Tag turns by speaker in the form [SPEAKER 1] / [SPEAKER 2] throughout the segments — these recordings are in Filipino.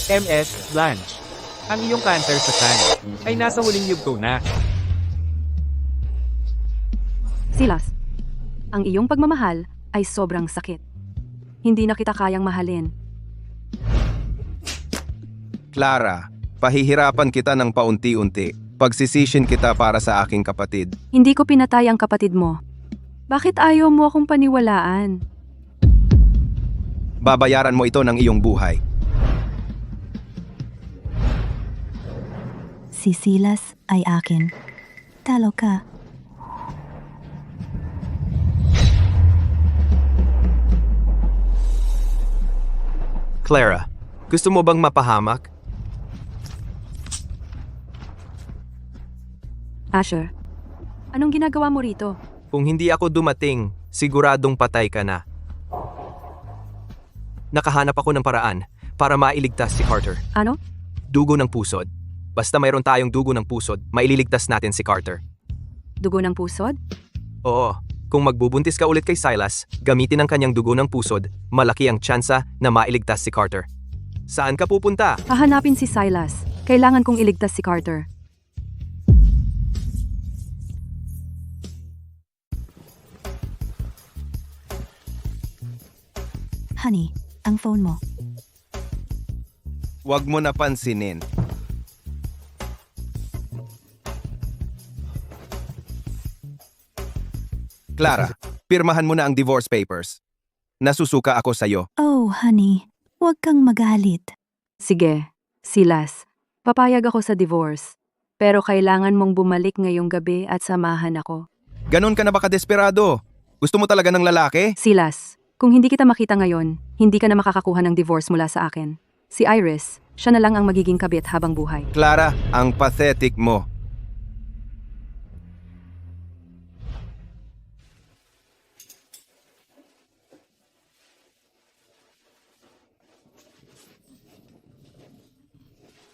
[SPEAKER 1] MS Blanche. Ang iyong cancer sa tiyan ay nasa huling yugto na.
[SPEAKER 2] Silas, ang iyong pagmamahal ay sobrang sakit. Hindi na kita kayang mahalin.
[SPEAKER 3] Clara, pahihirapan kita ng paunti-unti. Pagsisishin kita para sa aking kapatid.
[SPEAKER 2] Hindi ko pinatay ang kapatid mo. Bakit ayaw mo akong paniwalaan?
[SPEAKER 3] Babayaran mo ito ng iyong buhay.
[SPEAKER 4] Si Silas ay akin. Talo ka.
[SPEAKER 5] Clara, gusto mo bang mapahamak?
[SPEAKER 2] Asher, anong ginagawa mo rito?
[SPEAKER 5] Kung hindi ako dumating, siguradong patay ka na. Nakahanap ako ng paraan para mailigtas si Carter.
[SPEAKER 2] Ano?
[SPEAKER 5] Dugo ng pusod. Basta mayroon tayong dugo ng pusod, maililigtas natin si Carter.
[SPEAKER 2] Dugo ng pusod?
[SPEAKER 5] Oo, kung magbubuntis ka ulit kay Silas, gamitin ang kanyang dugo ng pusod, malaki ang tsansa na mailigtas si Carter. Saan ka pupunta?
[SPEAKER 2] Hahanapin si Silas. Kailangan kong iligtas si Carter.
[SPEAKER 4] Honey, ang phone mo.
[SPEAKER 3] Huwag mo napansinin. Clara, pirmahan mo na ang divorce papers. Nasusuka ako sa'yo.
[SPEAKER 4] Oh, honey, huwag kang magalit.
[SPEAKER 2] Sige, Silas. Papayag ako sa divorce. Pero kailangan mong bumalik ngayong gabi at samahan ako.
[SPEAKER 3] Ganon ka na ba kadesperado? Gusto mo talaga ng lalaki?
[SPEAKER 2] Silas, kung hindi kita makita ngayon, hindi ka na makakakuha ng divorce mula sa akin. Si Iris, siya na lang ang magiging kabit habang buhay.
[SPEAKER 3] Clara, ang pathetic mo.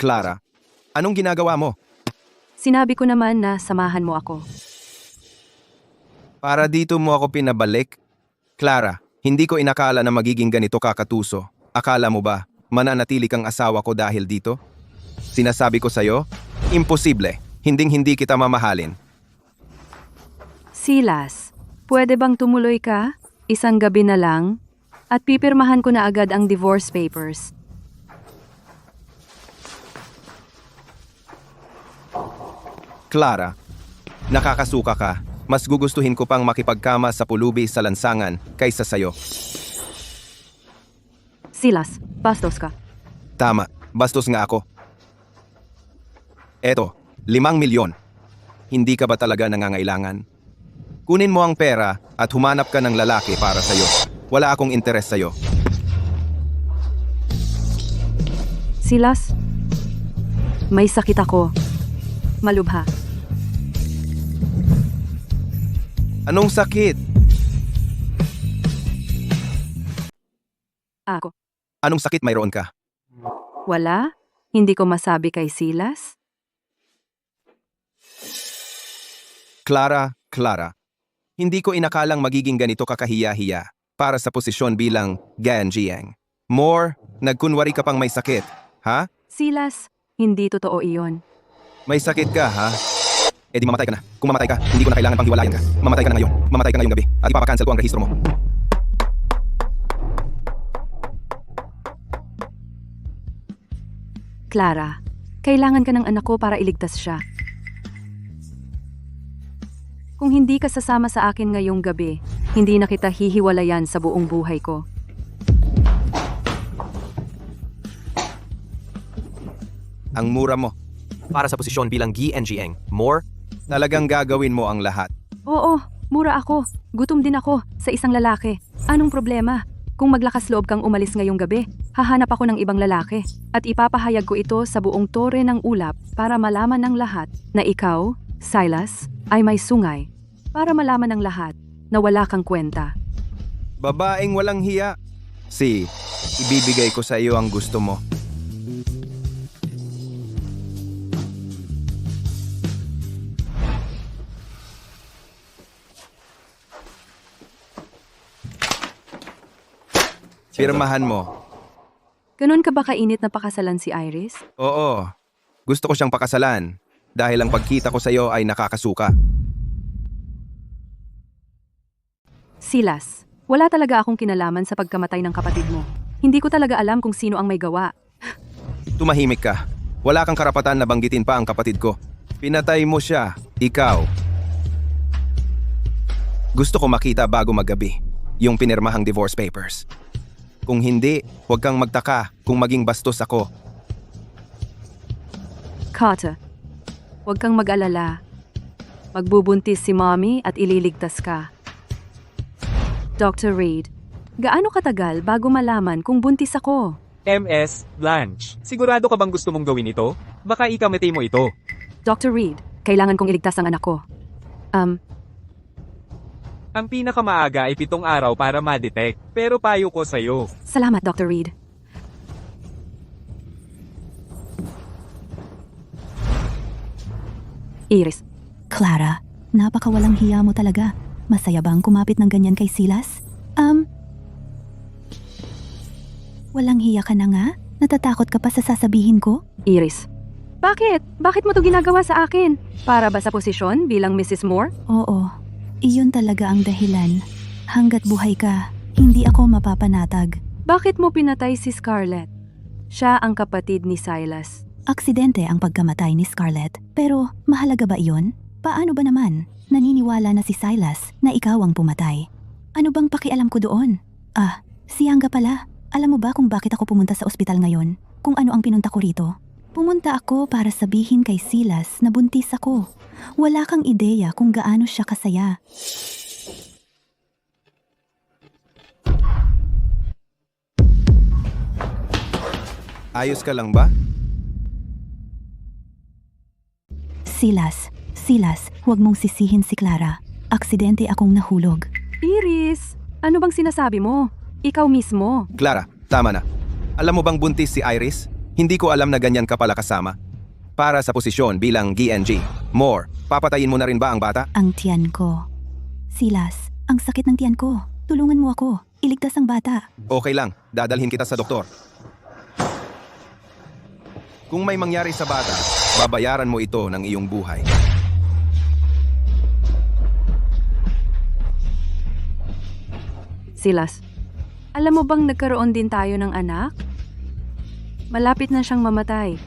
[SPEAKER 3] Clara, anong ginagawa mo?
[SPEAKER 2] Sinabi ko naman na samahan mo ako.
[SPEAKER 3] Para dito mo ako pinabalik? Clara, hindi ko inakala na magiging ganito kakatuso. Akala mo ba, mananatili kang asawa ko dahil dito? Sinasabi ko sa'yo, imposible. Hinding-hindi kita mamahalin.
[SPEAKER 2] Silas, pwede bang tumuloy ka? Isang gabi na lang? At pipirmahan ko na agad ang divorce papers.
[SPEAKER 3] Clara, nakakasuka ka. Mas gugustuhin ko pang makipagkama sa pulubi sa lansangan kaysa sa'yo.
[SPEAKER 2] Silas, bastos ka.
[SPEAKER 3] Tama, bastos nga ako. Eto, 5 milyon. Hindi ka ba talaga nangangailangan? Kunin mo ang pera at humanap ka ng lalaki para sa'yo. Wala akong interes sa'yo.
[SPEAKER 2] Silas, may sakit ako. Malubha.
[SPEAKER 3] Anong sakit?
[SPEAKER 2] Ako.
[SPEAKER 3] Anong sakit mayroon ka?
[SPEAKER 2] Wala? Hindi ko masabi kay Silas?
[SPEAKER 3] Clara, hindi ko inakalang magiging ganito kakahiya-hiya para sa posisyon bilang Ganjiang. More, nagkunwari ka pang may sakit, ha?
[SPEAKER 2] Silas, hindi totoo iyon.
[SPEAKER 3] May sakit ka, ha? Eh di mamatay ka na. Kung mamatay ka, hindi ko na kailangan pang hiwalayan ka. Mamatay ka na ngayon. Mamatay ka ngayong gabi. At ipapakancel ko ang rehistro mo.
[SPEAKER 2] Clara, kailangan ka ng anak ko para iligtas siya. Kung hindi ka sasama sa akin ngayong gabi, hindi na kita hihiwalayan sa buong buhay ko.
[SPEAKER 3] Ang mura mo.
[SPEAKER 5] Para sa posisyon bilang GNGeng, more?
[SPEAKER 3] Talagang gagawin mo ang lahat.
[SPEAKER 2] Oo, mura ako. Gutom din ako sa isang lalaki. Anong problema? Kung maglakas loob kang umalis ngayong gabi, hahanap ako ng ibang lalaki at ipapahayag ko ito sa buong tore ng ulap para malaman ng lahat na ikaw, Silas, ay may sungay. Para malaman ng lahat na wala kang kwenta.
[SPEAKER 3] Babaeng walang hiya. Ibibigay ko sa iyo ang gusto mo. Pirmahan mo.
[SPEAKER 2] Ganun ka ba kainit na pakasalan si Iris?
[SPEAKER 3] Oo, gusto ko siyang pakasalan dahil ang pagkita ko sa iyo ay nakakasuka.
[SPEAKER 2] Silas, wala talaga akong kinalaman sa pagkamatay ng kapatid mo. Hindi ko talaga alam kung sino ang may gawa.
[SPEAKER 3] Tumahimik ka. Wala kang karapatan na banggitin pa ang kapatid ko. Pinatay mo siya, ikaw. Gusto ko makita bago maggabi yung pinirmahang divorce papers. Kung hindi, huwag kang magtaka kung maging bastos ako.
[SPEAKER 2] Carter, huwag kang mag-alala. Magbubuntis si Mommy at ililigtas ka. Dr. Reed, gaano katagal bago malaman kung buntis ako?
[SPEAKER 1] MS, Blanche. Sigurado ka bang gusto mong gawin ito? Baka ikamatay mo ito.
[SPEAKER 2] Dr. Reed, kailangan kong iligtas ang anak ko.
[SPEAKER 1] Ang pinakamaaga ay 7 araw para ma-detect. Pero payo ko sa'yo.
[SPEAKER 2] Salamat, Dr. Reed. Iris,
[SPEAKER 4] Clara, napakawalang hiya mo talaga. Masaya bang kumapit ng ganyan kay Silas? Walang hiya ka na nga? Natatakot ka pa sa sasabihin ko?
[SPEAKER 2] Iris. Bakit? Bakit mo to ginagawa sa akin? Para ba sa posisyon bilang Mrs. Moore?
[SPEAKER 4] Oo, iyon talaga ang dahilan. Hanggat buhay ka, hindi ako mapapanatag.
[SPEAKER 2] Bakit mo pinatay si Scarlett? Siya ang kapatid ni Silas.
[SPEAKER 4] Aksidente ang pagkamatay ni Scarlett. Pero mahalaga ba iyon? Paano ba naman? Naniniwala na si Silas na ikaw ang pumatay. Ano bang pakialam ko doon? Si Yanga pala. Alam mo ba kung bakit ako pumunta sa ospital ngayon? Kung ano ang pinunta ko rito? Pumunta ako para sabihin kay Silas na buntis ako. Wala kang ideya kung gaano siya kasaya.
[SPEAKER 3] Ayos ka lang ba?
[SPEAKER 4] Silas, huwag mong sisihin si Clara. Aksidente akong nahulog.
[SPEAKER 2] Iris, ano bang sinasabi mo? Ikaw mismo.
[SPEAKER 3] Clara, tama na. Alam mo bang buntis si Iris? Hindi ko alam na ganyan ka pala kasama. Para sa posisyon bilang GNG. More, papatayin mo na rin ba ang bata?
[SPEAKER 4] Ang tiyan ko. Silas, ang sakit ng tiyan ko. Tulungan mo ako. Iligtas ang bata.
[SPEAKER 3] Okay lang, dadalhin kita sa doktor. Kung may mangyari sa bata, babayaran mo ito ng iyong buhay.
[SPEAKER 2] Silas, alam mo bang nagkaroon din tayo ng anak? Malapit na siyang mamatay.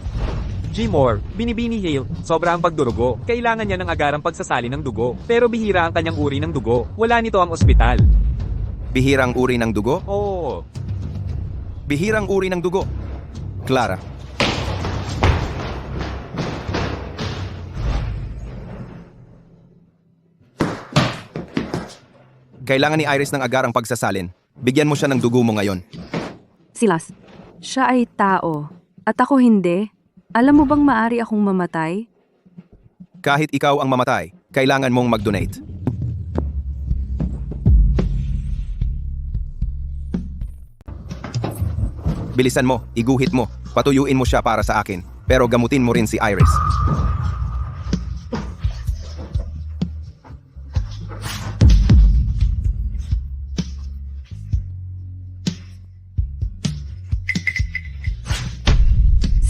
[SPEAKER 1] G-More, binibini Hale, sobra ang pagdurugo. Kailangan niya ng agarang pagsasali ng dugo. Pero bihira ang kanyang uri ng dugo. Wala nito ang ospital.
[SPEAKER 3] Bihirang uri ng dugo?
[SPEAKER 1] Oo.
[SPEAKER 3] Bihirang uri ng dugo. Clara. Kailangan ni Iris ng agarang pagsasalin. Bigyan mo siya ng dugo mo ngayon.
[SPEAKER 2] Silas, siya ay tao. At ako hindi. Alam mo bang maari akong mamatay?
[SPEAKER 3] Kahit ikaw ang mamatay, kailangan mong mag-donate. Bilisan mo, iguhit mo, patuyuin mo siya para sa akin. Pero gamutin mo rin si Iris.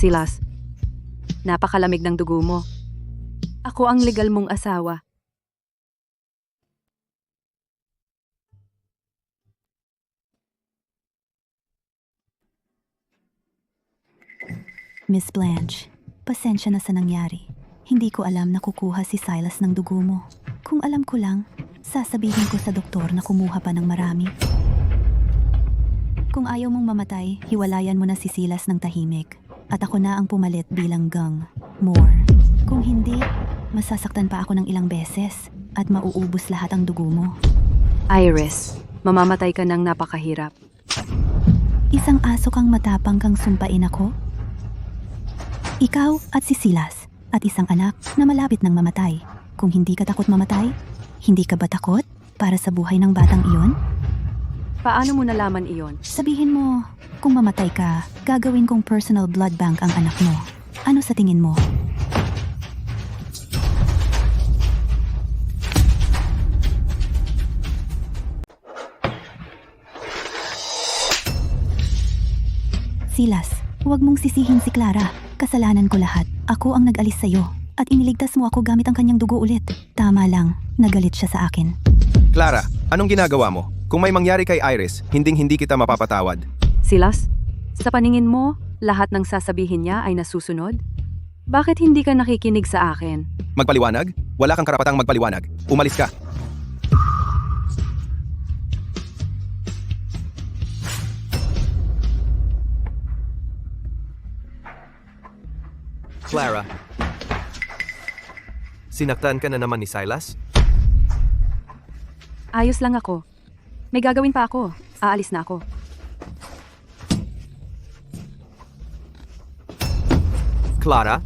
[SPEAKER 2] Silas, napakalamig ng dugo mo. Ako ang legal mong asawa.
[SPEAKER 4] Miss Blanche, pasensya na sa nangyari. Hindi ko alam na kukuha si Silas ng dugo mo. Kung alam ko lang, sasabihin ko sa doktor na kumuha pa ng marami. Kung ayaw mong mamatay, hiwalayan mo na si Silas ng tahimik. At ako na ang pumalit bilang gang, Moore. Kung hindi, masasaktan pa ako ng ilang beses at mauubos lahat ang dugo mo.
[SPEAKER 2] Iris, mamamatay ka ng napakahirap.
[SPEAKER 4] Isang aso kang matapang kang sumpain ako? Ikaw at si Silas at isang anak na malapit ng mamatay. Kung hindi ka takot mamatay, hindi ka ba takot para sa buhay ng batang iyon?
[SPEAKER 2] Paano mo nalaman iyon?
[SPEAKER 4] Sabihin mo, kung mamatay ka, gagawin kong personal blood bank ang anak mo. Ano sa tingin mo? Silas, huwag mong sisihin si Clara. Kasalanan ko lahat. Ako ang nag-alis sa'yo. At iniligtas mo ako gamit ang kanyang dugo ulit. Tama lang, nagalit siya sa akin.
[SPEAKER 3] Clara, anong ginagawa mo? Kung may mangyari kay Iris, hinding-hindi kita mapapatawad.
[SPEAKER 2] Silas, sa paningin mo, lahat ng sasabihin niya ay nasusunod? Bakit hindi ka nakikinig sa akin?
[SPEAKER 3] Magpaliwanag? Wala kang karapatang magpaliwanag. Umalis ka.
[SPEAKER 5] Clara, sinaktan ka na naman ni Silas?
[SPEAKER 2] Ayos lang ako. May gagawin pa ako. Aalis na ako.
[SPEAKER 5] Clara?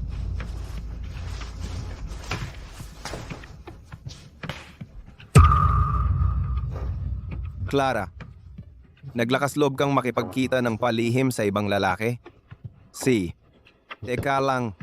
[SPEAKER 3] Clara, naglakas loob kang makipagkita ng palihim sa ibang lalaki? Teka lang.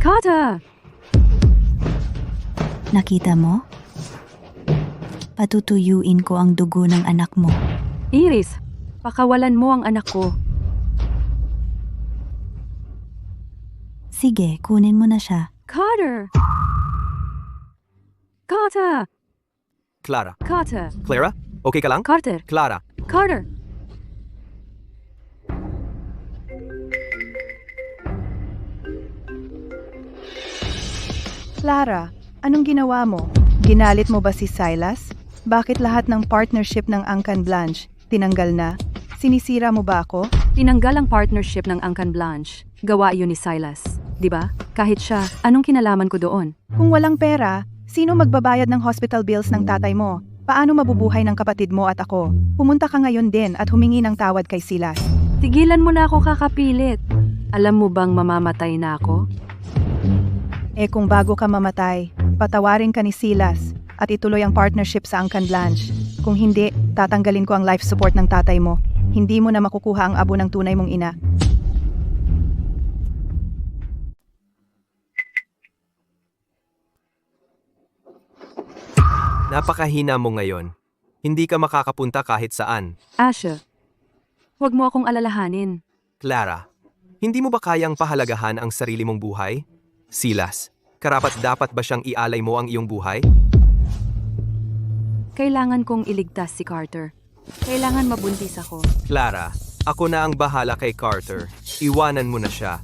[SPEAKER 2] Carter!
[SPEAKER 4] Nakita mo? Patutuyuin ko ang dugo ng anak mo.
[SPEAKER 2] Iris, pakawalan mo ang anak ko.
[SPEAKER 4] Sige, kunin mo na siya.
[SPEAKER 2] Carter! Carter!
[SPEAKER 5] Clara?
[SPEAKER 2] Carter!
[SPEAKER 5] Clara? Okay ka lang?
[SPEAKER 2] Carter!
[SPEAKER 5] Clara?
[SPEAKER 2] Carter!
[SPEAKER 6] Clara, anong ginawa mo? Ginalit mo ba si Silas? Bakit lahat ng partnership ng Angkan Blanche tinanggal na? Sinisira mo ba ako?
[SPEAKER 2] Tinanggal ang partnership ng Angkan Blanche. Gawa iyon ni Silas. Di ba? Kahit siya, anong kinalaman ko doon?
[SPEAKER 6] Kung walang pera, sino magbabayad ng hospital bills ng tatay mo? Paano mabubuhay ng kapatid mo at ako? Pumunta ka ngayon din at humingi ng tawad kay Silas.
[SPEAKER 2] Tigilan mo na ako kakapilit. Alam mo bang mamamatay na ako?
[SPEAKER 6] Kung bago ka mamatay, patawarin ka ni Silas at ituloy ang partnership sa Angkan Blanche. Kung hindi, tatanggalin ko ang life support ng tatay mo. Hindi mo na makukuha ang abo ng tunay mong ina.
[SPEAKER 5] Napakahina mo ngayon. Hindi ka makakapunta kahit saan.
[SPEAKER 2] Asha, huwag mo akong alalahanin.
[SPEAKER 5] Clara, hindi mo ba kayang pahalagahan ang sarili mong buhay? Silas, karapat-dapat ba siyang ialay mo ang iyong buhay?
[SPEAKER 2] Kailangan kong iligtas si Carter. Kailangan mabuntis ako.
[SPEAKER 5] Clara, ako na ang bahala kay Carter. Iwanan mo na siya.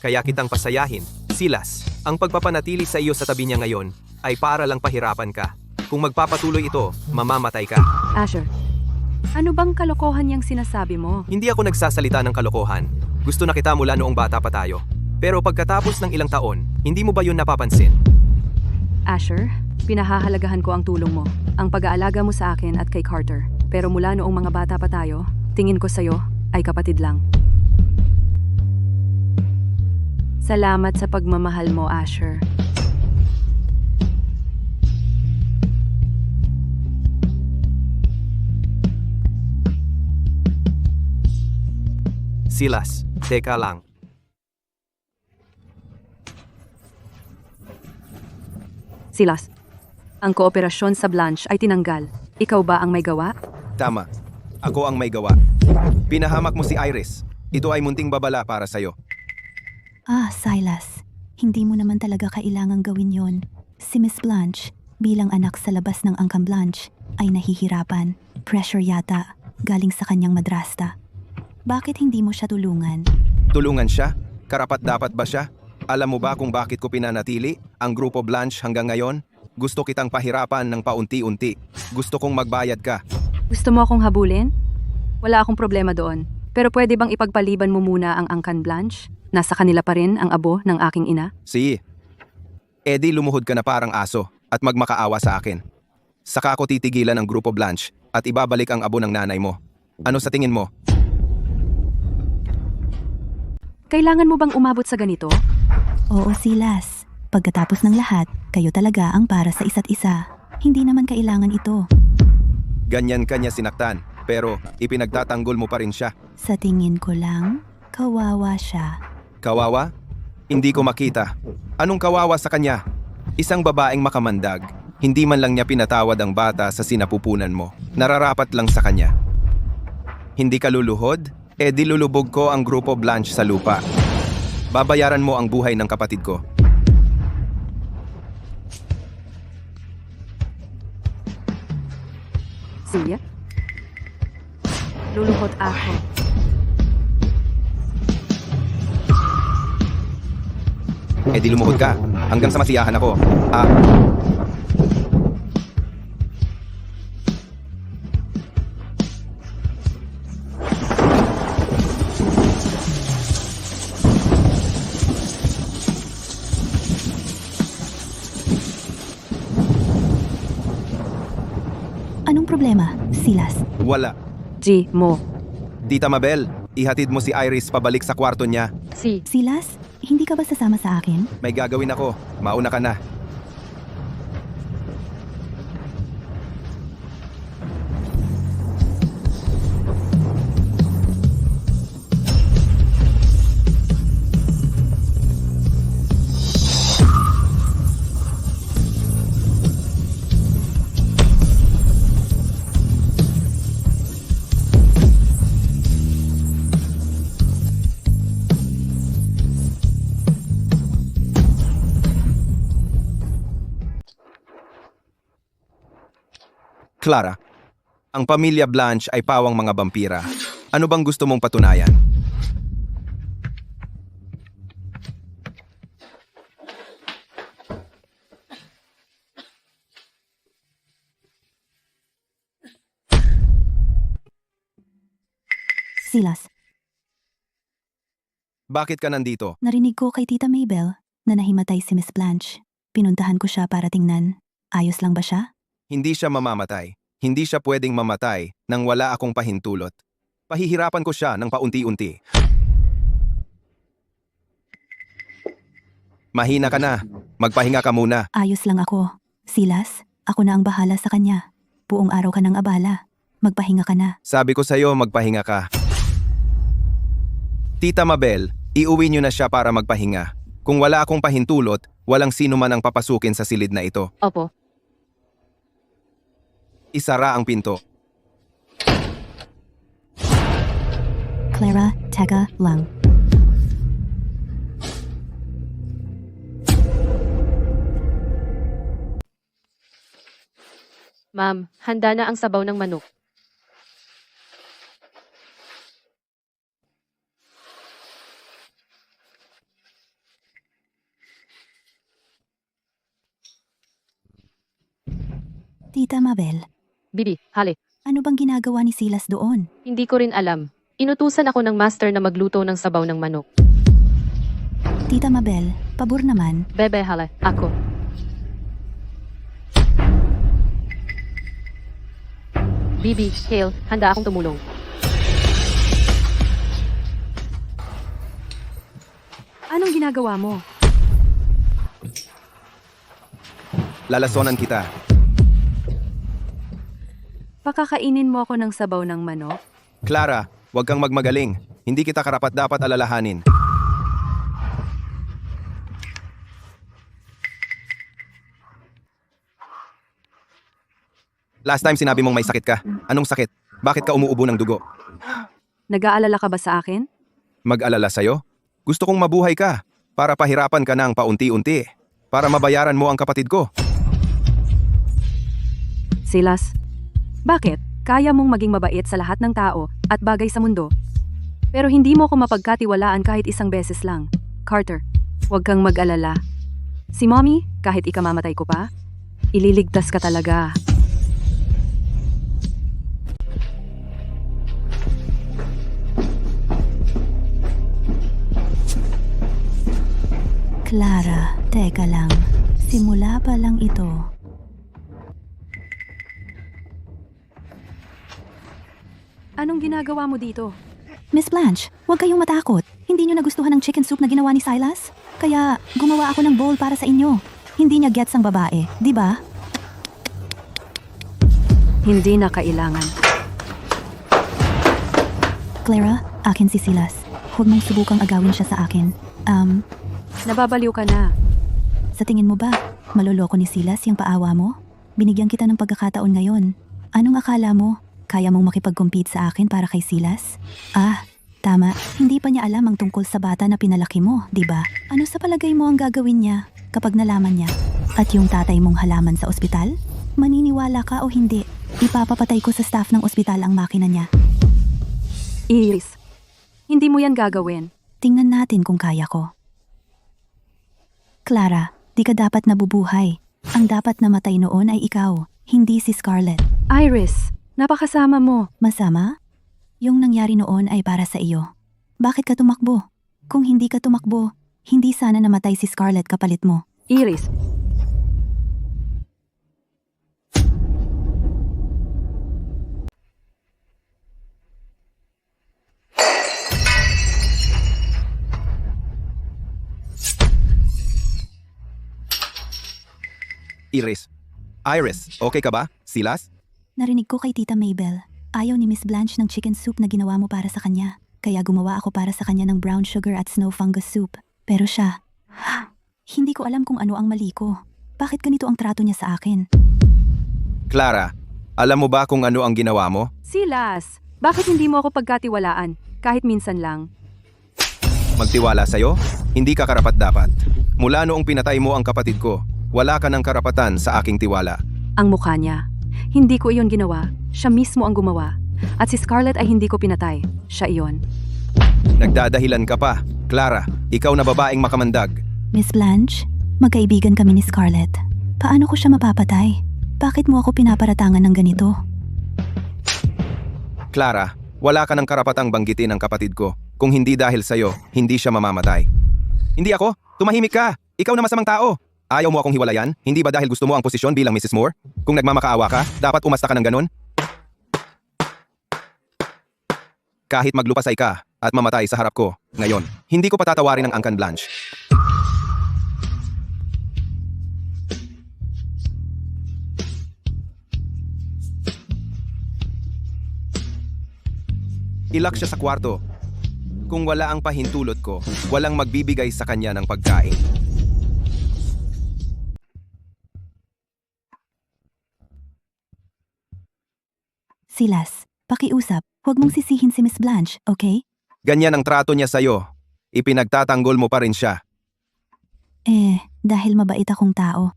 [SPEAKER 5] Kaya kitang pasayahin. Silas, ang pagpapanatili sa iyo sa tabi niya ngayon ay para lang pahirapan ka. Kung magpapatuloy ito, mamamatay ka.
[SPEAKER 2] Asher, ano bang kalokohan niyang sinasabi mo?
[SPEAKER 5] Hindi ako nagsasalita ng kalokohan. Gusto na kita mula noong bata pa tayo. Pero pagkatapos ng ilang taon, hindi mo ba yun napapansin?
[SPEAKER 2] Asher, pinahahalagahan ko ang tulong mo, ang pag-aalaga mo sa akin at kay Carter. Pero mula noong mga bata pa tayo, tingin ko sa'yo ay kapatid lang. Salamat sa pagmamahal mo, Asher.
[SPEAKER 5] Silas, teka lang.
[SPEAKER 2] Silas, ang kooperasyon sa Blanche ay tinanggal. Ikaw ba ang may gawa?
[SPEAKER 3] Tama. Ako ang may gawa. Pinahamak mo si Iris. Ito ay munting babala para sa'yo.
[SPEAKER 4] Silas, hindi mo naman talaga kailangang gawin yon. Si Miss Blanche, bilang anak sa labas ng Angkan Blanche, ay nahihirapan. Pressure yata, galing sa kanyang madrasta. Bakit hindi mo siya tulungan?
[SPEAKER 3] Tulungan siya? Karapat-dapat ba siya? Alam mo ba kung bakit ko pinanatili ang Grupo Blanche hanggang ngayon? Gusto kitang pahirapan ng paunti-unti. Gusto kong magbayad ka.
[SPEAKER 2] Gusto mo akong habulin? Wala akong problema doon. Pero pwede bang ipagpaliban mo muna ang Angkan Blanche? Nasa kanila pa rin ang abo ng aking ina?
[SPEAKER 3] Eddie, lumuhod ka na parang aso at magmakaawa sa akin. Saka ako titigilan ang Grupo Blanche at ibabalik ang abo ng nanay mo. Ano sa tingin mo?
[SPEAKER 2] Kailangan mo bang umabot sa ganito?
[SPEAKER 4] Oo, Silas. Pagkatapos ng lahat, kayo talaga ang para sa isa't isa. Hindi naman kailangan ito.
[SPEAKER 3] Ganyan kanya sinaktan. pero ipinagtatanggol mo pa rin siya.
[SPEAKER 4] Sa tingin ko lang, kawawa siya.
[SPEAKER 3] Kawawa? Hindi ko makita. Anong kawawa sa kanya? Isang babaeng makamandag. Hindi man lang niya pinatawad ang bata sa sinapupunan mo. Nararapat lang sa kanya. Hindi ka luluhod? Eh di lulubog ko ang grupo Blanche sa lupa. Babayaran mo ang buhay ng kapatid ko.
[SPEAKER 2] Siya? Luluhod ako.
[SPEAKER 3] Eh di lumuhod ka. Hanggang sa masiyahan ako.
[SPEAKER 4] Anong problema, Silas?
[SPEAKER 3] Wala.
[SPEAKER 2] G, mo.
[SPEAKER 3] Tita Mabel, ihatid mo si Iris pabalik sa kwarto niya.
[SPEAKER 4] Silas, hindi ka ba sasama sa akin?
[SPEAKER 3] May gagawin ako. Mauna ka na. Clara, ang pamilya Blanche ay pawang mga vampira. Ano bang gusto mong patunayan?
[SPEAKER 4] Silas,
[SPEAKER 3] Bakit ka nandito?
[SPEAKER 4] narinig ko kay Tita Mabel na nahimatay si Miss Blanche. Pinuntahan ko siya para tingnan. Ayos lang ba siya?
[SPEAKER 3] Hindi siya mamamatay. Hindi siya pwedeng mamatay nang wala akong pahintulot. Pahihirapan ko siya ng paunti-unti. Mahina ka na. Magpahinga ka muna.
[SPEAKER 4] Ayos lang ako. Silas, ako na ang bahala sa kanya. Buong araw ka ng abala. Magpahinga ka na.
[SPEAKER 3] Sabi ko sa'yo, magpahinga ka. Tita Mabel, iuwi niyo na siya para magpahinga. Kung wala akong pahintulot, walang sino man ang papasukin sa silid na ito.
[SPEAKER 2] Opo.
[SPEAKER 3] Isara ang pinto.
[SPEAKER 4] Clara, teka lang.
[SPEAKER 7] Ma'am, handa na ang sabaw ng manok.
[SPEAKER 4] Tita Mabel,
[SPEAKER 7] Bibi, hali.
[SPEAKER 4] ano bang ginagawa ni Silas doon?
[SPEAKER 7] Hindi ko rin alam. Inutusan ako ng master na magluto ng sabaw ng manok.
[SPEAKER 4] Tita Mabel, pabor naman.
[SPEAKER 7] Bebe, hali. Ako. Bibi, Hale, handa akong tumulong.
[SPEAKER 2] Anong ginagawa mo?
[SPEAKER 3] Lalasonan kita.
[SPEAKER 2] Pakakainin mo ako ng sabaw ng manok?
[SPEAKER 3] Clara, huwag kang magmagaling. Hindi kita karapat-dapat alalahanin. Last time sinabi mong may sakit ka. Anong sakit? Bakit ka umuubo ng dugo?
[SPEAKER 2] Nag-aalala ka ba sa akin?
[SPEAKER 3] Mag-alala sa'yo? Gusto kong mabuhay ka para pahirapan ka ng paunti-unti. Para mabayaran mo ang kapatid ko.
[SPEAKER 2] Silas, bakit? Kaya mong maging mabait sa lahat ng tao at bagay sa mundo. Pero hindi mo ko mapagkatiwalaan kahit isang beses lang. Carter, huwag kang mag-alala. Si Mommy, kahit ikamamatay ko pa, ililigtas ka talaga.
[SPEAKER 4] Clara, teka lang. Simula pa lang ito.
[SPEAKER 2] Anong ginagawa mo dito?
[SPEAKER 4] Miss Blanche, huwag kayong matakot. Hindi niyo nagustuhan ang chicken soup na ginawa ni Silas? Kaya gumawa ako ng bowl para sa inyo. Hindi niya gets ang babae, di ba?
[SPEAKER 2] Hindi na kailangan.
[SPEAKER 4] Clara, akin si Silas. Huwag mong subukang agawin siya sa akin.
[SPEAKER 2] Nababaliw ka na.
[SPEAKER 4] Sa tingin mo ba, maloloko ni Silas yung paawa mo? Binigyan kita ng pagkakataon ngayon. Anong akala mo? Kaya mong makipag-compete sa akin para kay Silas? Tama. Hindi pa niya alam ang tungkol sa bata na pinalaki mo, di ba? Ano sa palagay mo ang gagawin niya kapag nalaman niya? At yung tatay mong halaman sa ospital? Maniniwala ka o hindi? Ipapapatay ko sa staff ng ospital ang makina niya.
[SPEAKER 2] Iris, hindi mo yan gagawin.
[SPEAKER 4] Tingnan natin kung kaya ko. Clara, di ka dapat nabubuhay. Ang dapat namatay noon ay ikaw, hindi si Scarlett.
[SPEAKER 2] Iris, napakasama mo.
[SPEAKER 4] Masama? Yung nangyari noon ay para sa iyo. Bakit ka tumakbo? Kung hindi ka tumakbo, hindi sana namatay si Scarlett kapalit mo.
[SPEAKER 2] Iris,
[SPEAKER 3] Iris, okay ka ba? Silas?
[SPEAKER 4] Narinig ko kay Tita Mabel. Ayaw ni Miss Blanche ng chicken soup na ginawa mo para sa kanya. Kaya gumawa ako para sa kanya ng brown sugar at snow fungus soup. Pero siya, hindi ko alam kung ano ang mali ko. Bakit ganito ang trato niya sa akin?
[SPEAKER 3] Clara, alam mo ba kung ano ang ginawa mo?
[SPEAKER 2] Silas, bakit hindi mo ako pagkatiwalaan? Kahit minsan lang.
[SPEAKER 3] Magtiwala sa'yo? Hindi ka karapat-dapat. Mula noong pinatay mo ang kapatid ko, wala ka ng karapatan sa aking tiwala.
[SPEAKER 2] Ang mukha niya. Hindi ko iyon ginawa. Siya mismo ang gumawa. At si Scarlett ay hindi ko pinatay. Siya iyon.
[SPEAKER 3] Nagdadahilan ka pa. Clara, ikaw na babaeng makamandag.
[SPEAKER 4] Miss Blanche, magkaibigan kami ni Scarlett. Paano ko siya mapapatay? Bakit mo ako pinaparatangan ng ganito?
[SPEAKER 3] Clara, wala ka ng karapatang banggitin ang kapatid ko. Kung hindi dahil sa'yo, hindi siya mamamatay. Hindi ako. Tumahimik ka. Ikaw na masamang tao. Ayaw mo akong hiwalayan? Hindi ba dahil gusto mo ang posisyon bilang Mrs. Moore? Kung nagmamakaawa ka, dapat umasta ka ng ganun? Kahit maglupasay ka at mamatay sa harap ko, ngayon, hindi ko patatawarin ang Angkan Blanche. Ilak siya sa kwarto. Kung wala ang pahintulot ko, walang magbibigay sa kanya ng pagkain.
[SPEAKER 4] Silas, pakiusap. Huwag mong sisihin si Miss Blanche, okay?
[SPEAKER 3] Ganyan ang trato niya sa'yo. Ipinagtatanggol mo pa rin siya.
[SPEAKER 4] Dahil mabait akong tao.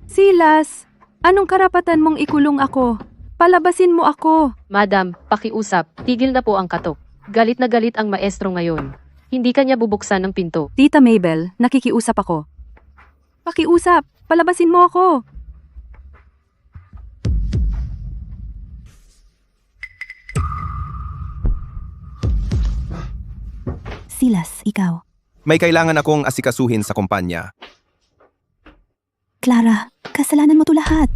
[SPEAKER 2] Silas, anong karapatan mong ikulong ako? Palabasin mo ako.
[SPEAKER 7] Madam, pakiusap, tigil na po ang katok. Galit na galit ang maestro ngayon. Hindi kanya bubuksan ng pinto.
[SPEAKER 2] Tita Mabel, nakikiusap ako. Pakiusap, palabasin mo ako.
[SPEAKER 4] Silas, ikaw.
[SPEAKER 3] May kailangan akong asikasuhin sa kumpanya.
[SPEAKER 4] Clara, kasalanan mo to lahat.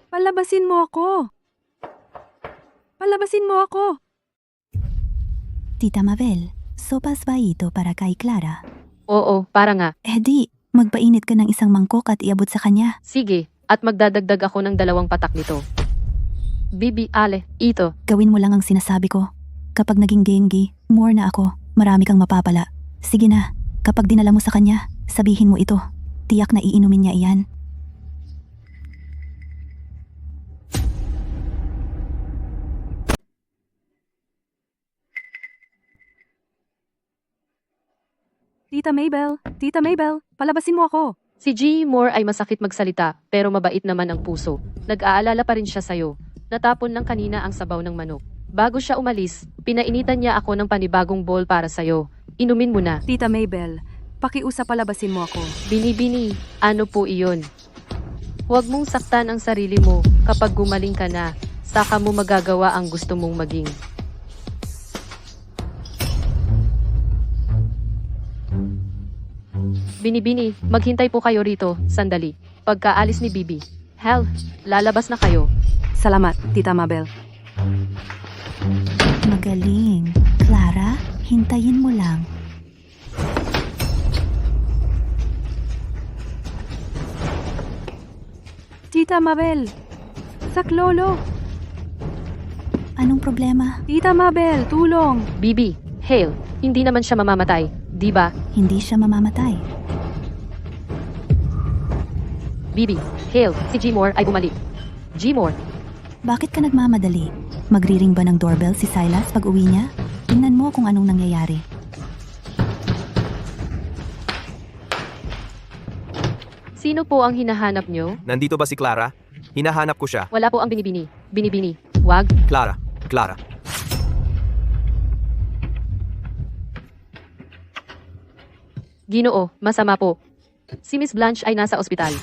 [SPEAKER 2] Palabasin mo ako. Palabasin mo ako.
[SPEAKER 4] Tita Mabel, sopas ba ito para kay Clara?
[SPEAKER 7] Oo, para nga.
[SPEAKER 4] Di, magpainit ka ng isang mangkok at iabot sa kanya.
[SPEAKER 7] Sige, at magdadagdag ako ng 2 patak nito. Bibi, Ale, ito.
[SPEAKER 4] Gawin mo lang ang sinasabi ko. Kapag naging gengi, more na ako. Marami kang mapapala. Sige na, kapag dinala mo sa kanya, sabihin mo ito. Tiyak na iinumin niya iyan.
[SPEAKER 2] Tita Mabel, palabasin mo ako.
[SPEAKER 7] Si G. Moore ay masakit magsalita, pero mabait naman ang puso. Nag-aalala pa rin siya sa'yo. Natapon lang kanina ang sabaw ng manok. Bago siya umalis, pinainitan niya ako ng panibagong bowl para sa'yo. Inumin mo na.
[SPEAKER 2] Tita Mabel, pakiusap palabasin mo ako.
[SPEAKER 7] Bini-bini, ano po iyon? Huwag mong saktan ang sarili mo. Kapag gumaling ka na, saka mo magagawa ang gusto mong maging. Bini-bini, maghintay po kayo rito, sandali. Pagkaalis ni Bibi. Hell, lalabas na kayo.
[SPEAKER 2] Salamat, Tita Mabel.
[SPEAKER 4] Magaling. Clara, Hintayin mo lang.
[SPEAKER 2] Tita Mabel! Saklolo!
[SPEAKER 4] Anong problema?
[SPEAKER 2] Tita Mabel, tulong!
[SPEAKER 7] Bibi, Hale, hindi naman siya mamamatay, di ba?
[SPEAKER 4] Hindi siya mamamatay.
[SPEAKER 7] Bibi, Hale, si Gmore ay bumalik. Gmore,
[SPEAKER 4] Bakit ka nagmamadali? Magriring ba ng doorbell si Silas pag uwi niya? Tingnan mo kung anong nangyayari.
[SPEAKER 7] sino po ang hinahanap nyo?
[SPEAKER 5] Nandito ba si Clara? Hinahanap ko siya.
[SPEAKER 7] Wala po ang binibini. Binibini. Wag.
[SPEAKER 5] Clara. Clara.
[SPEAKER 7] Ginoo, masama po. Si Miss Blanche ay nasa ospital.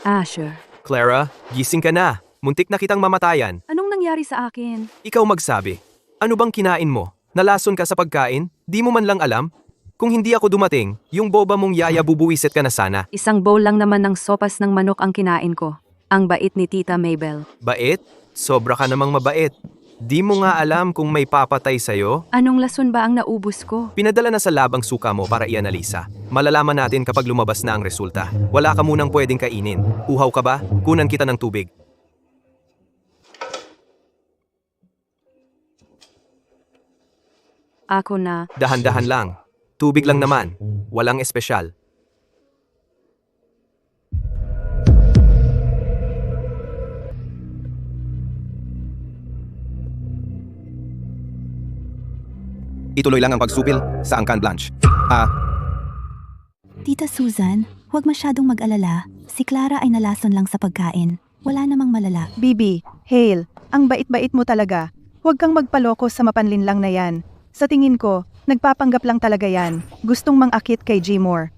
[SPEAKER 2] Asher,
[SPEAKER 5] Clara, gising ka na. Muntik na kitang mamatayan.
[SPEAKER 2] anong nangyari sa akin?
[SPEAKER 5] Ikaw magsabi. Ano bang kinain mo? Nalason ka sa pagkain? Di mo man lang alam? Kung hindi ako dumating, yung boba mong yaya bubuwisit ka na sana.
[SPEAKER 2] Isang bowl lang naman ng sopas ng manok ang kinain ko. Ang bait ni Tita Mabel.
[SPEAKER 5] Bait? Sobra ka namang mabait. Di mo nga alam kung may papatay sa'yo?
[SPEAKER 2] Anong lason ba ang naubos ko?
[SPEAKER 5] Pinadala na sa labang suka mo para ianalisa. Malalaman natin kapag lumabas na ang resulta. Wala ka munang pwedeng kainin. Uhaw ka ba? Kunan kita ng tubig.
[SPEAKER 2] Ako na.
[SPEAKER 5] Dahan-dahan lang. Tubig lang naman. Walang espesyal.
[SPEAKER 3] Ituloy lang ang pagsupil sa Angkan Blanche.
[SPEAKER 4] Tita Susan, huwag masyadong mag-alala. Si Clara ay nalason lang sa pagkain. Wala namang malala.
[SPEAKER 6] Bibi, Hale, ang bait-bait mo talaga. Huwag kang magpaloko sa mapanlinlang na yan. Sa tingin ko, nagpapanggap lang talaga yan. Gustong mangakit kay Gmore.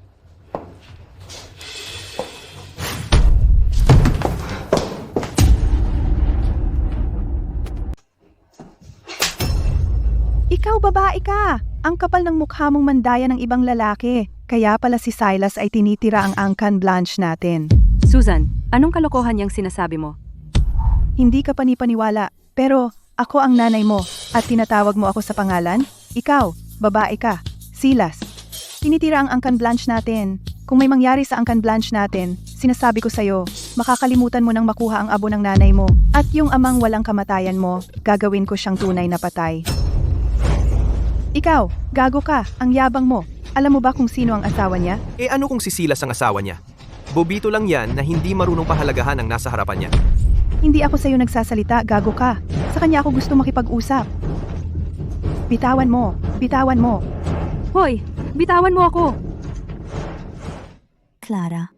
[SPEAKER 6] Ikaw babae ka! Ang kapal ng mukha mong mandaya ng ibang lalaki. Kaya pala si Silas ay tinitira ang Angkan Blanche natin.
[SPEAKER 2] Susan, anong kalokohan niyang sinasabi mo?
[SPEAKER 6] Hindi ka panipaniwala, pero ako ang nanay mo at tinatawag mo ako sa pangalan? Ikaw, babae ka, Silas. Tinitira ang Angkan Blanche natin. Kung may mangyari sa Angkan Blanche natin, sinasabi ko sa'yo, makakalimutan mo nang makuha ang abo ng nanay mo at yung amang walang kamatayan mo, gagawin ko siyang tunay na patay. Ikaw, gago ka, ang yabang mo. Alam mo ba kung sino ang asawa niya?
[SPEAKER 5] Eh ano kung si Silas ang asawa niya? Bobito lang yan na hindi marunong pahalagahan ang nasa harapan niya.
[SPEAKER 6] Hindi ako sa'yo nagsasalita, gago ka. Sa kanya ako gusto makipag-usap. Bitawan mo, bitawan mo.
[SPEAKER 2] Hoy, bitawan mo ako!
[SPEAKER 4] Clara,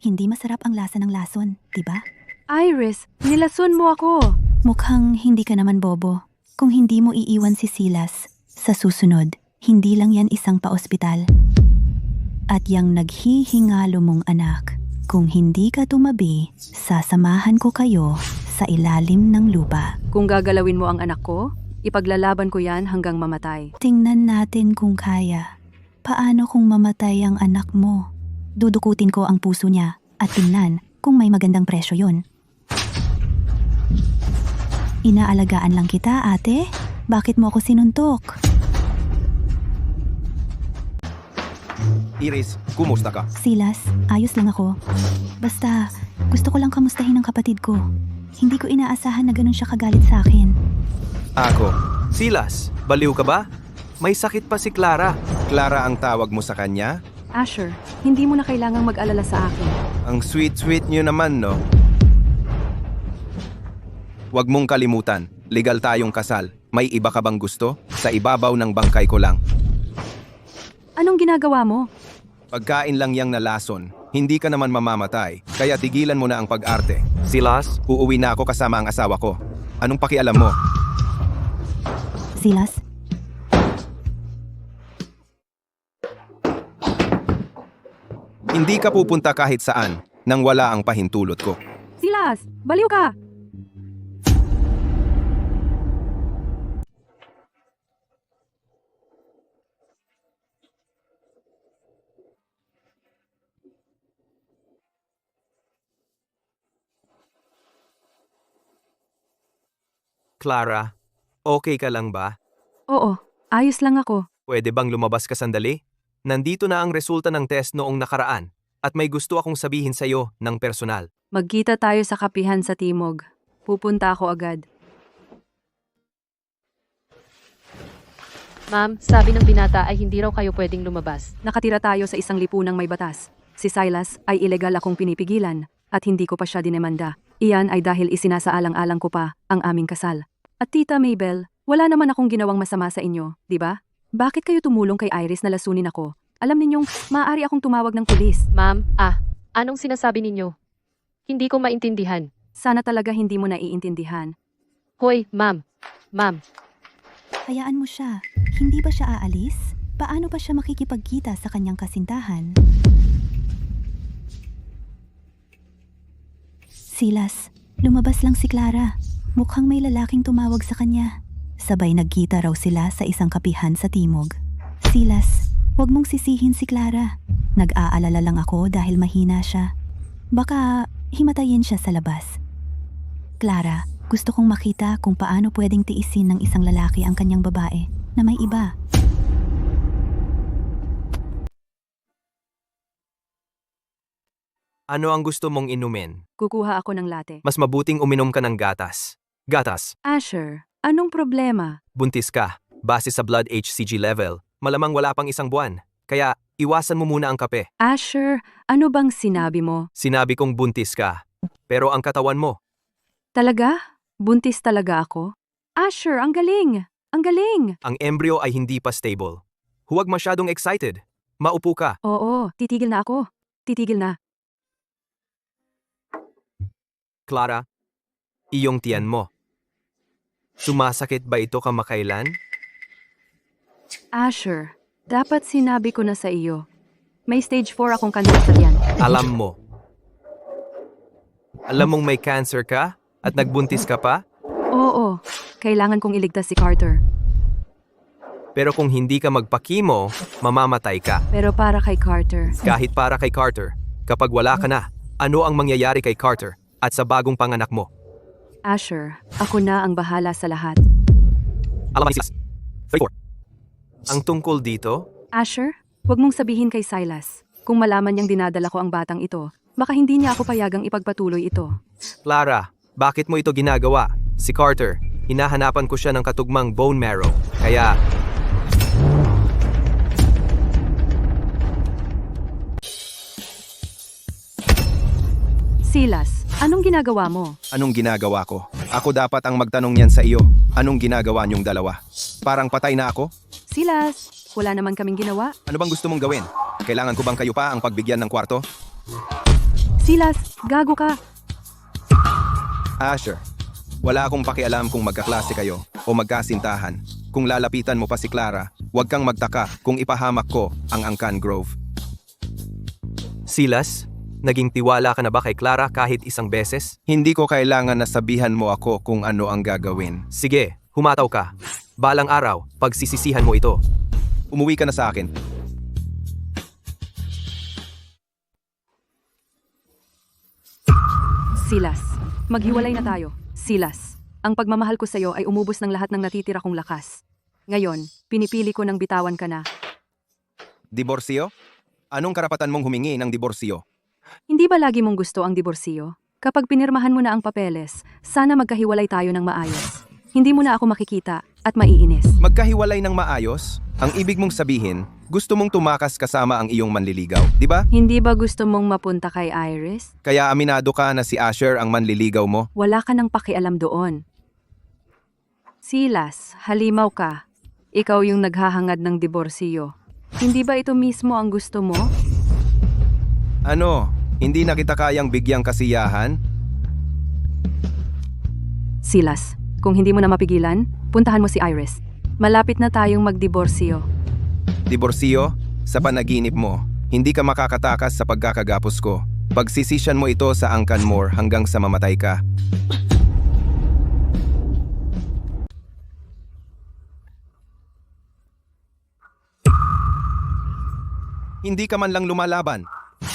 [SPEAKER 4] hindi masarap ang lasa ng lason, di ba?
[SPEAKER 2] Iris, nilason mo ako!
[SPEAKER 4] Mukhang hindi ka naman bobo. Kung hindi mo iiwan si Silas, sa susunod, hindi lang yan isang paospital. At yang naghihingalo mong anak, kung hindi ka tumabi, sasamahan ko kayo sa ilalim ng lupa.
[SPEAKER 2] Kung gagalawin mo ang anak ko, ipaglalaban ko yan hanggang mamatay.
[SPEAKER 4] Tingnan natin kung kaya. Paano kung mamatay ang anak mo? Dudukutin ko ang puso niya at tingnan kung may magandang presyo yon. Inaalagaan lang kita, ate. Bakit mo ako sinuntok?
[SPEAKER 3] Iris, kumusta ka?
[SPEAKER 4] Silas, ayos lang ako. Basta, gusto ko lang kamustahin ang kapatid ko. Hindi ko inaasahan na ganun siya kagalit sa akin.
[SPEAKER 3] Ako.
[SPEAKER 5] Silas, baliw ka ba? May sakit pa si Clara.
[SPEAKER 3] Clara ang tawag mo sa kanya?
[SPEAKER 2] Asher, hindi mo na kailangang mag-alala sa akin.
[SPEAKER 3] Ang sweet-sweet niyo naman, no? Huwag mong kalimutan, legal tayong kasal. May iba ka bang gusto? Sa ibabaw ng bangkay ko lang.
[SPEAKER 2] Anong ginagawa mo?
[SPEAKER 3] Pagkain lang yang nalason. Hindi ka naman mamamatay, kaya tigilan mo na ang pag-arte.
[SPEAKER 5] Silas,
[SPEAKER 3] Uuwi na ako kasama ang asawa ko. Anong pakialam mo?
[SPEAKER 4] Silas,
[SPEAKER 3] Hindi ka pupunta kahit saan nang wala ang pahintulot ko.
[SPEAKER 2] Silas, baliw ka!
[SPEAKER 5] Clara, okay ka lang ba?
[SPEAKER 2] Oo, ayos lang ako.
[SPEAKER 5] Pwede bang lumabas ka sandali? Nandito na ang resulta ng test noong nakaraan at may gusto akong sabihin sa'yo ng personal.
[SPEAKER 2] Magkita tayo sa kapihan sa Timog. Pupunta ako agad.
[SPEAKER 7] Ma'am, sabi ng binata ay hindi raw kayo pwedeng lumabas.
[SPEAKER 2] Nakatira tayo sa isang lipunang may batas. Si Silas ay ilegal akong pinipigilan at hindi ko pa siya dinemanda. Iyan ay dahil isinasaalang-alang ko pa ang aming kasal. At Tita Mabel, wala naman akong ginawang masama sa inyo, di ba? Bakit kayo tumulong kay Iris na lasunin ako? Alam ninyong maaari akong tumawag ng pulis.
[SPEAKER 7] Ma'am, anong sinasabi ninyo? Hindi ko maintindihan.
[SPEAKER 2] Sana talaga hindi mo naiintindihan.
[SPEAKER 7] Hoy, ma'am. Ma'am,
[SPEAKER 4] Hayaan mo siya. Hindi ba siya aalis? Paano ba siya makikipagkita sa kanyang kasintahan? Silas, lumabas lang si Clara. Mukhang may lalaking tumawag sa kanya. Sabay nagkita raw sila sa isang kapihan sa Timog. Silas, huwag mong sisihin si Clara. Nag-aalala lang ako dahil mahina siya. Baka himatayin siya sa labas. Clara, gusto kong makita kung paano pwedeng tiisin ng isang lalaki ang kanyang babae na may iba.
[SPEAKER 5] Ano ang gusto mong inumin?
[SPEAKER 2] Kukuha ako ng latte.
[SPEAKER 5] Mas mabuting uminom ka ng gatas. Gatas,
[SPEAKER 2] Asher, anong problema?
[SPEAKER 5] buntis ka. Base sa blood HCG level, malamang wala pang isang buwan. Kaya, iwasan mo muna ang kape.
[SPEAKER 2] Asher, ano bang sinabi mo?
[SPEAKER 5] Sinabi kong buntis ka. Pero ang katawan mo,
[SPEAKER 2] Talaga? Buntis talaga ako? Asher, ang galing! Ang galing!
[SPEAKER 5] ang embryo ay hindi pa stable. Huwag masyadong excited. Maupo ka.
[SPEAKER 2] Oo, titigil na ako. Titigil na.
[SPEAKER 5] Clara, iyong tiyan mo. Sumasakit ba ito kamakailan?
[SPEAKER 2] Asher, dapat sinabi ko na sa iyo. May stage 4 akong kanser sa tiyan.
[SPEAKER 5] Alam mo. Alam mong may cancer ka? At nagbuntis ka pa?
[SPEAKER 2] Oo, kailangan kong iligtas si Carter.
[SPEAKER 5] Pero kung hindi ka magpakimo, mamamatay ka.
[SPEAKER 2] Pero para kay Carter,
[SPEAKER 5] Kahit para kay Carter, kapag wala ka na, ano ang mangyayari kay Carter at sa bagong panganak mo?
[SPEAKER 2] Asher, ako na ang bahala sa lahat.
[SPEAKER 5] Alam ni Silas. 34. Ang tungkol dito,
[SPEAKER 2] Asher, huwag mong sabihin kay Silas. Kung malaman niyang dinadala ko ang batang ito, baka hindi niya ako payagang ipagpatuloy ito.
[SPEAKER 5] Clara, bakit mo ito ginagawa? Si Carter, hinahanapan ko siya ng katugmang bone marrow. Kaya,
[SPEAKER 2] Silas, anong ginagawa mo?
[SPEAKER 3] Anong ginagawa ko? Ako dapat ang magtanong niyan sa iyo. Anong ginagawa niyong dalawa? Parang patay na ako?
[SPEAKER 2] Silas, wala naman kaming ginawa.
[SPEAKER 3] Ano bang gusto mong gawin? Kailangan ko bang kayo pa ang pagbigyan ng kwarto?
[SPEAKER 2] Silas, gago ka.
[SPEAKER 3] Asher, wala akong pakialam kung magkaklase kayo o magkasintahan. Kung lalapitan mo pa si Clara, huwag kang magtaka kung ipahamak ko ang Angkan Grove.
[SPEAKER 5] Silas, naging tiwala ka na ba kay Clara kahit isang beses?
[SPEAKER 3] Hindi ko kailangan na sabihan mo ako kung ano ang gagawin.
[SPEAKER 5] Sige, humataw ka. Balang araw, pagsisisihan mo ito.
[SPEAKER 3] Umuwi ka na sa akin.
[SPEAKER 2] Silas, maghiwalay na tayo. Silas, ang pagmamahal ko sa iyo ay umubos ng lahat ng natitira kong lakas. Ngayon, pinipili ko ng bitawan ka na.
[SPEAKER 3] Diborsyo? Anong karapatan mong humingi ng diborsyo?
[SPEAKER 2] Hindi ba lagi mong gusto ang diborsyo? Kapag pinirmahan mo na ang papeles, sana magkahiwalay tayo ng maayos. Hindi mo na ako makikita at maiinis.
[SPEAKER 3] Magkahiwalay ng maayos? Ang ibig mong sabihin, gusto mong tumakas kasama ang iyong manliligaw, di ba?
[SPEAKER 2] Hindi ba gusto mong mapunta kay Iris?
[SPEAKER 3] Kaya aminado ka na si Asher ang manliligaw mo?
[SPEAKER 2] Wala ka nang pakialam doon. Silas, halimaw ka. Ikaw yung naghahangad ng diborsyo. Hindi ba ito mismo ang gusto mo?
[SPEAKER 3] Ano? Hindi na kita kayang bigyang kasiyahan?
[SPEAKER 2] Silas, kung hindi mo na mapigilan, puntahan mo si Iris. Malapit na tayong magdiborsyo.
[SPEAKER 3] Diborsyo? Sa panaginip mo, hindi ka makakatakas sa pagkakagapos ko. Pagsisisyan mo ito sa Angkan Moor hanggang sa mamatay ka. Hindi ka man lang lumalaban.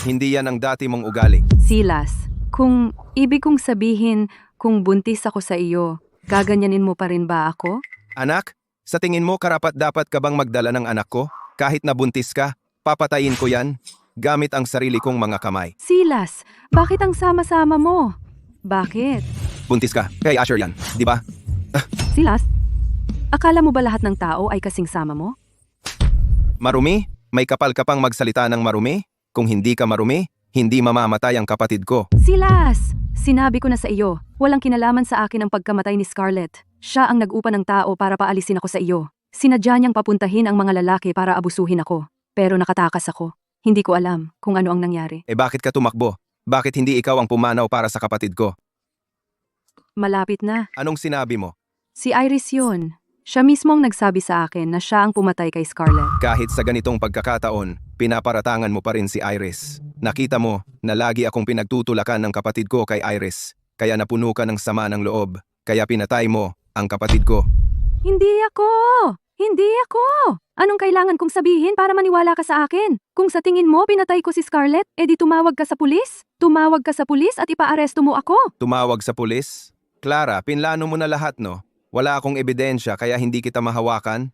[SPEAKER 3] Hindi yan ang dati mong ugali.
[SPEAKER 2] Silas, kung ibig kong sabihin kung buntis ako sa iyo, Gaganyanin mo pa rin ba ako?
[SPEAKER 3] Anak, sa tingin mo karapat-dapat ka bang magdala ng anak ko? Kahit nabuntis ka, papatayin ko yan gamit ang sarili kong mga kamay.
[SPEAKER 2] Silas, bakit ang sama-sama mo? Bakit?
[SPEAKER 3] Buntis ka, kay Asher yan, di ba?
[SPEAKER 2] Silas, akala mo ba lahat ng tao ay kasing sama mo?
[SPEAKER 3] Marumi? May kapal ka pang magsalita ng marumi? Kung hindi ka marumi, hindi mamamatay ang kapatid ko.
[SPEAKER 2] Silas! Sinabi ko na sa iyo, walang kinalaman sa akin ang pagkamatay ni Scarlett. Siya ang nag-upa ng tao para paalisin ako sa iyo. Sinadya niyang papuntahin ang mga lalaki para abusuhin ako. Pero nakatakas ako. Hindi ko alam kung ano ang nangyari.
[SPEAKER 3] Bakit ka tumakbo? Bakit hindi ikaw ang pumanaw para sa kapatid ko?
[SPEAKER 2] Malapit na.
[SPEAKER 3] Anong sinabi mo?
[SPEAKER 2] Si Iris yun. Siya mismo ang nagsabi sa akin na siya ang pumatay kay Scarlett.
[SPEAKER 3] Kahit sa ganitong pagkakataon, pinaparatangan mo pa rin si Iris. Nakita mo na lagi akong pinagtutulakan ng kapatid ko kay Iris. Kaya napuno ka ng sama ng loob. Kaya pinatay mo ang kapatid ko.
[SPEAKER 2] Hindi ako! Hindi ako! Anong kailangan kong sabihin para maniwala ka sa akin? Kung sa tingin mo pinatay ko si Scarlett, edi tumawag ka sa pulis? Tumawag ka sa pulis at ipaaresto mo ako?
[SPEAKER 3] Tumawag sa pulis? Clara, pinlano mo na lahat, no? Wala akong ebidensya kaya hindi kita mahawakan.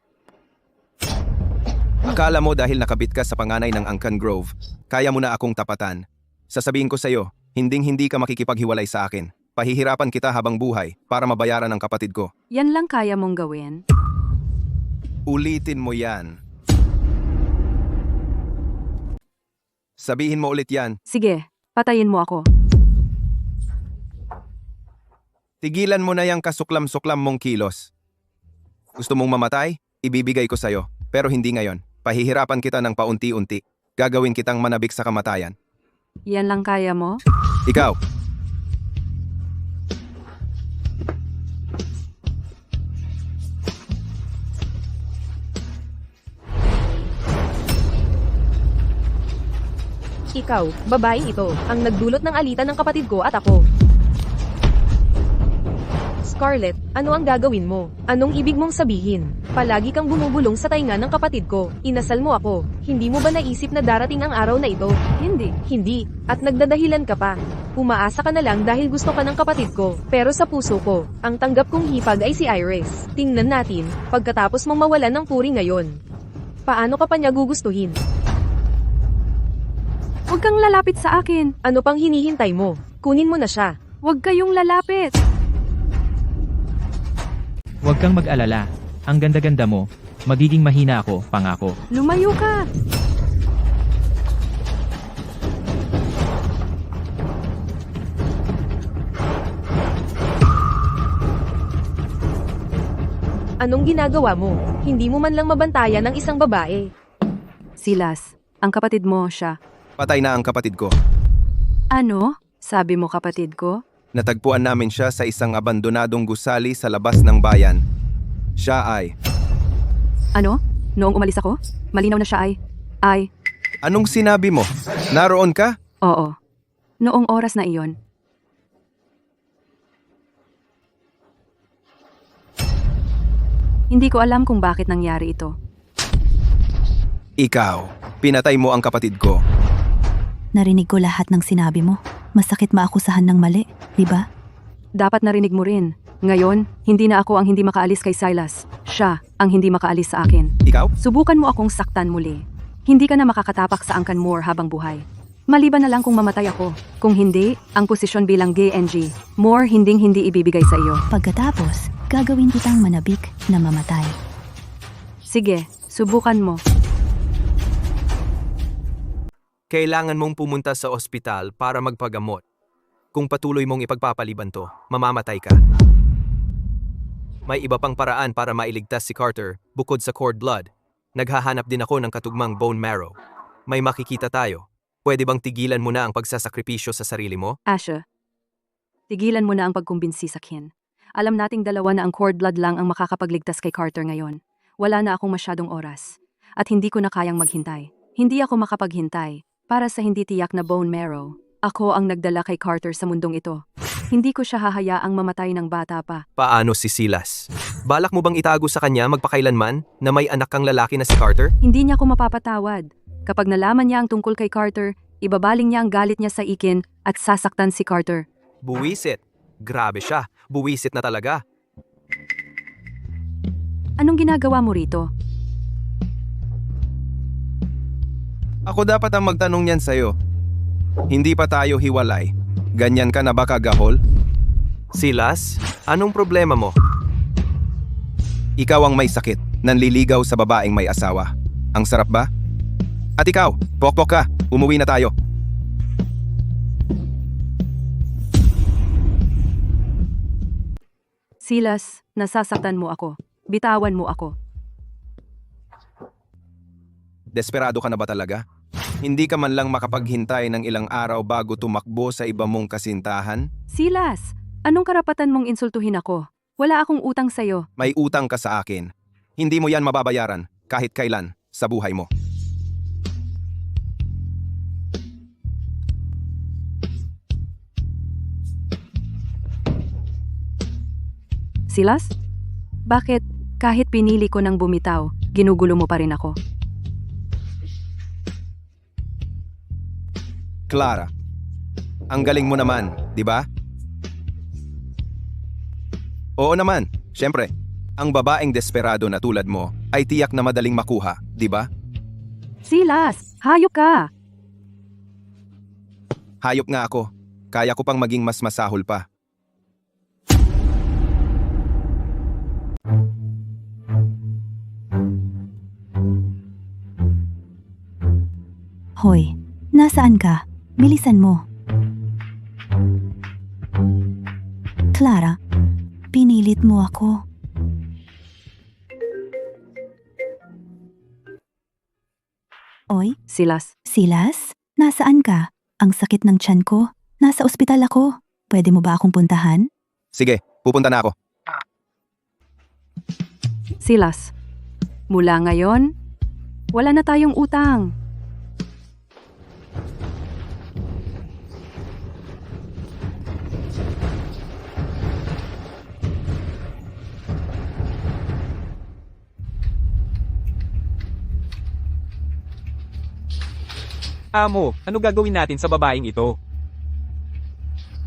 [SPEAKER 3] Akala mo dahil nakabit ka sa panganay ng Angkan Grove, kaya mo na akong tapatan. Sasabihin ko sa'yo, hinding-hindi ka makikipaghiwalay sa akin. Pahihirapan kita habang buhay para mabayaran ang kapatid ko.
[SPEAKER 2] Yan lang kaya mong gawin?
[SPEAKER 3] Ulitin mo yan. Sabihin mo ulit yan.
[SPEAKER 2] Sige, patayin mo ako.
[SPEAKER 3] Tigilan mo na yung kasuklam-suklam mong kilos. Gusto mong mamatay? Ibibigay ko sa'yo. Pero hindi ngayon. Pahihirapan kita ng paunti-unti. Gagawin kitang manabik sa kamatayan.
[SPEAKER 2] Yan lang kaya mo?
[SPEAKER 3] Ikaw.
[SPEAKER 8] Ikaw, babaeng ito, ang nagdulot ng alitan ng kapatid ko at ako. Scarlett, ano ang gagawin mo? Anong ibig mong sabihin? Palagi kang bumubulong sa tainga ng kapatid ko. Inasal mo ako. Hindi mo ba naisip na darating ang araw na ito?
[SPEAKER 2] Hindi.
[SPEAKER 8] Hindi. At nagdadahilan ka pa. Umaasa ka na lang dahil gusto ka ng kapatid ko. Pero sa puso ko, ang tanggap kong hipag ay si Iris. Tingnan natin, pagkatapos mong mawalan ng puri ngayon. Paano ka pa niya gugustuhin?
[SPEAKER 2] Huwag kang lalapit sa akin.
[SPEAKER 8] Ano pang hinihintay mo? Kunin mo na siya.
[SPEAKER 2] Huwag kayong lalapit.
[SPEAKER 9] Huwag kang mag-alala. Ang ganda-ganda mo. Magiging mahina ako, pangako.
[SPEAKER 2] Lumayo ka.
[SPEAKER 8] Anong ginagawa mo? Hindi mo man lang mabantayan ng isang babae.
[SPEAKER 2] Silas, ang kapatid mo siya.
[SPEAKER 3] Patay na ang kapatid ko.
[SPEAKER 2] Ano? Sabi mo kapatid ko?
[SPEAKER 3] Natagpuan namin siya sa isang abandonadong gusali sa labas ng bayan. Siya ay...
[SPEAKER 2] Ano? Noong umalis ako? Malinaw na siya ay...
[SPEAKER 3] Anong sinabi mo? Naroon ka?
[SPEAKER 2] Oo. Noong oras na iyon. Hindi ko alam kung bakit nangyari ito.
[SPEAKER 3] Ikaw, pinatay mo ang kapatid ko.
[SPEAKER 4] Narinig ko lahat ng sinabi mo. Masakit maakusahan ng mali, di ba?
[SPEAKER 2] Dapat narinig mo rin. Ngayon, hindi na ako ang hindi makaalis kay Silas. Siya ang hindi makaalis sa akin.
[SPEAKER 3] Ikaw?
[SPEAKER 2] Subukan mo akong saktan muli. Hindi ka na makakatapak sa Angkan Moore habang buhay. Maliban na lang kung mamatay ako. Kung hindi, ang posisyon bilang GNG, Moore hinding-hindi ibibigay sa iyo.
[SPEAKER 4] Pagkatapos, gagawin kitang manabik na mamatay.
[SPEAKER 2] Sige, subukan mo.
[SPEAKER 5] Kailangan mong pumunta sa ospital para magpagamot. Kung patuloy mong ipagpapaliban to, mamamatay ka. May iba pang paraan para mailigtas si Carter bukod sa cord blood. Naghahanap din ako ng katugmang bone marrow. May makikita tayo. Pwede bang tigilan mo na ang pagsasakripisyo sa sarili mo?
[SPEAKER 2] Asha, tigilan mo na ang pagkumbinsi sa Kin. Alam nating dalawa na ang cord blood lang ang makakapagligtas kay Carter ngayon. Wala na akong masyadong oras. At hindi ko na kayang maghintay. Hindi ako makapaghintay. Para sa hindi tiyak na bone marrow, ako ang nagdala kay Carter sa mundong ito. Hindi ko siya hahayaang mamatay ng bata pa.
[SPEAKER 5] Paano si Silas? Balak mo bang itago sa kanya magpakailanman na may anak kang lalaki na si Carter?
[SPEAKER 2] Hindi niya ako mapapatawad. Kapag nalaman niya ang tungkol kay Carter, ibabaling niya ang galit niya sa Ikin at sasaktan si Carter.
[SPEAKER 5] Buwisit. Grabe siya. Buwisit na talaga.
[SPEAKER 2] Anong ginagawa mo rito?
[SPEAKER 3] Ako dapat ang magtanong niyan sa'yo. Hindi pa tayo hiwalay. Ganyan ka na ba kagahol?
[SPEAKER 5] Silas, anong problema mo?
[SPEAKER 3] Ikaw ang may sakit, nanliligaw sa babaeng may asawa. Ang sarap ba? At ikaw, pokpok ka, umuwi na tayo.
[SPEAKER 2] Silas, nasasaktan mo ako. Bitawan mo ako.
[SPEAKER 3] Desperado ka na ba talaga? Hindi ka man lang makapaghintay ng ilang araw bago tumakbo sa iba mong kasintahan?
[SPEAKER 2] Silas, anong karapatan mong insultuhin ako? Wala akong utang sa'yo.
[SPEAKER 3] May utang ka sa akin. Hindi mo yan mababayaran kahit kailan sa buhay mo.
[SPEAKER 2] Silas? Bakit kahit pinili ko ng bumitaw, ginugulo mo pa rin ako?
[SPEAKER 3] Clara, ang galing mo naman, di ba? Oo naman, syempre. Ang babaeng desperado na tulad mo ay tiyak na madaling makuha, di ba?
[SPEAKER 2] Silas, hayop ka!
[SPEAKER 3] Hayop nga ako. Kaya ko pang maging mas masahol pa.
[SPEAKER 4] Hoy, nasaan ka? Bilisan mo. Clara, pinilit mo ako. Oy,
[SPEAKER 2] Silas,
[SPEAKER 4] Silas, nasaan ka? Ang sakit ng tiyan ko. Nasa ospital ako. Pwede mo ba akong puntahan?
[SPEAKER 3] Sige, pupunta na ako.
[SPEAKER 2] Silas. Mula ngayon, wala na tayong utang.
[SPEAKER 1] Amo, ano gagawin natin sa babaeng ito?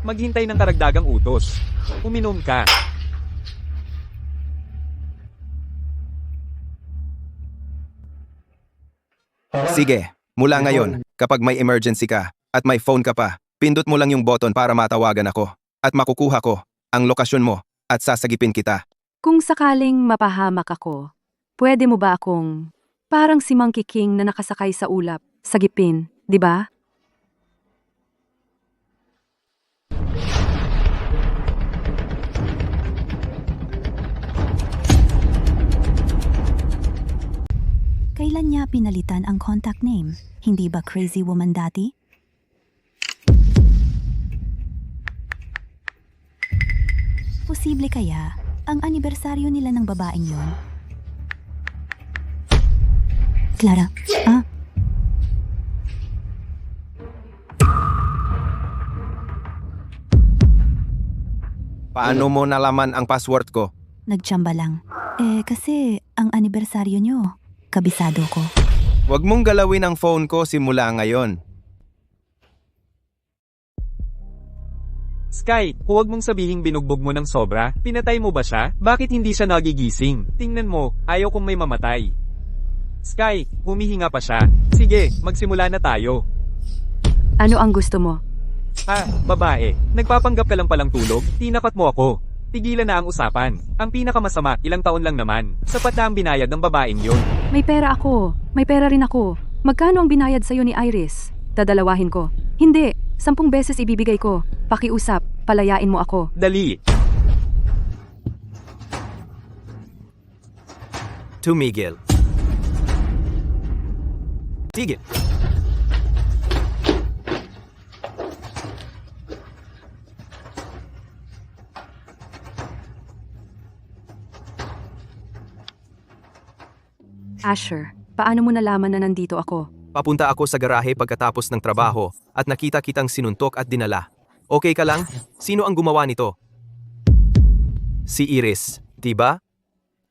[SPEAKER 1] Maghintay ng karagdagang utos. Uminom ka.
[SPEAKER 3] Sige, mula ngayon, kapag may emergency ka at may phone ka pa, pindot mo lang yung button para matawagan ako at makukuha ko ang lokasyon mo at sasagipin kita.
[SPEAKER 2] Kung sakaling mapahamak ako, pwede mo ba akong parang si Monkey King na nakasakay sa ulap, sagipin, di ba?
[SPEAKER 4] Kailan niya pinalitan ang contact name? Hindi ba crazy woman dati? Posible kaya ang anibersaryo nila ng babaeng yon? Clara,
[SPEAKER 3] Paano mo nalaman ang password ko?
[SPEAKER 4] nagtsamba lang. Kasi ang anibersaryo nyo, kabisado ko.
[SPEAKER 3] Huwag mong galawin ang phone ko simula ngayon.
[SPEAKER 1] Sky, huwag mong sabihing binugbog mo ng sobra. Pinatay mo ba siya? Bakit hindi siya nagigising? Tingnan mo, ayaw kong may mamatay. Sky, humihinga pa siya. Sige, magsimula na tayo.
[SPEAKER 2] Ano ang gusto mo?
[SPEAKER 1] Ha, babae, nagpapanggap ka lang palang tulog? Tinapat mo ako. Tigilan na ang usapan. Ang pinakamasama, ilang taon lang naman. Sapat na ang binayad ng babaeng yun.
[SPEAKER 2] May pera ako. May pera rin ako. Magkano ang binayad sa'yo ni Iris? Dadalawahin ko. Hindi. 10 beses ibibigay ko. Pakiusap. Palayain mo ako.
[SPEAKER 1] Dali.
[SPEAKER 5] Tumigil. Tigil.
[SPEAKER 2] Asher, paano mo nalaman na nandito ako?
[SPEAKER 5] Papunta ako sa garahe pagkatapos ng trabaho at nakita kitang sinuntok at dinala. Okay ka lang? Sino ang gumawa nito? Si Iris, diba?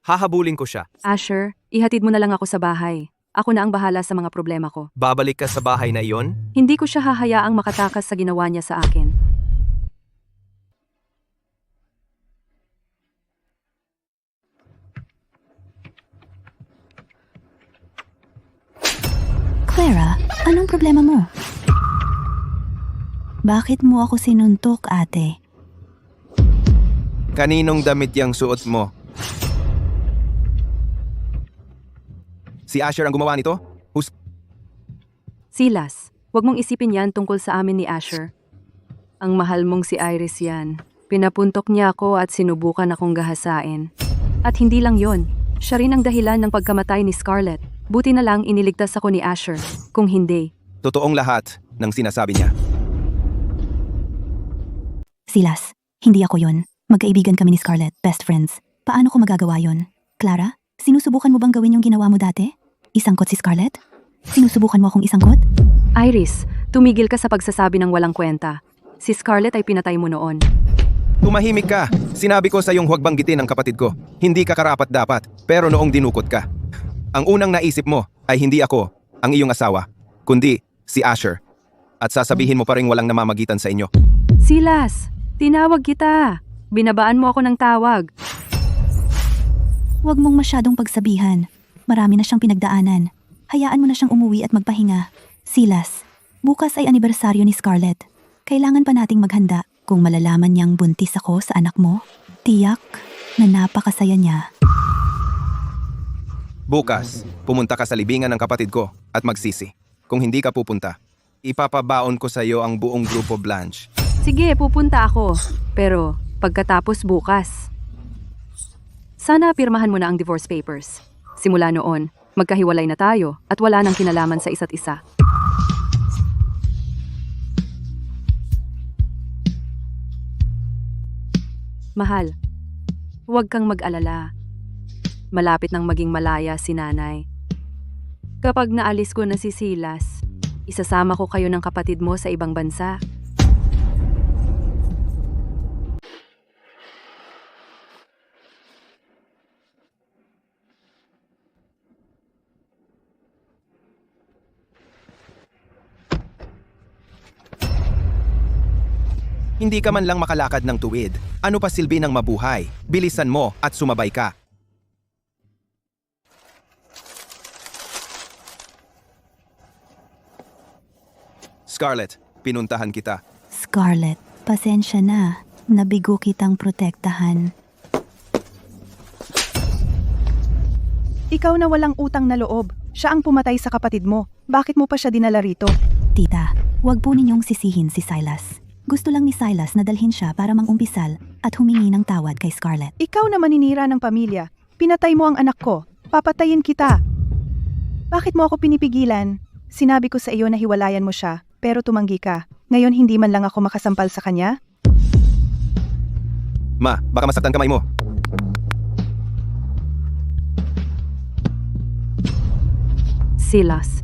[SPEAKER 5] Hahabulin ko siya.
[SPEAKER 2] Asher, ihatid mo na lang ako sa bahay. Ako na ang bahala sa mga problema ko.
[SPEAKER 5] Babalik ka sa bahay na iyon?
[SPEAKER 2] Hindi ko siya hahayaang makatakas sa ginawa niya sa akin.
[SPEAKER 4] Clara, anong problema mo? Bakit mo ako sinuntok, ate?
[SPEAKER 3] Kaninong damit yang suot mo? Si Asher ang gumawa nito?
[SPEAKER 2] Silas, wag mong isipin yan tungkol sa amin ni Asher. Ang mahal mong si Iris yan. Pinapuntok niya ako at sinubukan akong gahasain. At hindi lang yon, siya rin ang dahilan ng pagkamatay ni Scarlett. Buti na lang iniligtas ako ni Asher. Kung hindi,
[SPEAKER 3] Totoong lahat ng sinasabi niya.
[SPEAKER 4] Silas, hindi ako yon. Magkaibigan kami ni Scarlett, best friends. Paano ko magagawa yon? Clara, sinusubukan mo bang gawin yung ginawa mo dati? Isangkot si Scarlett? Sinusubukan mo akong isangkot?
[SPEAKER 2] Iris, tumigil ka sa pagsasabi ng walang kwenta. Si Scarlett ay pinatay mo noon.
[SPEAKER 3] Tumahimik ka. Sinabi ko sa iyong huwag banggitin ang kapatid ko. Hindi ka karapat dapat, pero noong dinukot ka. Ang unang naisip mo ay hindi ako, ang iyong asawa, kundi si Asher. At sasabihin mo pa rin walang namamagitan sa inyo.
[SPEAKER 2] Silas, tinawag kita. Binabaan mo ako ng tawag.
[SPEAKER 4] Huwag mong masyadong pagsabihan. Marami na siyang pinagdaanan. Hayaan mo na siyang umuwi at magpahinga. Silas, bukas ay anibersaryo ni Scarlett. Kailangan pa nating maghanda. Kung malalaman niyang buntis ako sa anak mo, tiyak na napakasaya niya.
[SPEAKER 3] Bukas, pumunta ka sa libingan ng kapatid ko at magsisi. Kung hindi ka pupunta, ipapabaon ko sa iyo ang buong grupo Blanche.
[SPEAKER 2] Sige, pupunta ako. Pero pagkatapos bukas. Sana pirmahan mo na ang divorce papers. Simula noon, magkahiwalay na tayo at wala nang kinalaman sa isa't isa. Mahal, huwag kang mag-alala. Malapit nang maging malaya si nanay. Kapag naalis ko na si Silas, isasama ko kayo ng kapatid mo sa ibang bansa.
[SPEAKER 3] Hindi ka man lang makalakad ng tuwid. Ano pa silbi ng mabuhay? Bilisan mo at sumabay ka. Scarlett, pinuntahan kita.
[SPEAKER 4] Scarlett, pasensya na. Nabigo kitang protektahan.
[SPEAKER 6] Ikaw na walang utang na loob. Siya ang pumatay sa kapatid mo. Bakit mo pa siya dinala rito?
[SPEAKER 4] Tita, huwag po ninyong sisihin si Silas. Gusto lang ni Silas na dalhin siya para mangumpisal at humingi ng tawad kay Scarlett.
[SPEAKER 6] Ikaw na maninira ng pamilya. Pinatay mo ang anak ko. Papatayin kita. Bakit mo ako pinipigilan? Sinabi ko sa iyo na hiwalayan mo siya, pero tumanggi ka. Ngayon hindi man lang ako makasampal sa kanya?
[SPEAKER 3] Ma, baka masaktan kamay mo.
[SPEAKER 2] Silas,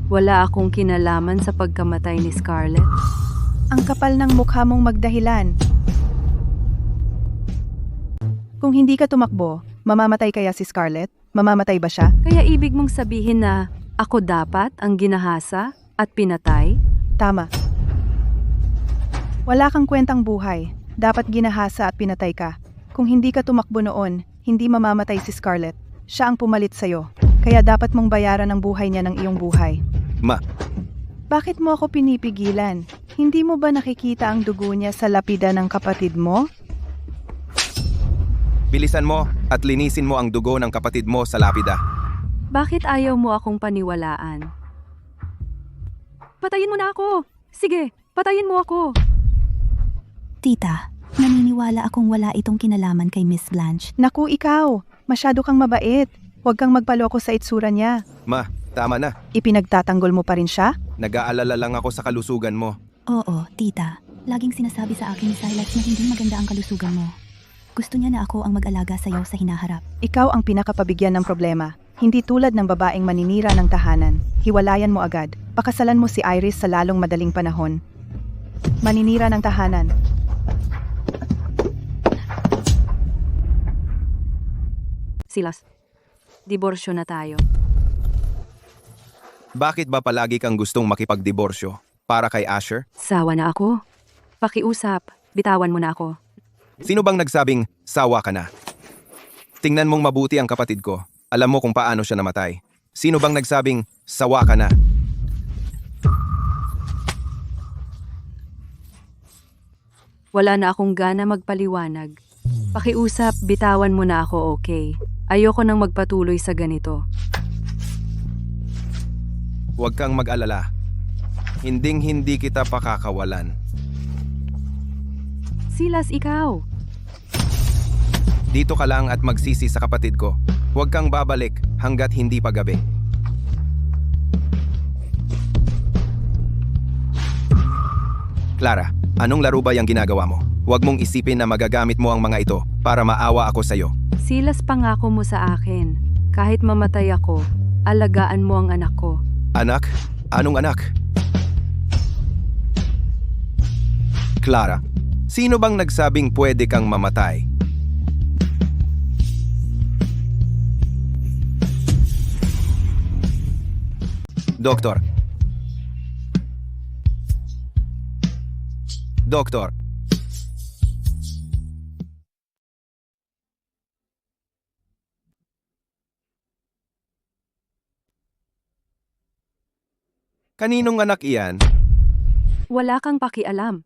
[SPEAKER 2] wala akong kinalaman sa pagkamatay ni Scarlett.
[SPEAKER 6] Ang kapal ng mukha mong magdahilan. Kung hindi ka tumakbo, mamamatay kaya si Scarlett? Mamamatay ba siya?
[SPEAKER 2] Kaya ibig mong sabihin na ako dapat ang ginahasa at pinatay?
[SPEAKER 6] Tama. Wala kang kwentang buhay. Dapat ginahasa at pinatay ka. Kung hindi ka tumakbo noon, hindi mamamatay si Scarlett. Siya ang pumalit sa'yo. Kaya dapat mong bayaran ang buhay niya ng iyong buhay.
[SPEAKER 3] Ma,
[SPEAKER 6] Bakit mo ako pinipigilan? Hindi mo ba nakikita ang dugo niya sa lapida ng kapatid mo?
[SPEAKER 3] bilisan mo at linisin mo ang dugo ng kapatid mo sa lapida.
[SPEAKER 2] Bakit ayaw mo akong paniwalaan? Patayin mo na ako! Sige, patayin mo ako!
[SPEAKER 4] Tita, naniniwala akong wala itong kinalaman kay Miss Blanche.
[SPEAKER 6] Naku, ikaw! Masyado kang mabait. Huwag kang magpaloko sa itsura niya.
[SPEAKER 3] Ma, tama na.
[SPEAKER 6] Ipinagtatanggol mo pa rin siya?
[SPEAKER 3] Nag-aalala lang ako sa kalusugan mo.
[SPEAKER 4] Oo, tita. Laging sinasabi sa akin ni Silas na hindi maganda ang kalusugan mo. Gusto niya na ako ang mag-alaga sa'yo sa hinaharap.
[SPEAKER 6] Ikaw ang pinakapabigyan ng problema. Hindi tulad ng babaeng maninira ng tahanan. Hiwalayan mo agad. Pakasalan mo si Iris sa lalong madaling panahon. Maninira ng tahanan.
[SPEAKER 2] Silas, diborsyo na tayo.
[SPEAKER 3] Bakit ba palagi kang gustong makipagdiborsyo? Para kay Asher?
[SPEAKER 2] Sawa na ako. Pakiusap, bitawan mo na ako.
[SPEAKER 3] Sino bang nagsabing, sawa ka na? Tingnan mong mabuti ang kapatid ko. Alam mo kung paano siya namatay. Sino bang nagsabing, sawa ka na?
[SPEAKER 2] Wala na akong gana magpaliwanag. Pakiusap, bitawan mo na ako, okay? Ayoko nang magpatuloy sa ganito.
[SPEAKER 3] Huwag kang mag-alala. Hinding-hindi kita pakakawalan.
[SPEAKER 2] Silas, ikaw!
[SPEAKER 3] Dito ka lang at magsisi sa kapatid ko. Huwag kang babalik hanggat hindi pa gabi. Clara, anong laro ba yung ginagawa mo? Huwag mong isipin na magagamit mo ang mga ito para maawa ako sa'yo.
[SPEAKER 2] Silas, pangako mo sa akin. Kahit mamatay ako, alagaan mo ang anak ko.
[SPEAKER 3] Anak? Anong anak? Clara, sino bang nagsabing pwede kang mamatay? Doktor. Doktor. Kaninong anak iyan?
[SPEAKER 2] Wala kang pakialam.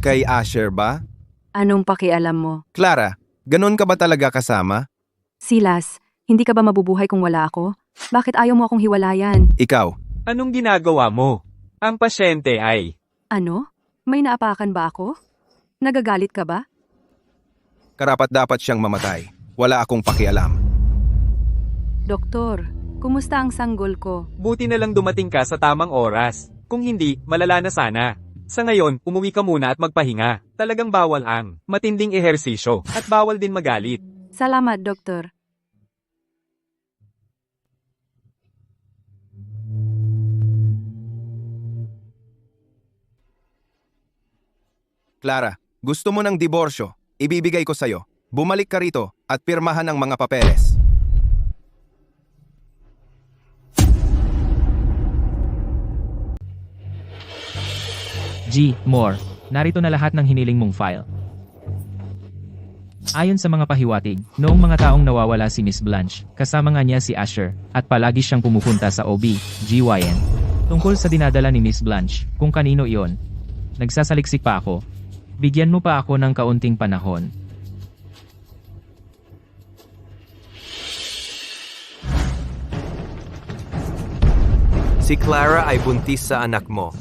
[SPEAKER 3] Kay Asher ba?
[SPEAKER 2] Anong pakialam mo?
[SPEAKER 3] Clara, ganun ka ba talaga kasama?
[SPEAKER 2] Silas, hindi ka ba mabubuhay kung wala ako? Bakit ayaw mo akong hiwalayan?
[SPEAKER 3] Ikaw,
[SPEAKER 1] Anong ginagawa mo? Ang pasyente ay...
[SPEAKER 2] Ano? May naapakan ba ako? Nagagalit ka ba?
[SPEAKER 3] karapat-dapat siyang mamatay. Wala akong pakialam.
[SPEAKER 2] Doktor, kumusta ang sanggol ko?
[SPEAKER 1] Buti na lang dumating ka sa tamang oras. Kung hindi, malala na sana. Sa ngayon, umuwi ka muna at magpahinga. Talagang bawal ang matinding ehersisyo at bawal din magalit.
[SPEAKER 2] Salamat, Doktor.
[SPEAKER 3] Clara, gusto mo ng diborsyo? Ibibigay ko sa'yo. Bumalik ka rito at pirmahan ang mga papeles.
[SPEAKER 9] G. Moore, narito na lahat ng hiniling mong file. Ayon sa mga pahiwatig, noong mga taong nawawala si Miss Blanche, kasama nga niya si Asher, at palagi siyang pumupunta sa OB, GYN. Tungkol sa dinadala ni Miss Blanche, kung kanino iyon. Nagsasaliksik pa ako. Bigyan mo pa ako ng kaunting panahon.
[SPEAKER 5] Si Clara ay buntis sa anak mo.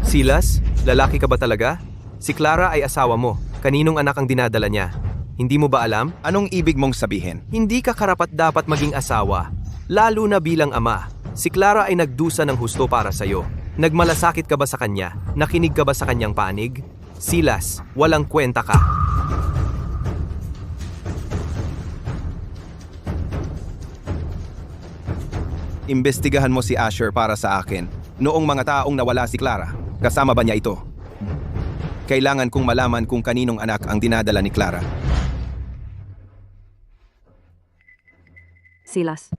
[SPEAKER 5] Silas, lalaki ka ba talaga? Si Clara ay asawa mo. Kaninong anak ang dinadala niya? Hindi mo ba alam?
[SPEAKER 3] Anong ibig mong sabihin?
[SPEAKER 5] Hindi ka karapat-dapat maging asawa, lalo na bilang ama. Si Clara ay nagdusa ng husto para sa'yo. Nagmalasakit ka ba sa kanya? Nakinig ka ba sa kanyang panig? Silas, walang kwenta ka.
[SPEAKER 3] Imbestigahan mo si Asher para sa akin. Noong mga taong nawala si Clara, kasama ba niya ito? Kailangan kong malaman kung kaninong anak ang dinadala ni Clara.
[SPEAKER 2] Silas,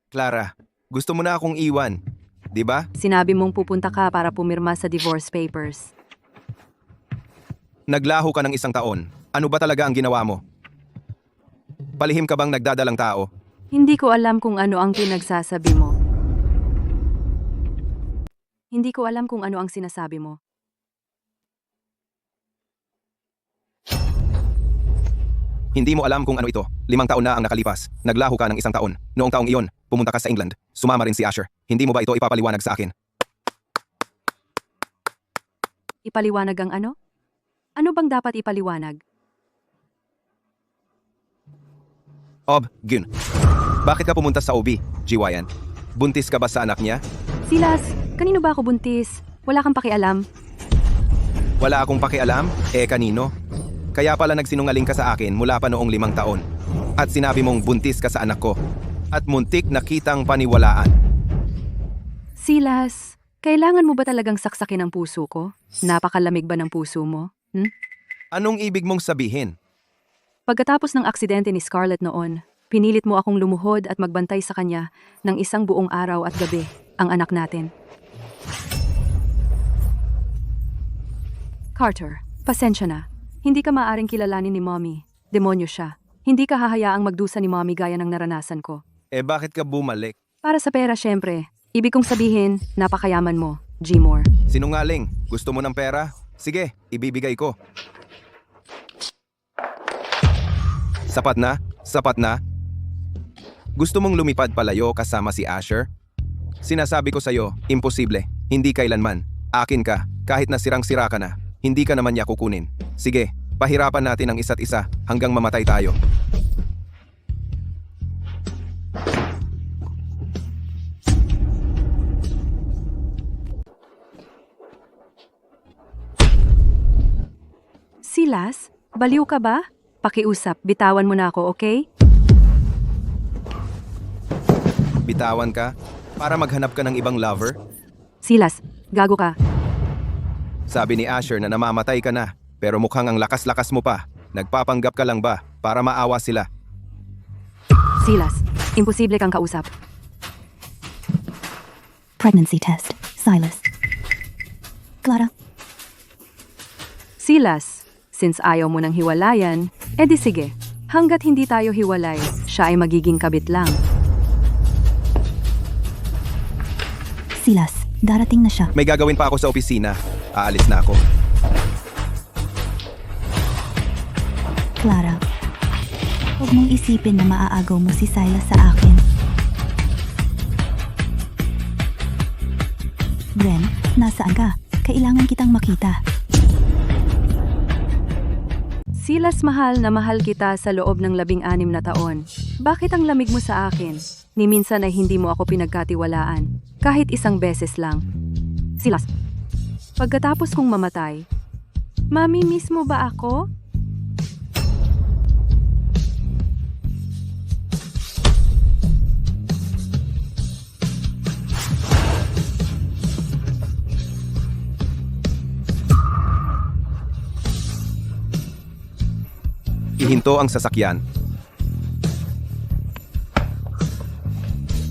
[SPEAKER 3] Clara, gusto mo na akong iwan, di ba?
[SPEAKER 2] sinabi mong pupunta ka para pumirma sa divorce papers.
[SPEAKER 3] Naglaho ka ng 1 taon. Ano ba talaga ang ginawa mo? Palihim ka bang nagdadalang tao?
[SPEAKER 2] Hindi ko alam kung ano ang pinagsasabi mo. Hindi ko alam kung ano ang sinasabi mo.
[SPEAKER 3] Hindi mo alam kung ano ito. 5 taon na ang nakalipas. Naglaho ka ng 1 taon. Noong taong iyon, pumunta ka sa England. Sumama rin si Asher. Hindi mo ba ito ipapaliwanag sa akin?
[SPEAKER 2] Ipaliwanag ang ano? Ano bang dapat ipaliwanag?
[SPEAKER 3] Gun. Bakit ka pumunta sa OB, GYN? Buntis ka ba sa anak niya?
[SPEAKER 2] Silas, kanino ba ako buntis? Wala kang pakialam.
[SPEAKER 3] Wala akong pakialam? Kanino? Kaya pala nagsinungaling ka sa akin mula pa noong 5 taon. At sinabi mong buntis ka sa anak ko. At muntik na kitang paniwalaan.
[SPEAKER 2] Silas, kailangan mo ba talagang saksakin ang puso ko? Napakalamig ba ng puso mo?
[SPEAKER 3] Anong ibig mong sabihin?
[SPEAKER 2] Pagkatapos ng aksidente ni Scarlett noon, pinilit mo akong lumuhod at magbantay sa kanya ng 1 buong araw at gabi, ang anak natin. Carter, pasensya na. Hindi ka maaaring kilalanin ni Mommy. Demonyo siya. Hindi ka hahayaang magdusa ni Mommy gaya ng naranasan ko.
[SPEAKER 3] Bakit ka bumalik?
[SPEAKER 2] Para sa pera, syempre. Ibig kong sabihin, napakayaman mo. Gmore.
[SPEAKER 3] Sinungaling. Gusto mo ng pera? Sige, ibibigay ko. Sapat na? Sapat na? Gusto mong lumipad palayo kasama si Asher? Sinasabi ko sa'yo, imposible. Hindi kailanman. Akin ka, kahit na sirang-sira ka na. Hindi ka naman niya kukunin. Sige, pahirapan natin ang isa't isa hanggang mamatay tayo.
[SPEAKER 2] Silas, baliw ka ba? Pakiusap, bitawan mo na ako, okay?
[SPEAKER 3] Bitawan ka? Para maghanap ka ng ibang lover?
[SPEAKER 2] Silas, gago ka.
[SPEAKER 3] Sabi ni Asher na namamatay ka na, pero mukhang ang lakas-lakas mo pa. Nagpapanggap ka lang ba para maawa sila?
[SPEAKER 2] Silas, imposible kang kausap.
[SPEAKER 4] Pregnancy test. Silas. Clara,
[SPEAKER 2] Silas, since ayaw mo ng hiwalayan, edi sige. Hanggat hindi tayo hiwalay, siya ay magiging kabit lang.
[SPEAKER 4] Silas, darating na siya.
[SPEAKER 3] May gagawin pa ako sa opisina. Aalis na ako.
[SPEAKER 4] Clara, huwag mong isipin na maaagaw mo si Silas sa akin. Gwen, nasaan ka? Kailangan kitang makita.
[SPEAKER 2] Silas, mahal na mahal kita sa loob ng 16 na taon. Bakit ang lamig mo sa akin? Ni minsan ay hindi mo ako pinagkatiwalaan. Kahit isang beses lang. Silas, pagkatapos kong mamatay, mami-miss mo ba ako?
[SPEAKER 3] Ihinto ang sasakyan.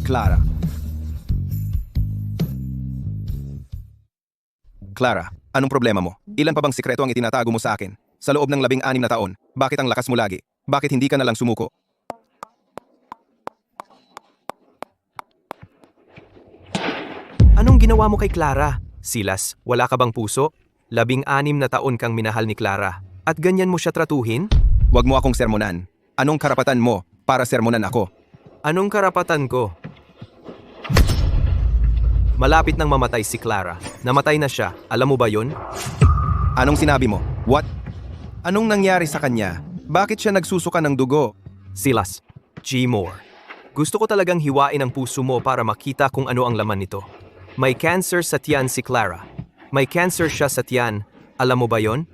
[SPEAKER 3] Clara. Clara, anong problema mo? Ilan pa bang sikreto ang itinatago mo sa akin? Sa loob ng 16 na taon, bakit ang lakas mo lagi? Bakit hindi ka na lang sumuko?
[SPEAKER 5] Anong ginawa mo kay Clara? Silas, wala ka bang puso? 16 na taon kang minahal ni Clara. At ganyan mo siya tratuhin?
[SPEAKER 3] Huwag mo akong sermonan. Anong karapatan mo para sermonan ako?
[SPEAKER 5] Anong karapatan ko? Malapit nang mamatay si Clara. Namatay na siya. Alam mo ba yun?
[SPEAKER 3] Anong sinabi mo? What? Anong nangyari sa kanya? Bakit siya nagsusuka ng dugo?
[SPEAKER 5] Silas, Gmore. Gusto ko talagang hiwain ang puso mo para makita kung ano ang laman nito. May cancer sa tiyan si Clara. May cancer siya sa tiyan. Alam mo ba yon?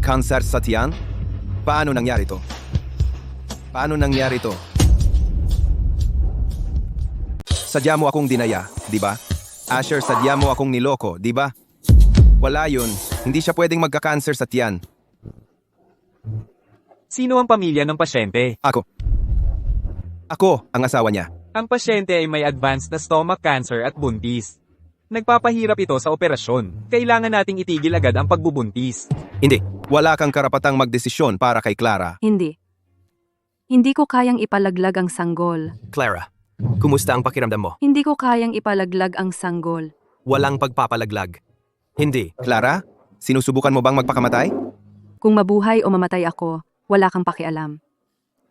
[SPEAKER 3] Cancer sa tiyan? Paano nangyari to? Paano nangyari to? Sadya mo akong dinaya, di ba? Asher, sadya mo akong niloko, di ba? Wala yun. Hindi siya pwedeng magka-cancer sa tiyan.
[SPEAKER 1] Sino ang pamilya ng pasyente?
[SPEAKER 3] Ako. Ako ang asawa niya.
[SPEAKER 1] Ang pasyente ay may advanced na stomach cancer at buntis. Nagpapahirap ito sa operasyon. Kailangan nating itigil agad ang pagbubuntis.
[SPEAKER 5] Hindi.
[SPEAKER 3] Wala kang karapatang magdesisyon para kay Clara.
[SPEAKER 2] Hindi. Hindi ko kayang ipalaglag ang sanggol.
[SPEAKER 5] Clara, kumusta ang pakiramdam mo?
[SPEAKER 2] Hindi ko kayang ipalaglag ang sanggol.
[SPEAKER 5] Walang pagpapalaglag. Hindi.
[SPEAKER 3] Clara, sinusubukan mo bang magpakamatay?
[SPEAKER 2] Kung mabuhay o mamatay ako, wala kang pakialam.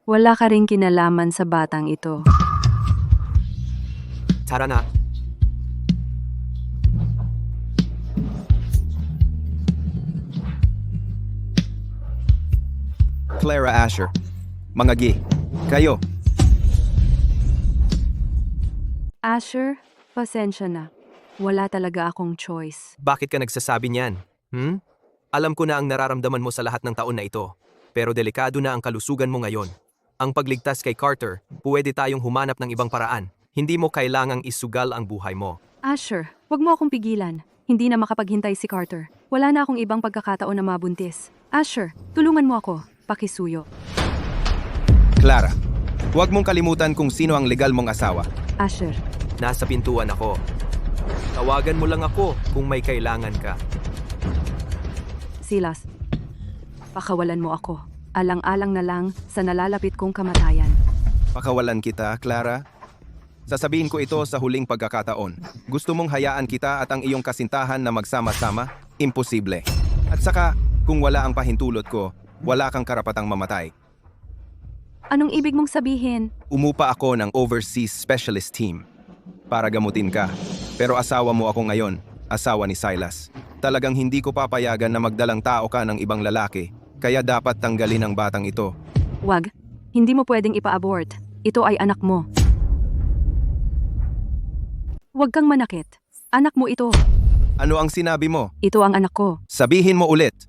[SPEAKER 2] Wala ka ring kinalaman sa batang ito.
[SPEAKER 5] Tara na.
[SPEAKER 3] Clara Asher. Mga gi. Kayo.
[SPEAKER 2] Asher, pasensya na. Wala talaga akong choice.
[SPEAKER 5] Bakit ka nagsasabi niyan? Alam ko na ang nararamdaman mo sa lahat ng taon na ito. Pero delikado na ang kalusugan mo ngayon. Ang pagligtas kay Carter, pwede tayong humanap ng ibang paraan. Hindi mo kailangang isugal ang buhay mo.
[SPEAKER 2] Asher, wag mo akong pigilan. Hindi na makapaghintay si Carter. Wala na akong ibang pagkakataon na mabuntis. Asher, tulungan mo ako. Pakisuyo.
[SPEAKER 3] Clara, huwag mong kalimutan kung sino ang legal mong asawa.
[SPEAKER 2] Asher,
[SPEAKER 5] Nasa pintuan ako. Tawagan mo lang ako kung may kailangan ka.
[SPEAKER 2] Silas, pakawalan mo ako. Alang-alang na lang sa nalalapit kong kamatayan.
[SPEAKER 3] Pakawalan kita, Clara. Sasabihin ko ito sa huling pagkakataon. Gusto mong hayaan kita at ang iyong kasintahan na magsama-sama? Imposible. At saka, kung wala ang pahintulot ko, wala kang karapatang mamatay.
[SPEAKER 2] Anong ibig mong sabihin?
[SPEAKER 3] Umupa ako ng Overseas Specialist Team para gamutin ka. Pero asawa mo ako ngayon, asawa ni Silas. Talagang hindi ko papayagan na magdalang tao ka ng ibang lalaki, kaya dapat tanggalin ang batang ito.
[SPEAKER 2] Wag. Hindi mo pwedeng ipa-abort. Ito ay anak mo. Huwag kang manakit. Anak mo ito.
[SPEAKER 3] Ano ang sinabi mo?
[SPEAKER 2] Ito ang anak ko.
[SPEAKER 3] Sabihin mo ulit.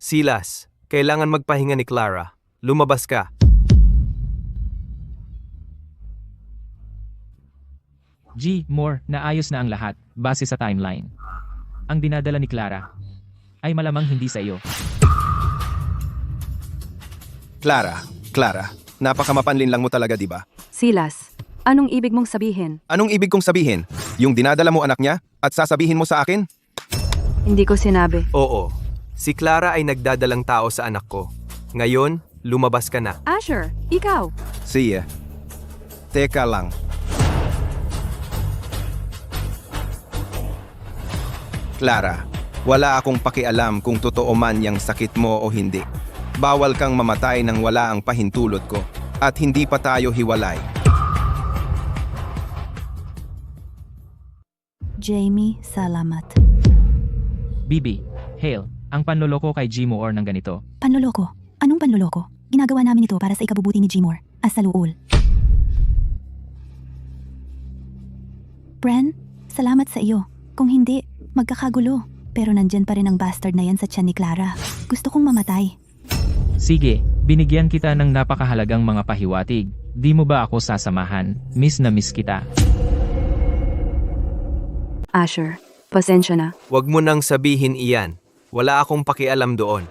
[SPEAKER 5] Silas, kailangan magpahinga ni Clara. Lumabas ka.
[SPEAKER 9] G. Moore, naayos na ang lahat, base sa timeline. Ang dinadala ni Clara ay malamang hindi sa iyo.
[SPEAKER 3] Clara, napakamapanlin lang mo talaga, di ba?
[SPEAKER 2] Silas, anong ibig mong sabihin?
[SPEAKER 3] Anong ibig kong sabihin? Yung dinadala mo anak niya at sasabihin mo sa akin?
[SPEAKER 2] Hindi ko sinabi.
[SPEAKER 5] Oo, si Clara ay nagdadalang tao sa anak ko. Ngayon, lumabas ka na.
[SPEAKER 2] Asher, ikaw.
[SPEAKER 3] Siya. Teka lang. Clara, wala akong pakialam kung totoo man yang sakit mo o hindi. Bawal kang mamatay nang wala ang pahintulot ko. At hindi pa tayo hiwalay.
[SPEAKER 4] Jamie, salamat.
[SPEAKER 9] Bibi, Hale, ang panloloko kay G. Moore ng ganito.
[SPEAKER 4] Panloloko? Anong panloloko? Ginagawa namin ito para sa ikabubuti ni Jimor. Asaluul. Bren, salamat sa iyo. Kung hindi, magkakagulo. Pero nandyan pa rin ang bastard na yan sa tiyan ni Clara. Gusto kong mamatay.
[SPEAKER 9] Sige, binigyan kita ng napakahalagang mga pahiwatig. Di mo ba ako sasamahan? Miss na miss kita.
[SPEAKER 2] Asher, pasensya na.
[SPEAKER 5] Huwag mo nang sabihin iyan. Wala akong pakialam doon.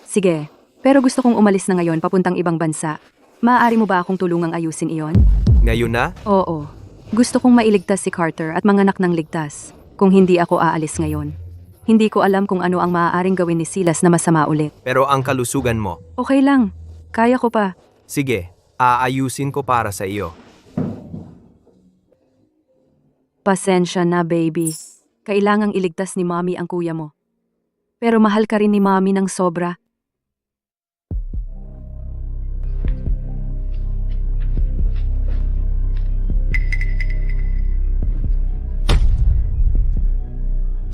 [SPEAKER 2] Sige, pero gusto kong umalis na ngayon papuntang ibang bansa. Maaari mo ba akong tulungang ayusin iyon?
[SPEAKER 5] Ngayon na?
[SPEAKER 2] Oo. Gusto kong mailigtas si Carter at manganak ng ligtas. Kung hindi ako aalis ngayon. Hindi ko alam kung ano ang maaaring gawin ni Silas na masama ulit.
[SPEAKER 5] Pero ang kalusugan mo.
[SPEAKER 2] Okay lang. Kaya ko pa.
[SPEAKER 5] Sige, aayusin ko para sa iyo.
[SPEAKER 2] Pasensya na, baby. Kailangang iligtas ni Mommy ang kuya mo. Pero mahal ka rin ni Mommy ng sobra.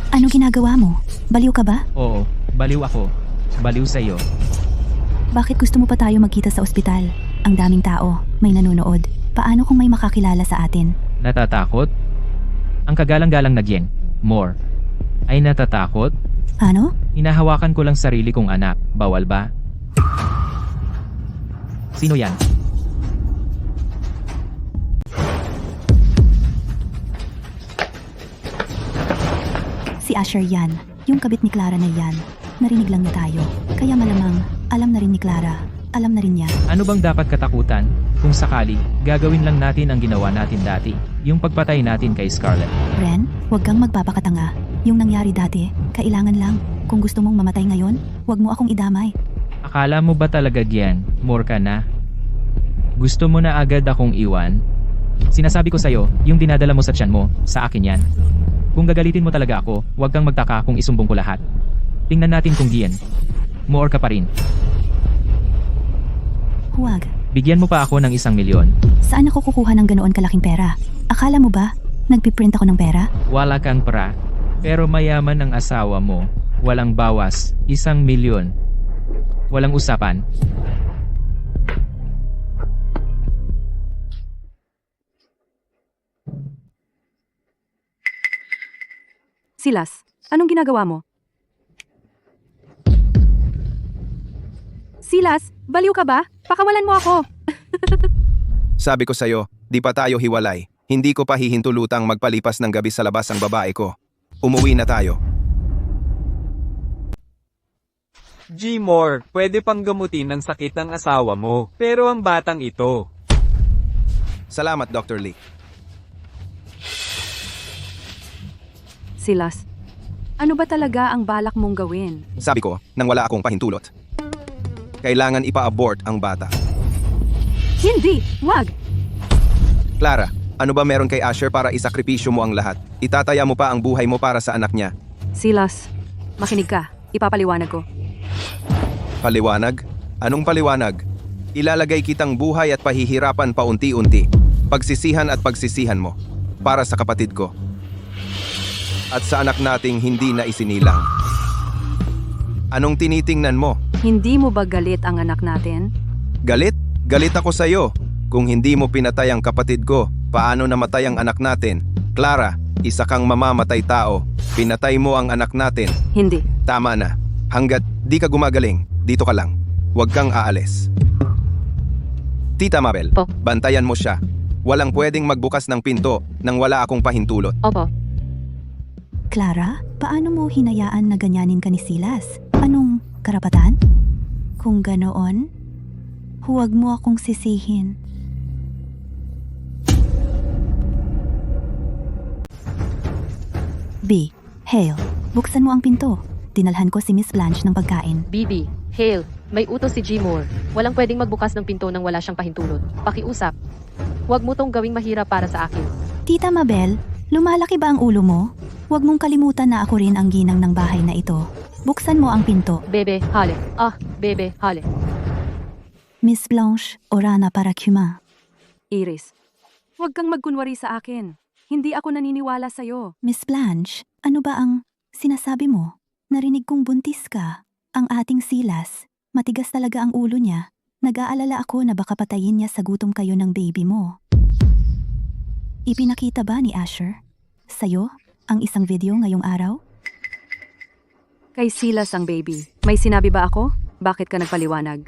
[SPEAKER 4] Ano ginagawa mo? Baliw ka ba?
[SPEAKER 9] Oo, baliw ako. Baliw sa iyo.
[SPEAKER 4] Bakit gusto mo pa tayo magkita sa ospital? Ang daming tao, may nanonood. Paano kung may makakilala sa atin?
[SPEAKER 9] Natatakot? Ang kagalang-galang na Gien, Moore, ay natatakot?
[SPEAKER 4] Ano?
[SPEAKER 9] Hinahawakan ko lang sarili kong anak. Bawal ba? Sino yan?
[SPEAKER 4] Si Asher yan. Yung kabit ni Clara na yan. Narinig lang niya tayo. Kaya malamang, alam na rin ni Clara. Alam na rin niya.
[SPEAKER 9] Ano bang dapat katakutan? Kung sakali, gagawin lang natin ang ginawa natin dati. Yung pagpatay natin kay Scarlett.
[SPEAKER 4] Ren, huwag kang magpapakatanga. Yung nangyari dati, kailangan lang. Kung gusto mong mamatay ngayon, huwag mo akong idamay.
[SPEAKER 9] Akala mo ba talaga Gien, Moore ka na? Gusto mo na agad akong iwan? Sinasabi ko sa'yo, yung dinadala mo sa tiyan mo, sa akin yan. Kung gagalitin mo talaga ako, huwag kang magtaka kung isumbong ko lahat. Tingnan natin kung Gien, Moore ka pa rin.
[SPEAKER 4] Huwag.
[SPEAKER 9] Bigyan mo pa ako ng 1 milyon.
[SPEAKER 4] Saan ako kukuha ng ganoon kalaking pera? Akala mo ba, nagpiprint ako ng pera?
[SPEAKER 9] Wala kang pra. Pero mayaman ang asawa mo. Walang bawas. 1 milyon. Walang usapan.
[SPEAKER 2] Silas, anong ginagawa mo? Silas, baliw ka ba? Pakawalan mo ako.
[SPEAKER 3] Sabi ko sa'yo, di pa tayo hiwalay. Hindi ko pa hihintulutang magpalipas ng gabi sa labas ang babae ko. Umuwi na tayo.
[SPEAKER 1] G. Moore, pwede pang gamutin ang sakit ng asawa mo. Pero ang batang ito.
[SPEAKER 3] Salamat, Dr. Lee.
[SPEAKER 2] Silas, ano ba talaga ang balak mong gawin?
[SPEAKER 3] Sabi ko, nang wala akong pahintulot. Kailangan ipa-abort ang bata.
[SPEAKER 2] Hindi! Wag!
[SPEAKER 3] Clara, Ano ba meron kay Asher para isakripisyo mo ang lahat? Itataya mo pa ang buhay mo para sa anak niya.
[SPEAKER 2] Silas, makinig ka. Ipapaliwanag ko.
[SPEAKER 3] Paliwanag? Anong paliwanag? Ilalagay kitang buhay at pahihirapan paunti-unti. Pagsisihan at pagsisihan mo. Para sa kapatid ko. At sa anak nating hindi na isinilang. Anong tinitingnan mo?
[SPEAKER 2] Hindi mo ba galit ang anak natin?
[SPEAKER 3] Galit? Galit ako sa'yo. Kung hindi mo pinatay ang kapatid ko, paano namatay ang anak natin? Clara, isa kang mamamatay tao. Pinatay mo ang anak natin.
[SPEAKER 2] Hindi.
[SPEAKER 3] Tama na. Hanggat di ka gumagaling, dito ka lang. Huwag kang aalis. Tita Mabel,
[SPEAKER 7] Po.
[SPEAKER 3] bantayan mo siya. Walang pwedeng magbukas ng pinto nang wala akong pahintulot.
[SPEAKER 7] Opo.
[SPEAKER 4] Clara, paano mo hinayaan na ganyanin ka ni Silas? Anong karapatan? Kung ganoon, huwag mo akong sisihin. B. Hale, buksan mo ang pinto. Dinalhan ko si Miss Blanche ng pagkain.
[SPEAKER 7] Bibi, Hale, may utos si G. Moore. Walang pwedeng magbukas ng pinto nang wala siyang pahintulot. Pakiusap. Huwag mo tong gawing mahirap para sa akin.
[SPEAKER 4] Tita Mabel, lumalaki ba ang ulo mo? Huwag mong kalimutan na ako rin ang ginang ng bahay na ito. Buksan mo ang pinto.
[SPEAKER 7] Bebe, hale. Bebe, hale.
[SPEAKER 4] Miss Blanche, orana para Cumin.
[SPEAKER 2] Iris, huwag kang magkunwari sa akin. Hindi ako naniniwala sa'yo.
[SPEAKER 4] Miss Blanche, ano ba ang sinasabi mo? Narinig kong buntis ka. Ang ating Silas, matigas talaga ang ulo niya. Nag-aalala ako na baka patayin niya sa gutom kayo ng baby mo. Ipinakita ba ni Asher sa'yo ang isang video ngayong araw?
[SPEAKER 2] Kay Silas ang baby. May sinabi ba ako? Bakit ka nagpaliwanag?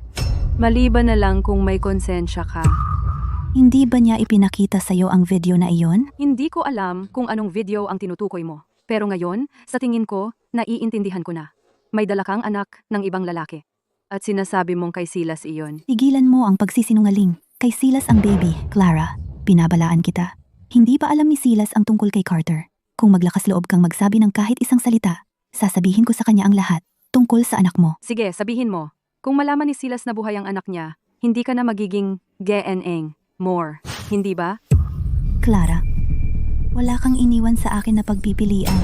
[SPEAKER 2] Maliban na lang kung may konsensya ka.
[SPEAKER 4] Hindi ba niya ipinakita sa'yo ang video na iyon?
[SPEAKER 2] Hindi ko alam kung anong video ang tinutukoy mo. Pero ngayon, sa tingin ko, naiintindihan ko na. May dala kang anak ng ibang lalaki. At sinasabi mong kay Silas iyon.
[SPEAKER 4] Tigilan mo ang pagsisinungaling. Kay Silas ang baby, Clara. Binabalaan kita. Hindi ba alam ni Silas ang tungkol kay Carter? Kung maglakas loob kang magsabi ng kahit isang salita, sasabihin ko sa kanya ang lahat tungkol sa anak mo.
[SPEAKER 2] Sige, sabihin mo. Kung malaman ni Silas na buhay ang anak niya, hindi ka na magiging GNN more. Hindi ba?
[SPEAKER 4] Clara, wala kang iniwan sa akin na pagpipilian.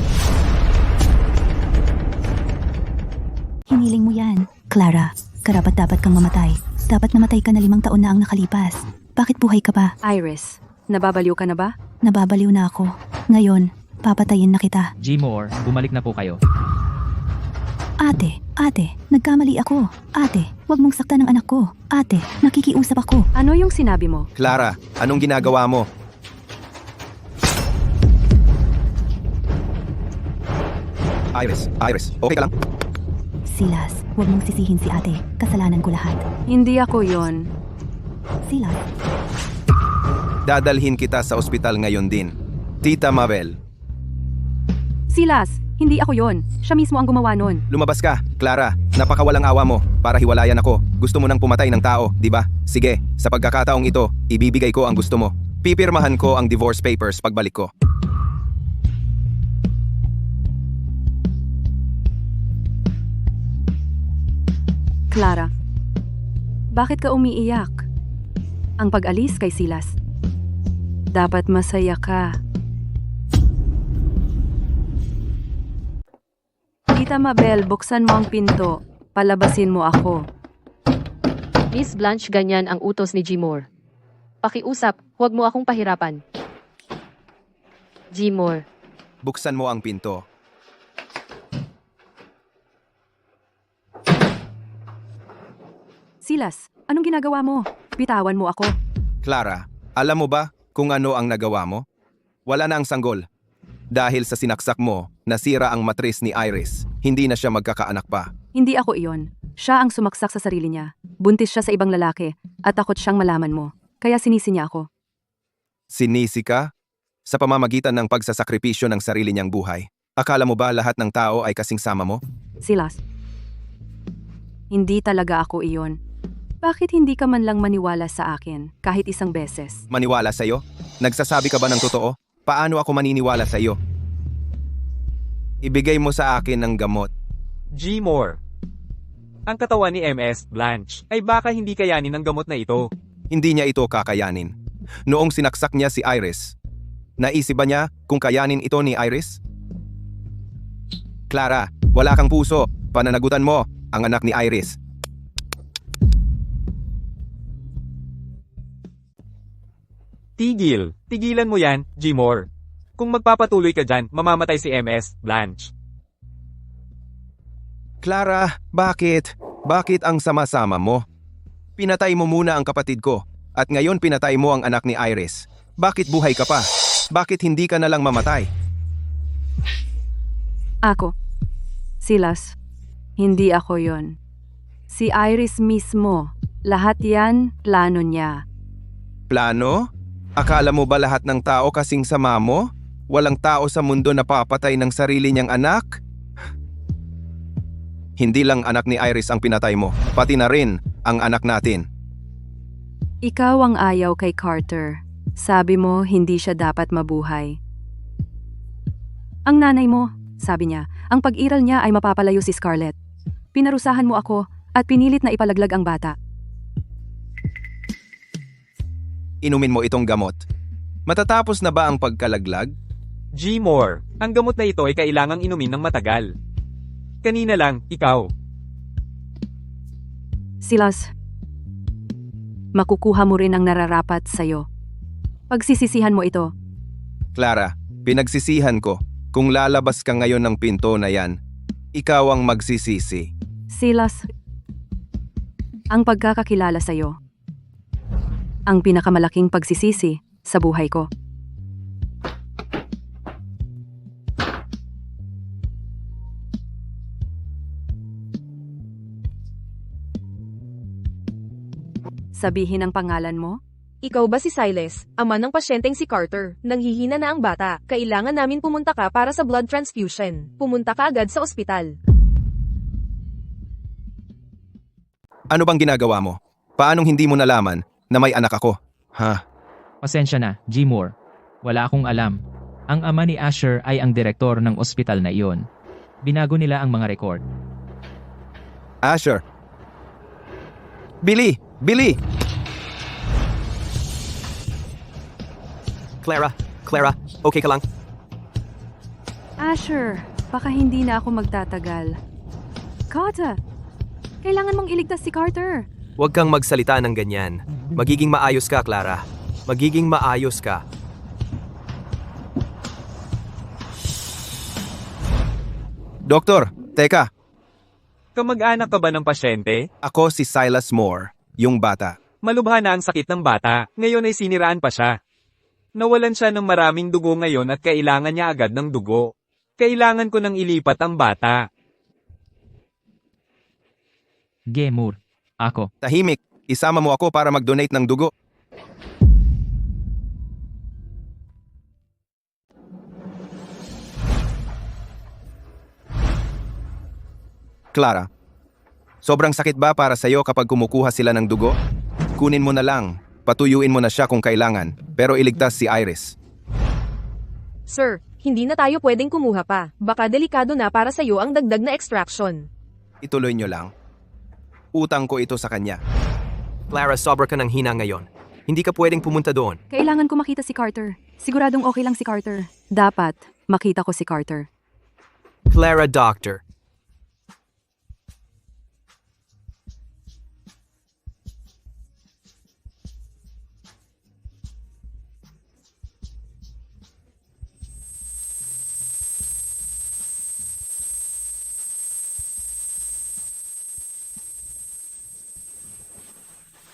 [SPEAKER 4] Hiniling mo yan. Clara, karapat-dapat kang mamatay. Dapat namatay ka na 5 taon na ang nakalipas. Bakit buhay ka pa?
[SPEAKER 2] Iris, nababaliw ka na ba?
[SPEAKER 4] Nababaliw na ako. Ngayon, papatayin na kita.
[SPEAKER 9] G. Moore, bumalik na po kayo.
[SPEAKER 4] Ate, nagkamali ako. Ate, wag mong saktan ang anak ko. Ate, nakikiusap ako.
[SPEAKER 2] Ano yung sinabi mo?
[SPEAKER 3] Clara, anong ginagawa mo? Iris, okay ka lang?
[SPEAKER 4] Silas, wag mong sisihin si ate. Kasalanan ko lahat.
[SPEAKER 2] Hindi ako yon.
[SPEAKER 4] Silas,
[SPEAKER 3] Dadalhin kita sa ospital ngayon din. Tita Mabel,
[SPEAKER 2] Silas, hindi ako yon. Siya mismo ang gumawa nun.
[SPEAKER 3] lumabas ka. Clara, napakawalang awa mo para hiwalayan ako. Gusto mo nang pumatay ng tao, di ba? Sige, sa pagkakataong ito, ibibigay ko ang gusto mo. Pipirmahan ko ang divorce papers pagbalik ko.
[SPEAKER 2] Clara, bakit ka umiiyak? Ang pag-alis kay Silas. Dapat masaya ka. Tita Mabel, buksan mo ang pinto. Palabasin mo ako.
[SPEAKER 7] Miss Blanche, ganyan ang utos ni G. Moore. Pakiusap, huwag mo akong pahirapan. G. Moore.
[SPEAKER 3] Buksan mo ang pinto.
[SPEAKER 2] Silas, anong ginagawa mo? Bitawan mo ako.
[SPEAKER 3] Clara, alam mo ba kung ano ang nagawa mo? Wala na ang sanggol. Dahil sa sinaksak mo, nasira ang matris ni Iris. Hindi na siya magkakaanak pa.
[SPEAKER 2] Hindi ako iyon. Siya ang sumaksak sa sarili niya. Buntis siya sa ibang lalaki at takot siyang malaman mo. Kaya sinisi niya ako.
[SPEAKER 3] Sinisi ka? Sa pamamagitan ng pagsasakripisyo ng sarili niyang buhay. Akala mo ba lahat ng tao ay kasing sama mo?
[SPEAKER 2] Silas, hindi talaga ako iyon. Bakit hindi ka man lang maniwala sa akin kahit isang beses?
[SPEAKER 3] Maniwala sa'yo? Nagsasabi ka ba ng totoo? Paano ako maniniwala sa'yo? Ibigay mo sa akin ng gamot.
[SPEAKER 1] G. Moore. Ang katawan ni MS Blanche ay baka hindi kayanin ng gamot na ito.
[SPEAKER 3] Hindi niya ito kakayanin. Noong sinaksak niya si Iris, naisip ba niya kung kayanin ito ni Iris? Clara, wala kang puso. Pananagutan mo ang anak ni Iris.
[SPEAKER 1] Tigil. Tigilan mo yan, Gmore. Kung magpapatuloy ka dyan, mamamatay si MS, Blanche.
[SPEAKER 3] Clara, bakit? Bakit ang sama-sama mo? Pinatay mo muna ang kapatid ko, at ngayon pinatay mo ang anak ni Iris. Bakit buhay ka pa? Bakit hindi ka na lang mamatay?
[SPEAKER 2] Ako. Silas. Hindi ako yon. Si Iris mismo. Lahat yan, plano niya.
[SPEAKER 3] Plano? Akala mo ba lahat ng tao kasing sama mo? Walang tao sa mundo na papatay ng sarili niyang anak? Hindi lang anak ni Iris ang pinatay mo, pati na rin ang anak natin.
[SPEAKER 2] Ikaw ang ayaw kay Carter. Sabi mo, hindi siya dapat mabuhay. Ang nanay mo, sabi niya, ang pag-iral niya ay mapapalayo si Scarlett. Pinarusahan mo ako at pinilit na ipalaglag ang bata.
[SPEAKER 3] Inumin mo itong gamot. Matatapos na ba ang pagkalaglag?
[SPEAKER 1] Gmore, ang gamot na ito ay kailangang inumin ng matagal. Kanina lang, ikaw.
[SPEAKER 2] Silas, makukuha mo rin ang nararapat sa'yo. Pagsisisihan mo ito.
[SPEAKER 3] Clara, pinagsisihan ko. Kung lalabas ka ngayon ng pinto na yan, ikaw ang magsisisi.
[SPEAKER 2] Silas, ang pagkakakilala sa'yo, ang pinakamalaking pagsisisi sa buhay ko. Sabihin ang pangalan mo?
[SPEAKER 8] Ikaw ba si Silas, ama ng pasyenteng si Carter? Nanghihina na ang bata. Kailangan namin pumunta ka para sa blood transfusion. Pumunta ka agad sa ospital.
[SPEAKER 3] Ano bang ginagawa mo? Paanong hindi mo nalaman na may anak ako? Ha?
[SPEAKER 9] Pasensya na, Gmore. Wala akong alam. Ang ama ni Asher ay ang direktor ng ospital na iyon. Binago nila ang mga record.
[SPEAKER 3] Asher. Billy! Billy!
[SPEAKER 5] Clara, okay ka lang?
[SPEAKER 2] Asher, baka hindi na ako magtatagal. Carter, kailangan mong iligtas si Carter.
[SPEAKER 5] Huwag kang magsalita ng ganyan. Magiging maayos ka, Clara. Magiging maayos ka.
[SPEAKER 3] Doktor, teka.
[SPEAKER 1] Kamag-anak ka ba ng pasyente?
[SPEAKER 3] Ako si Silas Moore, yung bata.
[SPEAKER 1] Malubha na ang sakit ng bata, ngayon ay siniraan pa siya. Nawalan siya ng maraming dugo ngayon at kailangan niya agad ng dugo. Kailangan ko nang ilipat ang bata.
[SPEAKER 9] Gmore. Ako.
[SPEAKER 3] Tahimik, isama mo ako para mag-donate ng dugo. Clara, sobrang sakit ba para sa'yo kapag kumukuha sila ng dugo? Kunin mo na lang, patuyuin mo na siya kung kailangan, pero iligtas si Iris.
[SPEAKER 8] Sir, hindi na tayo pwedeng kumuha pa. Baka delikado na para sa'yo ang dagdag na extraction.
[SPEAKER 3] Ituloy nyo lang. Utang ko ito sa kanya.
[SPEAKER 5] Clara, sobra ka ng hina ngayon. Hindi ka pwedeng pumunta doon.
[SPEAKER 2] Kailangan ko makita si Carter. Siguradong okay lang si Carter. Dapat makita ko si Carter.
[SPEAKER 5] Clara, doctor.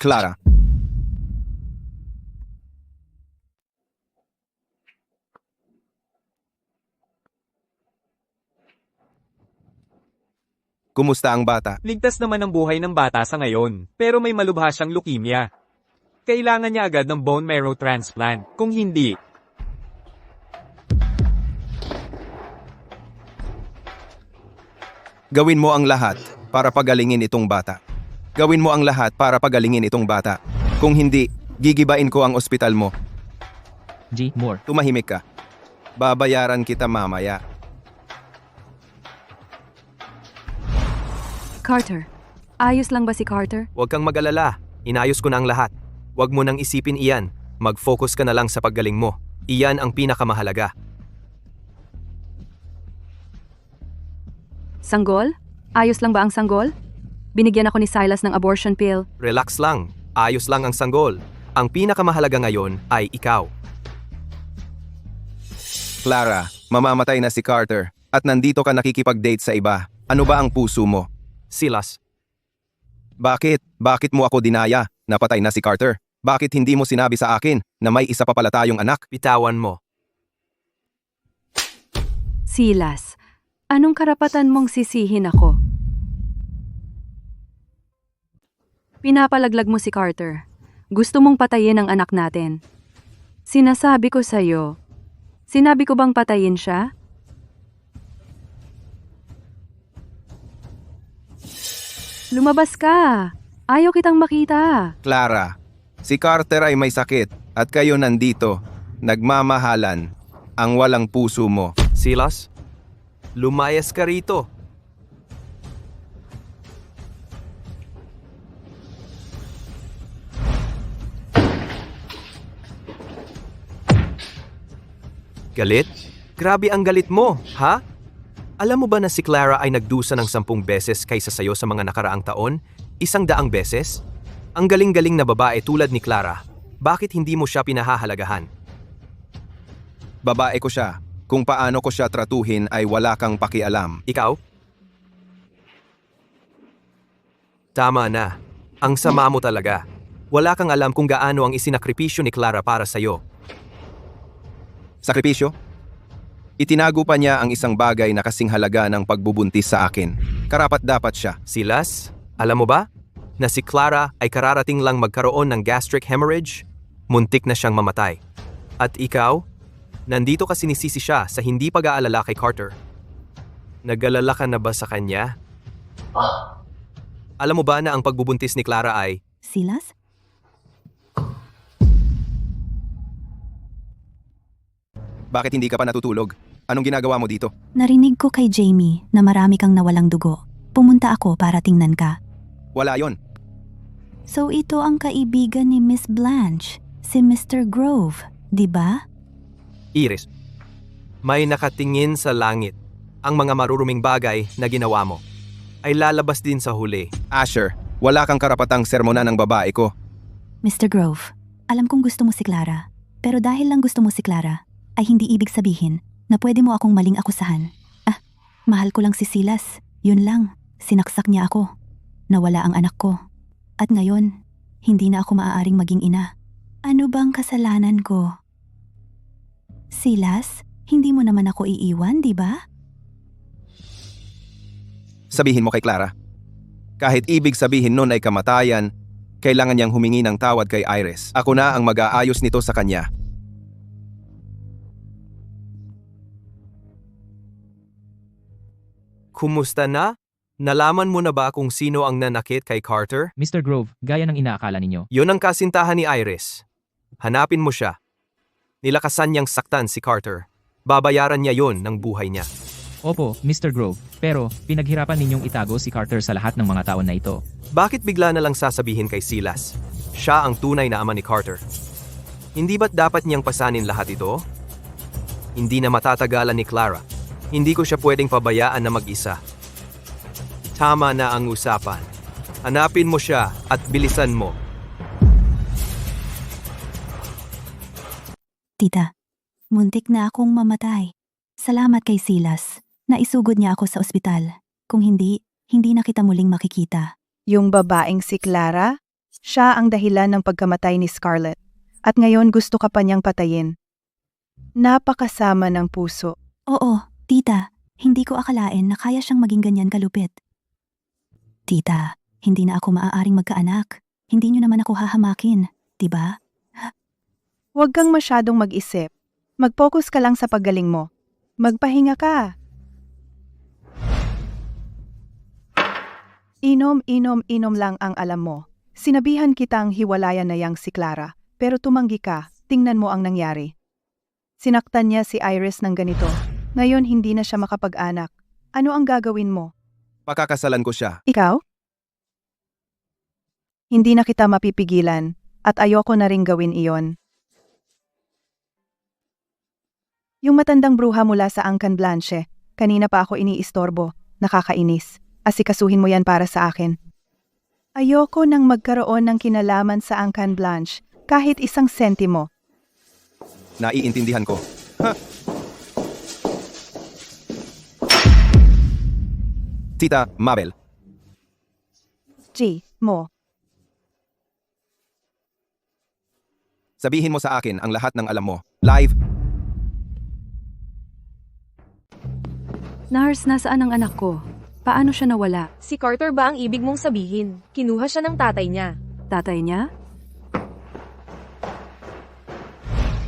[SPEAKER 3] Clara. Kumusta ang bata?
[SPEAKER 1] Ligtas naman ang buhay ng bata sa ngayon, pero may malubha siyang leukemia. Kailangan niya agad ng bone marrow transplant. Kung hindi,
[SPEAKER 3] Gawin mo ang lahat para pagalingin itong bata. Gawin mo ang lahat para pagalingin itong bata. Kung hindi, gigibain ko ang ospital mo.
[SPEAKER 9] Gmore.
[SPEAKER 3] Tumahimik ka. Babayaran kita mamaya.
[SPEAKER 2] Carter, ayos lang ba si Carter?
[SPEAKER 5] Huwag kang mag-alala. Inayos ko na ang lahat. Huwag mo nang isipin iyan. Mag-focus ka na lang sa paggaling mo. Iyan ang pinakamahalaga.
[SPEAKER 2] Sanggol? Ayos lang ba ang sanggol? Binigyan ako ni Silas ng abortion pill.
[SPEAKER 5] Relax lang. Ayos lang ang sanggol. Ang pinakamahalaga ngayon ay ikaw.
[SPEAKER 3] Clara, mamamatay na si Carter at nandito ka nakikipag-date sa iba. Ano ba ang puso mo?
[SPEAKER 5] Silas,
[SPEAKER 3] Bakit? Bakit mo ako dinaya? Napatay na si Carter. Bakit hindi mo sinabi sa akin na may isa pa pala tayong anak?
[SPEAKER 5] bitawan mo.
[SPEAKER 2] Silas, anong karapatan mong sisihin ako? Pinapalaglag mo si Carter. Gusto mong patayin ang anak natin. Sinasabi ko sa'yo. Sinabi ko bang patayin siya? Lumabas ka. Ayaw kitang makita.
[SPEAKER 3] Clara, si Carter ay may sakit at kayo nandito, nagmamahalan, ang walang puso mo.
[SPEAKER 5] Silas, lumayas ka rito. Galit? Grabe ang galit mo, ha? Alam mo ba na si Clara ay nagdusa ng 10 beses kaysa sayo sa mga nakaraang taon? 100 beses? Ang galing-galing na babae tulad ni Clara. Bakit hindi mo siya pinahahalagahan?
[SPEAKER 3] Babae ko siya. Kung paano ko siya tratuhin ay wala kang pakialam.
[SPEAKER 5] Ikaw? Tama na. Ang sama mo talaga. Wala kang alam kung gaano ang isinakripisyo ni Clara para sa'yo.
[SPEAKER 3] Sakripisyo? Itinago pa niya ang isang bagay na kasing halaga ng pagbubuntis sa akin. Karapat dapat siya.
[SPEAKER 5] Silas, alam mo ba na si Clara ay kararating lang magkaroon ng gastric hemorrhage? Muntik na siyang mamatay. At ikaw, nandito ka sinisisi siya sa hindi pag-aalala kay Carter. Nag-alala ka na ba sa kanya? Alam mo ba na ang pagbubuntis ni Clara ay...
[SPEAKER 4] Silas?
[SPEAKER 3] Bakit hindi ka pa natutulog? Anong ginagawa mo dito?
[SPEAKER 4] Narinig ko kay Jamie na marami kang nawalang dugo. Pumunta ako para tingnan ka.
[SPEAKER 3] Wala yon.
[SPEAKER 4] So ito ang kaibigan ni Miss Blanche, si Mr. Grove, di ba?
[SPEAKER 5] Iris, may nakatingin sa langit. Ang mga maruruming bagay na ginawa mo ay lalabas din sa huli.
[SPEAKER 3] Asher, wala kang karapatang sermonan ng babae ko.
[SPEAKER 4] Mr. Grove, alam kong gusto mo si Clara. Pero dahil lang gusto mo si Clara, ay hindi ibig sabihin na pwede mo akong maling akusahan. Mahal ko lang si Silas. Yun lang, sinaksak niya ako. Nawala ang anak ko. At ngayon, hindi na ako maaaring maging ina. Ano bang kasalanan ko? Silas, hindi mo naman ako iiwan, di ba?
[SPEAKER 3] Sabihin mo kay Clara. Kahit ibig sabihin nun ay kamatayan, kailangan niyang humingi ng tawad kay Iris. Ako na ang mag-aayos nito sa kanya.
[SPEAKER 5] Kumusta na? Nalaman mo na ba kung sino ang nanakit kay Carter?
[SPEAKER 9] Mr. Grove, gaya ng inaakala ninyo.
[SPEAKER 5] Yun ang kasintahan ni Iris. Hanapin mo siya. Nilakasan niyang saktan si Carter. Babayaran niya yon ng buhay niya.
[SPEAKER 9] Opo, Mr. Grove, pero pinaghirapan ninyong itago si Carter sa lahat ng mga taon na ito.
[SPEAKER 5] Bakit bigla na lang sasabihin kay Silas? Siya ang tunay na ama ni Carter. Hindi ba't dapat niyang pasanin lahat ito? Hindi na matatagalan ni Clara. Hindi ko siya pwedeng pabayaan na mag-isa. Tama na ang usapan. Hanapin mo siya at bilisan mo.
[SPEAKER 4] Tita, muntik na akong mamatay. Salamat kay Silas. Naisugod niya ako sa ospital. Kung hindi, hindi na kita muling makikita.
[SPEAKER 6] Yung babaeng si Clara, siya ang dahilan ng pagkamatay ni Scarlett. At ngayon gusto ka pa niyang patayin. Napakasama ng puso.
[SPEAKER 4] Oo, tita, hindi ko akalain na kaya siyang maging ganyan kalupit. Tita, hindi na ako maaaring magkaanak. Hindi niyo naman ako hahamakin, diba?
[SPEAKER 6] Huwag kang masyadong mag-isip. Mag-focus ka lang sa paggaling mo. Magpahinga ka. Inom lang ang alam mo. Sinabihan kitang hiwalayan na yang si Clara, pero tumanggi ka, tingnan mo ang nangyari. Sinaktan niya si Iris ng ganito. Ngayon hindi na siya makapag-anak. Ano ang gagawin mo?
[SPEAKER 3] Pakakasalan ko siya.
[SPEAKER 6] Ikaw? Hindi na kita mapipigilan, at ayoko na ring gawin iyon. Yung matandang bruha mula sa Angkan Blanche. Kanina pa ako iniistorbo. Nakakainis. Asikasuhin mo yan para sa akin. Ayoko nang magkaroon ng kinalaman sa Angkan Blanche. Kahit isang sentimo.
[SPEAKER 3] Naiintindihan ko. Ha? Tita Mabel,
[SPEAKER 6] G. Mo.
[SPEAKER 3] sabihin mo sa akin ang lahat ng alam mo. Live.
[SPEAKER 2] Nars, nasaan ang anak ko? Paano siya nawala?
[SPEAKER 8] Si Carter ba ang ibig mong sabihin? Kinuha siya ng tatay niya.
[SPEAKER 2] Tatay niya?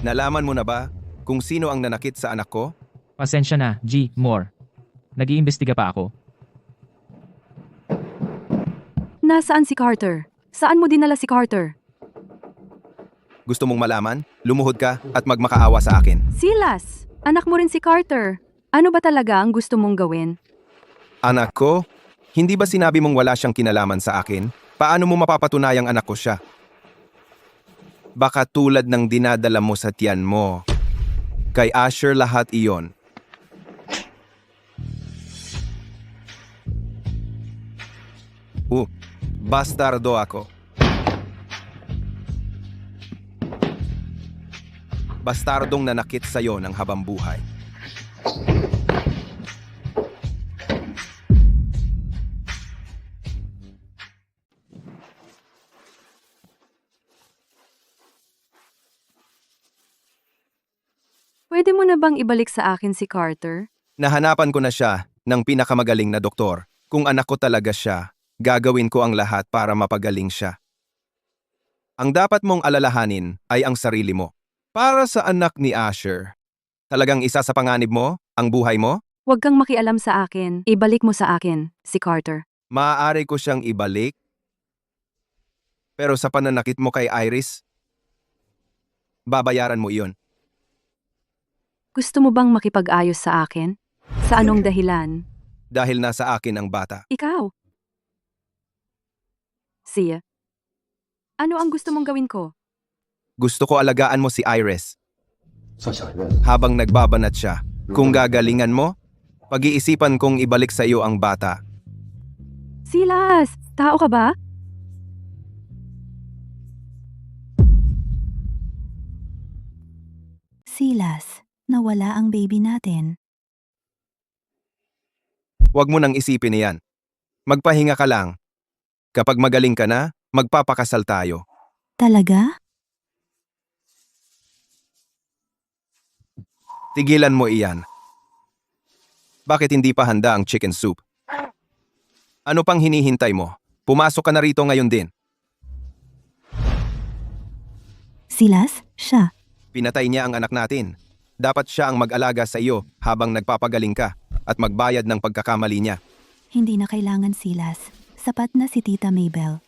[SPEAKER 3] Nalaman mo na ba kung sino ang nanakit sa anak ko?
[SPEAKER 9] Pasensya na, G. Moore. Nag-iimbestiga pa ako.
[SPEAKER 2] Nasaan si Carter? Saan mo dinala si Carter?
[SPEAKER 3] Gusto mong malaman? Lumuhod ka at magmakaawa sa akin.
[SPEAKER 2] Silas! Anak mo rin si Carter. Ano ba talaga ang gusto mong gawin?
[SPEAKER 3] Anak ko? Hindi ba sinabi mong wala siyang kinalaman sa akin? Paano mo mapapatunayang anak ko siya? Baka tulad ng dinadala mo sa tiyan mo. Kay Asher lahat iyon. Bastardo ako. Bastardong nanakit sa'yo ng habang buhay.
[SPEAKER 2] Pwede mo na bang ibalik sa akin si Carter?
[SPEAKER 3] Nahanapan ko na siya ng pinakamagaling na doktor. Kung anak ko talaga siya, gagawin ko ang lahat para mapagaling siya. Ang dapat mong alalahanin ay ang sarili mo. Para sa anak ni Asher, talagang isa sa panganib mo, ang buhay mo?
[SPEAKER 2] Huwag kang makialam sa akin. Ibalik mo sa akin, si Carter.
[SPEAKER 3] Maaari ko siyang ibalik. Pero sa pananakit mo kay Iris, babayaran mo iyon.
[SPEAKER 2] Gusto mo bang makipag-ayos sa akin? Sa anong dahilan?
[SPEAKER 3] Dahil nasa akin ang bata.
[SPEAKER 2] Ikaw. Sia. Ano ang gusto mong gawin ko?
[SPEAKER 3] Gusto ko alagaan mo si Iris. Habang nagbabanat siya, kung gagalingan mo, pag-iisipan kong ibalik sa iyo ang bata.
[SPEAKER 2] Silas! Tao ka ba?
[SPEAKER 4] Silas, nawala ang baby natin.
[SPEAKER 3] Huwag mo nang isipin iyan. Magpahinga ka lang. Kapag magaling ka na, magpapakasal tayo.
[SPEAKER 4] Talaga?
[SPEAKER 3] Tigilan mo iyan. Bakit hindi pa handa ang chicken soup? Ano pang hinihintay mo? Pumasok ka na rito ngayon din.
[SPEAKER 4] Silas, siya.
[SPEAKER 3] Pinatay niya ang anak natin. Dapat siya ang mag-alaga sa iyo habang nagpapagaling ka at magbayad ng pagkakamali niya.
[SPEAKER 4] Hindi na kailangan, Silas. Sapat na si Tita Mabel.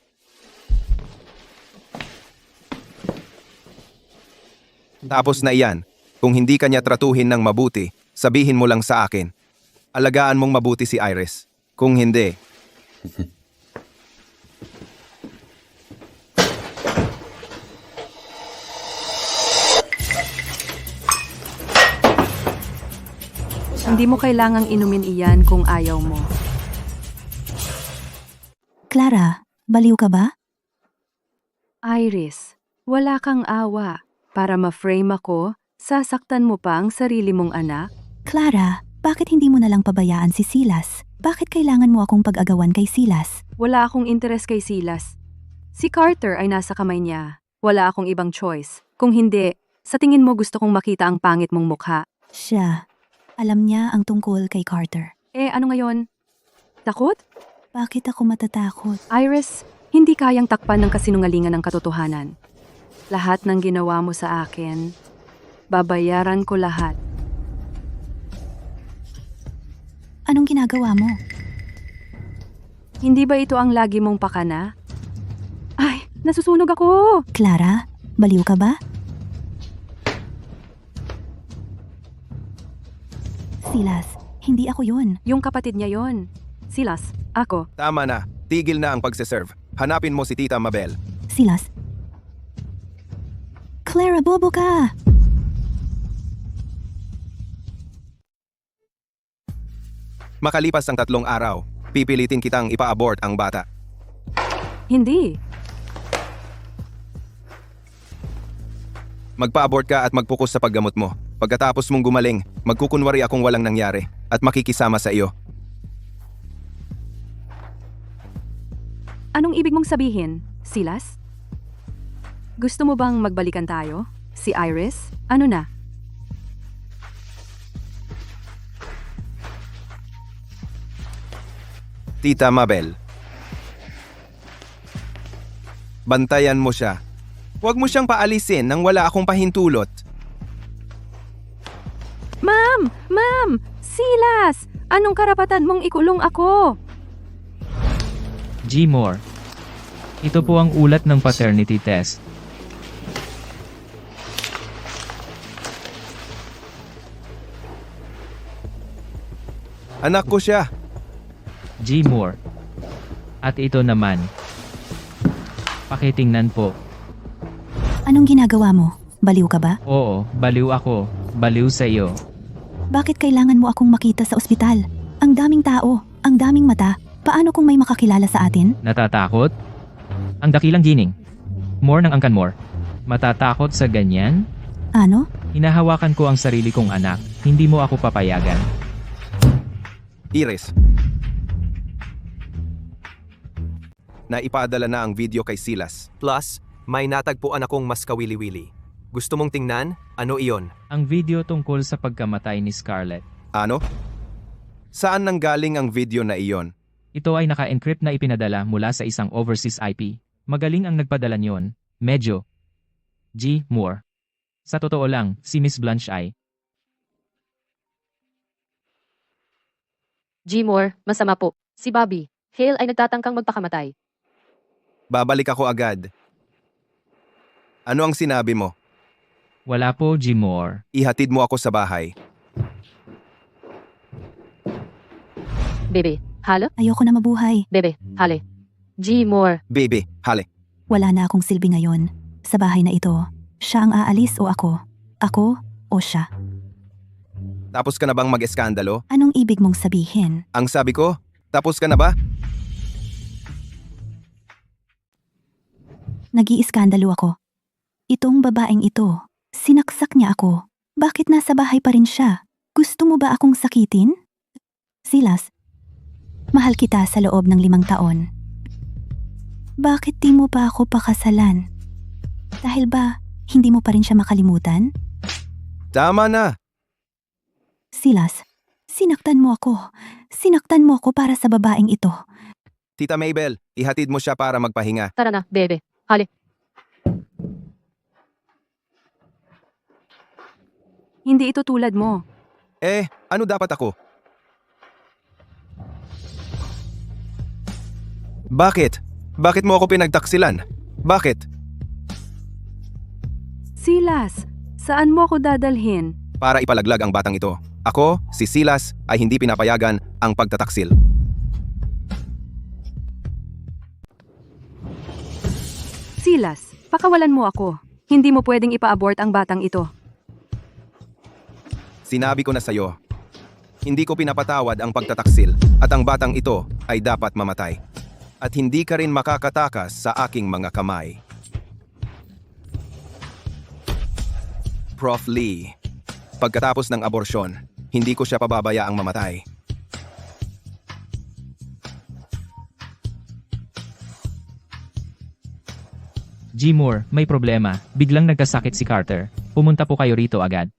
[SPEAKER 3] Tapos na iyan. Kung hindi kanya tratuhin ng mabuti, sabihin mo lang sa akin. Alagaan mong mabuti si Iris. Kung hindi,
[SPEAKER 2] Hindi mo kailangang inumin iyan kung ayaw mo.
[SPEAKER 4] Clara, baliw ka ba?
[SPEAKER 2] Iris, wala kang awa. Para ma-frame ako, sasaktan mo pa ang sarili mong anak?
[SPEAKER 4] Clara, bakit hindi mo nalang pabayaan si Silas? Bakit kailangan mo akong pag-agawan kay Silas?
[SPEAKER 2] Wala akong interes kay Silas. Si Carter ay nasa kamay niya. Wala akong ibang choice. Kung hindi, sa tingin mo gusto kong makita ang pangit mong mukha.
[SPEAKER 4] Siya. Alam niya ang tungkol kay Carter.
[SPEAKER 2] Ano ngayon? Takot?
[SPEAKER 4] Bakit ako matatakot?
[SPEAKER 2] Iris, hindi kayang takpan ng kasinungalingan ng katotohanan. Lahat ng ginawa mo sa akin, babayaran ko lahat.
[SPEAKER 4] Anong ginagawa mo?
[SPEAKER 2] Hindi ba ito ang lagi mong pakana? Ay, nasusunog ako!
[SPEAKER 4] Clara, baliw ka ba? Silas, hindi ako yun.
[SPEAKER 2] Yung kapatid niya yon. Silas, ako.
[SPEAKER 3] tama na. Tigil na ang pagsiserve. Hanapin mo si Tita Mabel.
[SPEAKER 4] Silas. Clara, bobo ka!
[SPEAKER 3] Makalipas ang 3 araw, pipilitin kitang ipa-abort ang bata.
[SPEAKER 2] Hindi.
[SPEAKER 3] Magpa-abort ka at mag-focus sa paggamot mo. Pagkatapos mong gumaling, magkukunwari akong walang nangyari at makikisama sa iyo.
[SPEAKER 2] Anong ibig mong sabihin, Silas? Gusto mo bang magbalikan tayo? Si Iris? Ano na?
[SPEAKER 3] Tita Mabel. Bantayan mo siya. Huwag mo siyang paalisin nang wala akong pahintulot.
[SPEAKER 2] Ma'am! Ma'am! Silas! Anong karapatan mong ikulong ako?
[SPEAKER 9] G. Moore. Ito po ang ulat ng paternity test.
[SPEAKER 3] Anak ko siya.
[SPEAKER 9] G. Moore. At ito naman. Pakitingnan po.
[SPEAKER 4] Anong ginagawa mo? Baliw ka ba?
[SPEAKER 9] Oo, baliw ako. Baliw sa iyo.
[SPEAKER 4] Bakit kailangan mo akong makita sa ospital? Ang daming tao, ang daming mata. Paano kung may makakilala sa atin?
[SPEAKER 9] Natatakot? Ang dakilang gining. More ng angkan more. Matatakot sa ganyan?
[SPEAKER 4] Ano?
[SPEAKER 9] Hinahawakan ko ang sarili kong anak. Hindi mo ako papayagan.
[SPEAKER 3] Iris. Naipadala na ang video kay Silas.
[SPEAKER 5] Plus, may natagpuan akong mas kawili-wili. Gusto mong tingnan? Ano iyon?
[SPEAKER 9] Ang video tungkol sa pagkamatay ni Scarlett.
[SPEAKER 3] Ano? Saan nanggaling ang video na iyon?
[SPEAKER 9] Ito ay naka-encrypt na ipinadala mula sa isang overseas IP. Magaling ang nagpadala niyon. Medyo. G. Moore. Sa totoo lang, si Miss Blanche ay.
[SPEAKER 7] G. Moore, masama po. Si Bobby. Hale ay nagtatangkang magpakamatay.
[SPEAKER 3] Babalik ako agad. Ano ang sinabi mo?
[SPEAKER 9] Wala po, G. Moore.
[SPEAKER 3] Ihatid mo ako sa bahay.
[SPEAKER 7] Bebe, halo?
[SPEAKER 4] Ayoko na mabuhay.
[SPEAKER 7] Bebe, hale. G. Moore,
[SPEAKER 3] Baby, hali.
[SPEAKER 4] Wala na akong silbi ngayon. Sa bahay na ito, siya ang aalis o ako? Ako o siya?
[SPEAKER 3] Tapos ka na bang mag-eskandalo?
[SPEAKER 4] Anong ibig mong sabihin?
[SPEAKER 3] Ang sabi ko, tapos ka na ba?
[SPEAKER 4] Nag-iiskandalo ako. Itong babaeng ito, sinaksak niya ako. Bakit nasa bahay pa rin siya? Gusto mo ba akong sakitin? Silas, mahal kita sa loob ng 5 taon. Bakit di mo pa ako pakasalan? Dahil ba, hindi mo pa rin siya makalimutan?
[SPEAKER 3] Tama na.
[SPEAKER 4] Silas, sinaktan mo ako. Sinaktan mo ako para sa babaeng ito.
[SPEAKER 3] Tita Mabel, ihatid mo siya para magpahinga.
[SPEAKER 7] tara na, bebe. Hale.
[SPEAKER 2] Hindi ito tulad mo.
[SPEAKER 3] Ano dapat ako? Bakit? Bakit mo ako pinagtaksilan? Bakit?
[SPEAKER 2] Silas, saan mo ako dadalhin?
[SPEAKER 3] Para ipalaglag ang batang ito. Ako, si Silas, ay hindi pinapayagan ang pagtataksil.
[SPEAKER 2] Silas, pakawalan mo ako. Hindi mo pwedeng ipa-abort ang batang ito.
[SPEAKER 3] Sinabi ko na sa'yo, hindi ko pinapatawad ang pagtataksil at ang batang ito ay dapat mamatay. At hindi ka rin makakatakas sa aking mga kamay. Prof. Lee, pagkatapos ng aborsyon, hindi ko siya pababayaang mamatay.
[SPEAKER 9] G. Moore, may problema. Biglang nagkasakit si Carter. Pumunta po kayo rito agad.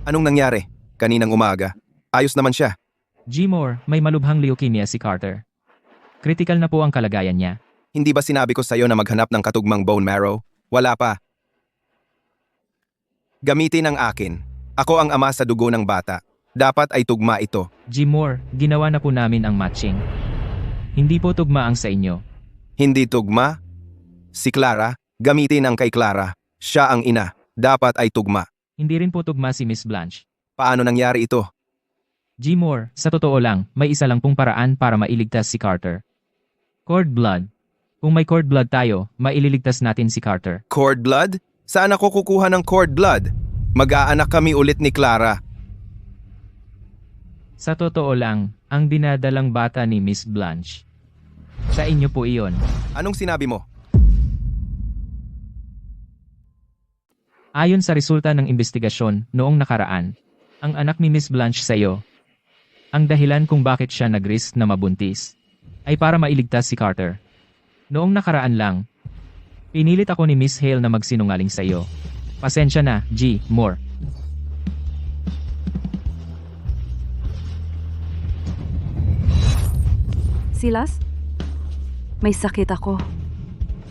[SPEAKER 3] Anong nangyari? Kaninang umaga. Ayos naman siya.
[SPEAKER 9] G. Moore, may malubhang leukemia si Carter. Critical na po ang kalagayan niya.
[SPEAKER 3] Hindi ba sinabi ko sa'yo na maghanap ng katugmang bone marrow? Wala pa. Gamitin ang akin. Ako ang ama sa dugo ng bata. Dapat ay tugma ito.
[SPEAKER 9] G. Moore, ginawa na po namin ang matching. Hindi po tugma ang sa inyo.
[SPEAKER 3] Hindi tugma? Si Clara, gamitin ang kay Clara. Siya ang ina. Dapat ay tugma.
[SPEAKER 9] Hindi rin po tugma si Miss Blanche.
[SPEAKER 3] Paano nangyari ito?
[SPEAKER 9] G. Moore, sa totoo lang, may isa lang pong paraan para mailigtas si Carter. Cord blood. Kung may cord blood tayo, maililigtas natin si Carter.
[SPEAKER 3] Cord blood? Saan ako kukuha ng cord blood? Mag-aanak kami ulit ni Clara.
[SPEAKER 9] Sa totoo lang, ang dinadalang bata ni Miss Blanche. Sa inyo po iyon.
[SPEAKER 3] Anong sinabi mo?
[SPEAKER 9] Ayon sa resulta ng investigasyon noong nakaraan, ang anak ni Miss Blanche sa iyo, ang dahilan kung bakit siya nag-risk na mabuntis, ay para mailigtas si Carter. Noong nakaraan lang, pinilit ako ni Miss Hale na magsinungaling sa iyo. Pasensya na, G. Moore.
[SPEAKER 2] Silas? May sakit ako.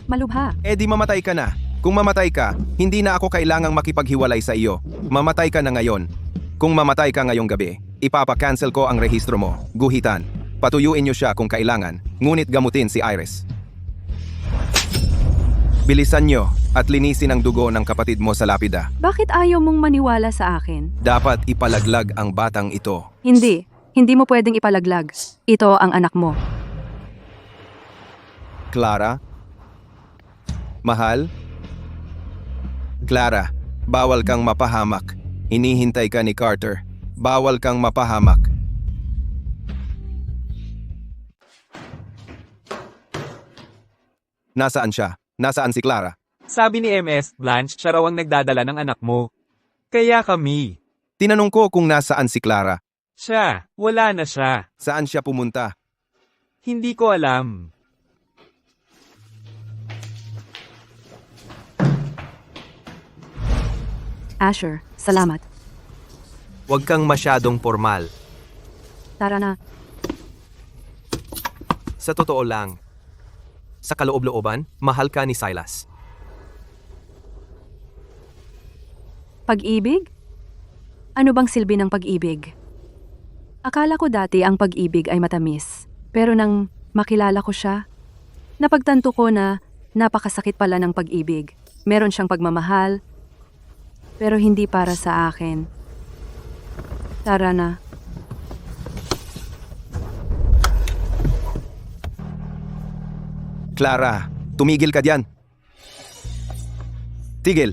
[SPEAKER 2] Malubha.
[SPEAKER 3] Eh di mamatay ka na. Kung mamatay ka, hindi na ako kailangang makipaghiwalay sa iyo. Mamatay ka na ngayon. Kung mamatay ka ngayong gabi, ipapa-cancel ko ang rehistro mo. Guhitan. Patuyuin niyo siya kung kailangan, ngunit gamutin si Iris. Bilisan niyo at linisin ang dugo ng kapatid mo sa lapida.
[SPEAKER 2] Bakit ayaw mong maniwala sa akin?
[SPEAKER 3] Dapat ipalaglag ang batang ito.
[SPEAKER 2] Hindi. Hindi mo pwedeng ipalaglag. Ito ang anak mo.
[SPEAKER 3] Clara? Mahal? Clara, bawal kang mapahamak. Hinihintay ka ni Carter. Bawal kang mapahamak. Nasaan siya? Nasaan si Clara?
[SPEAKER 1] Sabi ni MS, Blanche, siya raw ang nagdadala ng anak mo. Kaya kami.
[SPEAKER 3] Tinanong ko kung nasaan si Clara.
[SPEAKER 1] Siya, wala na siya.
[SPEAKER 3] Saan siya pumunta?
[SPEAKER 1] Hindi ko alam.
[SPEAKER 2] Asher, salamat.
[SPEAKER 5] Huwag kang masyadong formal.
[SPEAKER 2] Tara na.
[SPEAKER 5] Sa totoo lang, sa kaloob-looban, mahal ka ni Silas.
[SPEAKER 2] Pag-ibig? Ano bang silbi ng pag-ibig? Akala ko dati ang pag-ibig ay matamis. Pero nang makilala ko siya, napagtanto ko na napakasakit pala ng pag-ibig. Meron siyang pagmamahal, pero hindi para sa akin. Tara na.
[SPEAKER 3] Clara, tumigil ka diyan. Tigil.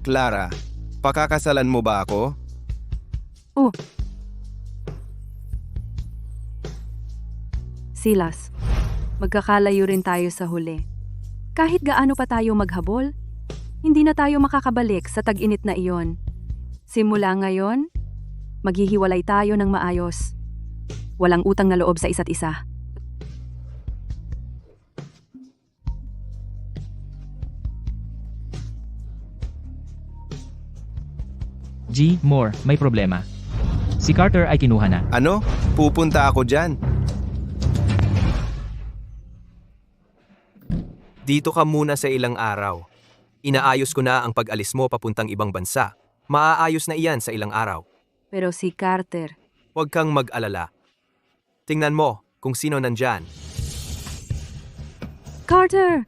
[SPEAKER 3] Clara, pakakasalan mo ba ako?
[SPEAKER 2] Oh. Silas, magkakalayo rin tayo sa huli. Kahit gaano pa tayo maghabol, hindi na tayo makakabalik sa tag-init na iyon. Simula ngayon, maghihiwalay tayo ng maayos. Walang utang na loob sa isa't isa.
[SPEAKER 9] G. Moore, may problema. Si Carter ay kinuha na.
[SPEAKER 3] Ano? Pupunta ako diyan.
[SPEAKER 5] Dito ka muna sa ilang araw. Inaayos ko na ang pag-alis mo papuntang ibang bansa. Maaayos na iyan sa ilang araw.
[SPEAKER 2] Pero si Carter,
[SPEAKER 5] Huwag kang mag-alala. Tingnan mo kung sino nandyan.
[SPEAKER 2] Carter!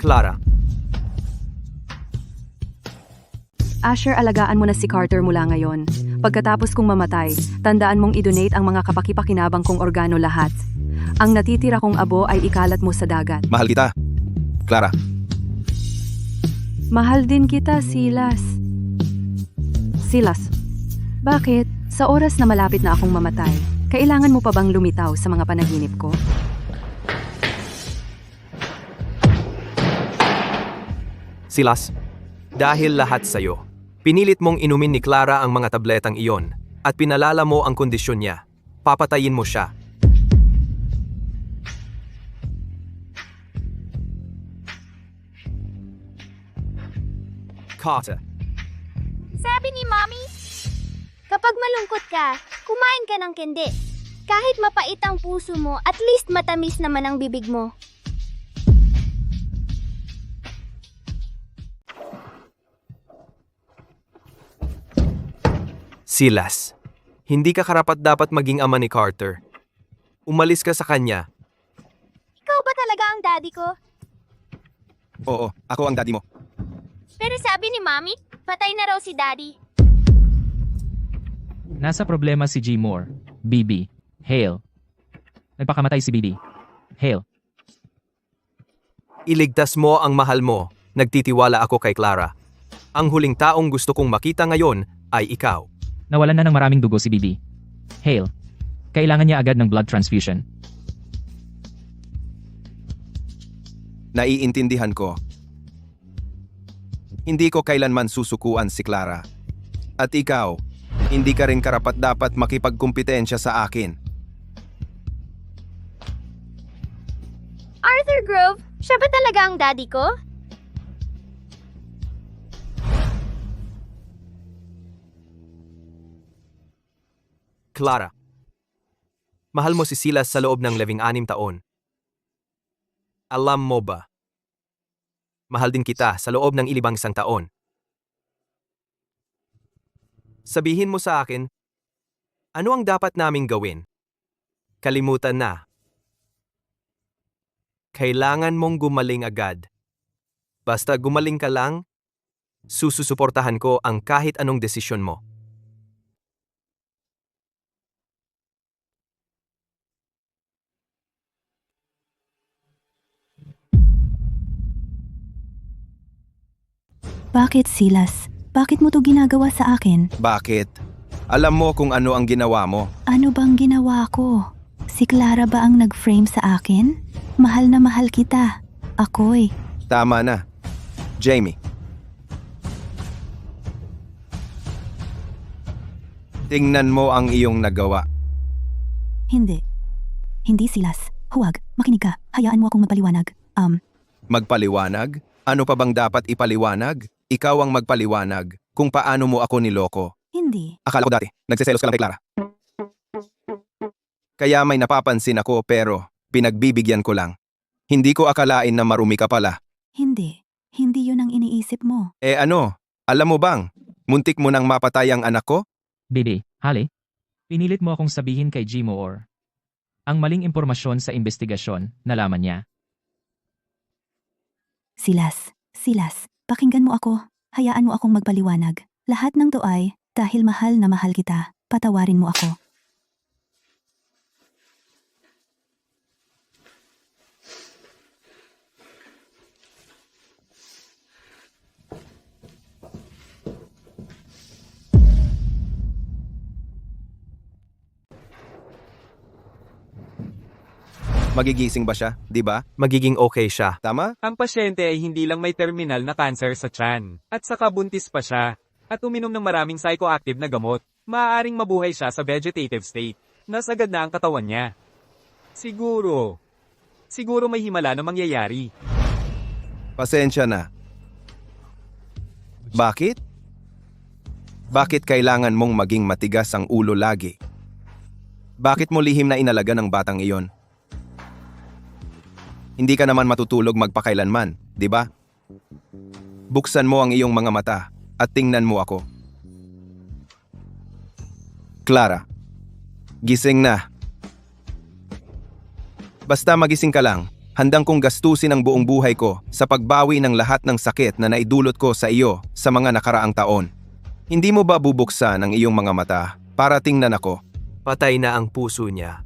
[SPEAKER 5] Clara,
[SPEAKER 2] Asher, alagaan mo na si Carter mula ngayon. Pagkatapos kong mamatay, tandaan mong i-donate ang mga kapaki-pakinabang kong organo lahat. Ang natitira kong abo ay ikalat mo sa dagat.
[SPEAKER 3] Mahal kita. Clara,
[SPEAKER 2] Mahal din kita, Silas. Silas, bakit? Sa oras na malapit na akong mamatay, kailangan mo pa bang lumitaw sa mga panaginip ko?
[SPEAKER 5] Silas, dahil lahat sa'yo, pinilit mong inumin ni Clara ang mga tabletang iyon at pinalala mo ang kondisyon niya. Papatayin mo siya. Carter,
[SPEAKER 10] Sabi ni Mommy, kapag malungkot ka, kumain ka ng kende. Kahit mapait ang puso mo, at least matamis naman ang bibig mo.
[SPEAKER 5] Silas, hindi ka karapat-dapat maging ama ni Carter. Umalis ka sa kanya.
[SPEAKER 10] Ikaw ba talaga ang daddy ko?
[SPEAKER 3] oo, ako ang daddy mo.
[SPEAKER 10] Pero sabi ni Mommy, patay na raw si daddy.
[SPEAKER 9] Nasa problema si G. Moore. BB. Hale. Nagpakamatay si BB. Hale.
[SPEAKER 5] Iligtas mo ang mahal mo. Nagtitiwala ako kay Clara. Ang huling taong gusto kong makita ngayon ay ikaw.
[SPEAKER 9] Nawalan na ng maraming dugo si BB. Hale. Kailangan niya agad ng blood transfusion.
[SPEAKER 3] Naiintindihan ko. Hindi ko kailanman susukuan si Clara. At ikaw, hindi ka rin karapat-dapat makipagkumpetensya sa akin.
[SPEAKER 10] Arthur Grove, siya ba talaga ang daddy ko?
[SPEAKER 5] Clara. Mahal mo si Silas sa loob ng 16 taon. Alam mo ba? Mahal din kita sa loob ng ilibang 1 taon. Sabihin mo sa akin, ano ang dapat naming gawin? Kalimutan na. Kailangan mong gumaling agad. Basta gumaling ka lang, sususuportahan ko ang kahit anong desisyon mo.
[SPEAKER 4] Bakit, Silas? Bakit mo to ginagawa sa akin?
[SPEAKER 3] Bakit? Alam mo kung ano ang ginawa mo.
[SPEAKER 4] Ano bang ginawa ko? Si Clara ba ang nag-frame sa akin? Mahal na mahal kita. Ako'y.
[SPEAKER 3] Tama na. Jamie. Tingnan mo ang iyong nagawa.
[SPEAKER 4] Hindi. Hindi, Silas. Huwag. Makinig ka. Hayaan mo akong magpaliwanag.
[SPEAKER 3] Magpaliwanag? Ano pa bang dapat ipaliwanag? Ikaw ang magpaliwanag kung paano mo ako niloko.
[SPEAKER 4] Hindi.
[SPEAKER 3] Akala ko dati, nagsiselos ka lang kay Clara. Kaya may napapansin ako pero pinagbibigyan ko lang. Hindi ko akalain na marumi ka pala.
[SPEAKER 4] Hindi. Hindi yun ang iniisip mo.
[SPEAKER 3] Eh ano, alam mo bang, muntik mo nang mapatay ang anak ko?
[SPEAKER 9] BB. Hale. Pinilit mo akong sabihin kay G. Moore. Ang maling impormasyon sa investigasyon, nalaman niya.
[SPEAKER 4] Silas. Silas. Pakinggan mo ako. Hayaan mo akong magpaliwanag. Lahat ng to ay, dahil mahal na mahal kita, patawarin mo ako.
[SPEAKER 3] Magigising ba siya, di ba?
[SPEAKER 5] Magiging okay siya.
[SPEAKER 3] Tama?
[SPEAKER 1] Ang pasyente ay hindi lang may terminal na cancer sa tiyan, at saka buntis pa siya, at uminom ng maraming psychoactive na gamot. Maaaring mabuhay siya sa vegetative state. Nasagad na ang katawan niya. Siguro may himala na mangyayari.
[SPEAKER 3] Pasensya na. Bakit? Bakit kailangan mong maging matigas ang ulo lagi? Bakit mo lihim na inalaga ng batang iyon? Hindi ka naman matutulog magpakailanman, di ba? Buksan mo ang iyong mga mata at tingnan mo ako. Clara, gising na. Basta magising ka lang, handang kong gastusin ang buong buhay ko sa pagbawi ng lahat ng sakit na naidulot ko sa iyo sa mga nakaraang taon. Hindi mo ba bubuksan ang iyong mga mata para tingnan ako?
[SPEAKER 5] Patay na ang puso niya.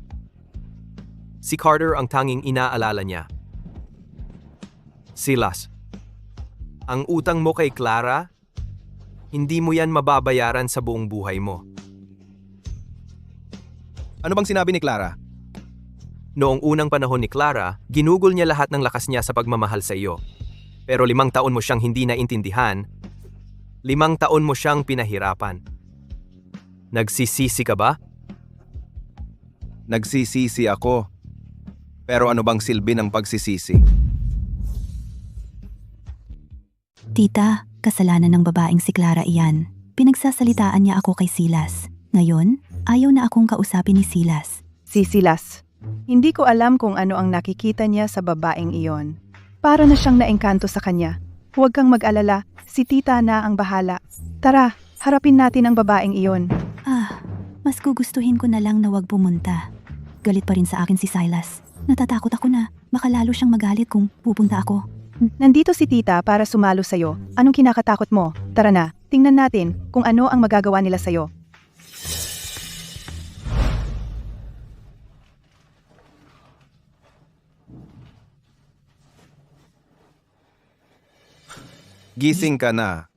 [SPEAKER 5] Si Carter ang tanging inaalala niya. Silas, ang utang mo kay Clara, hindi mo yan mababayaran sa buong buhay mo.
[SPEAKER 3] Ano bang sinabi ni Clara?
[SPEAKER 5] Noong unang panahon ni Clara, ginugol niya lahat ng lakas niya sa pagmamahal sa iyo. Pero 5 taon mo siyang hindi naintindihan, 5 taon mo siyang pinahirapan. Nagsisisi ka ba?
[SPEAKER 3] Nagsisisi ako. Pero ano bang silbi ng pagsisisi?
[SPEAKER 4] Tita, kasalanan ng babaeng si Clara iyan. Pinagsasalitaan niya ako kay Silas. Ngayon, ayaw na akong kausapin ni Silas.
[SPEAKER 6] Si Silas. Hindi ko alam kung ano ang nakikita niya sa babaeng iyon. Para na siyang naengkanto sa kanya. Huwag kang mag-alala, si tita na ang bahala. Tara, harapin natin ang babaeng iyon.
[SPEAKER 4] Mas gugustuhin ko na lang na wag pumunta. Galit pa rin sa akin si Silas. Natatakot ako na baka lalo siyang magalit kung pupunta ako.
[SPEAKER 6] Nandito si tita para sumalo sa'yo. Anong kinakatakot mo? Tara na, tingnan natin kung ano ang magagawa nila sa'yo.
[SPEAKER 3] Gising ka na.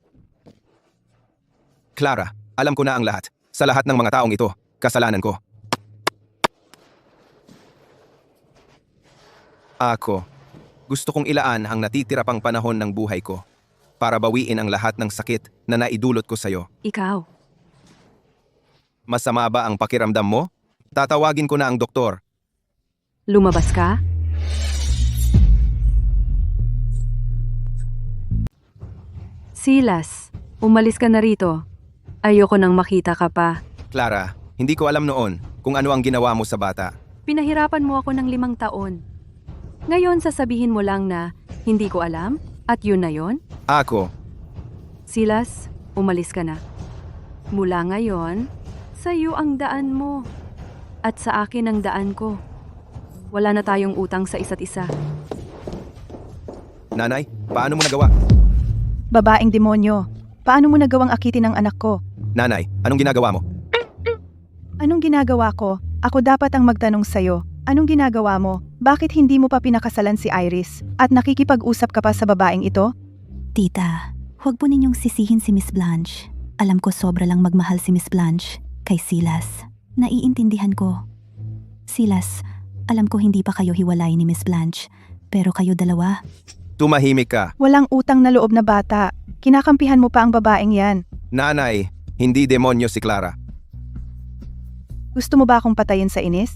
[SPEAKER 3] Clara, alam ko na ang lahat. Sa lahat ng mga taong ito, kasalanan ko. Ako, gusto kong ilaan ang natitira pang panahon ng buhay ko para bawiin ang lahat ng sakit na naidulot ko sa'yo.
[SPEAKER 2] Ikaw.
[SPEAKER 3] Masama ba ang pakiramdam mo? Tatawagin ko na ang doktor.
[SPEAKER 2] Lumabas ka? Silas, umalis ka na rito. Ayoko nang makita ka pa.
[SPEAKER 3] Clara, hindi ko alam noon kung ano ang ginawa mo sa bata.
[SPEAKER 2] Pinahirapan mo ako ng 5 taon. Ngayon sasabihin mo lang na hindi ko alam at yun na yun?
[SPEAKER 3] Ako,
[SPEAKER 2] Silas, umalis ka na. Mula ngayon, sa'yo ang daan mo. At sa akin ang daan ko. Wala na tayong utang sa isa't isa.
[SPEAKER 3] nanay, paano mo nagawa?
[SPEAKER 6] Babaeng demonyo, paano mo nagawang akitin ang anak ko?
[SPEAKER 3] Nanay, anong ginagawa mo?
[SPEAKER 6] Anong ginagawa ko? Ako dapat ang magtanong sa'yo. Anong ginagawa mo? Bakit hindi mo pa pinakasalan si Iris? At nakikipag-usap ka pa sa babaeng ito?
[SPEAKER 4] Tita, huwag po ninyong sisihin si Miss Blanche. Alam ko sobra lang magmahal si Miss Blanche kay Silas. Naiintindihan ko. Silas, alam ko hindi pa kayo hiwalay ni Miss Blanche, pero kayo dalawa.
[SPEAKER 3] Tumahimik ka.
[SPEAKER 6] Walang utang na loob na bata. Kinakampihan mo pa ang babaeng yan.
[SPEAKER 3] Nanay, hindi demonyo si Clara.
[SPEAKER 6] Gusto mo ba akong patayin sa inis?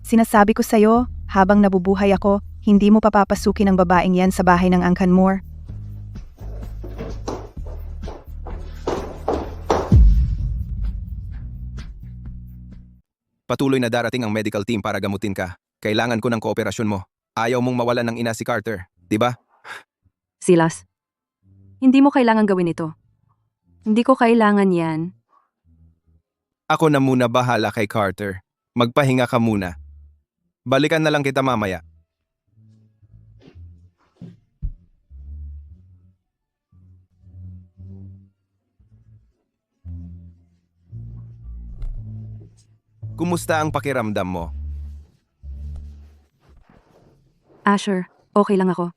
[SPEAKER 6] Sinasabi ko sa'yo, habang nabubuhay ako, hindi mo papapasukin ang babaeng yan sa bahay ng Angkan Moore.
[SPEAKER 3] Patuloy na darating ang medical team para gamutin ka. Kailangan ko ng kooperasyon mo. Ayaw mong mawalan ng ina si Carter, di ba?
[SPEAKER 2] Silas, hindi mo kailangan gawin ito. Hindi ko kailangan yan.
[SPEAKER 3] Ako na muna bahala kay Carter. Magpahinga ka muna. Balikan na lang kita mamaya. Kumusta ang pakiramdam mo?
[SPEAKER 2] Asher, okay lang ako.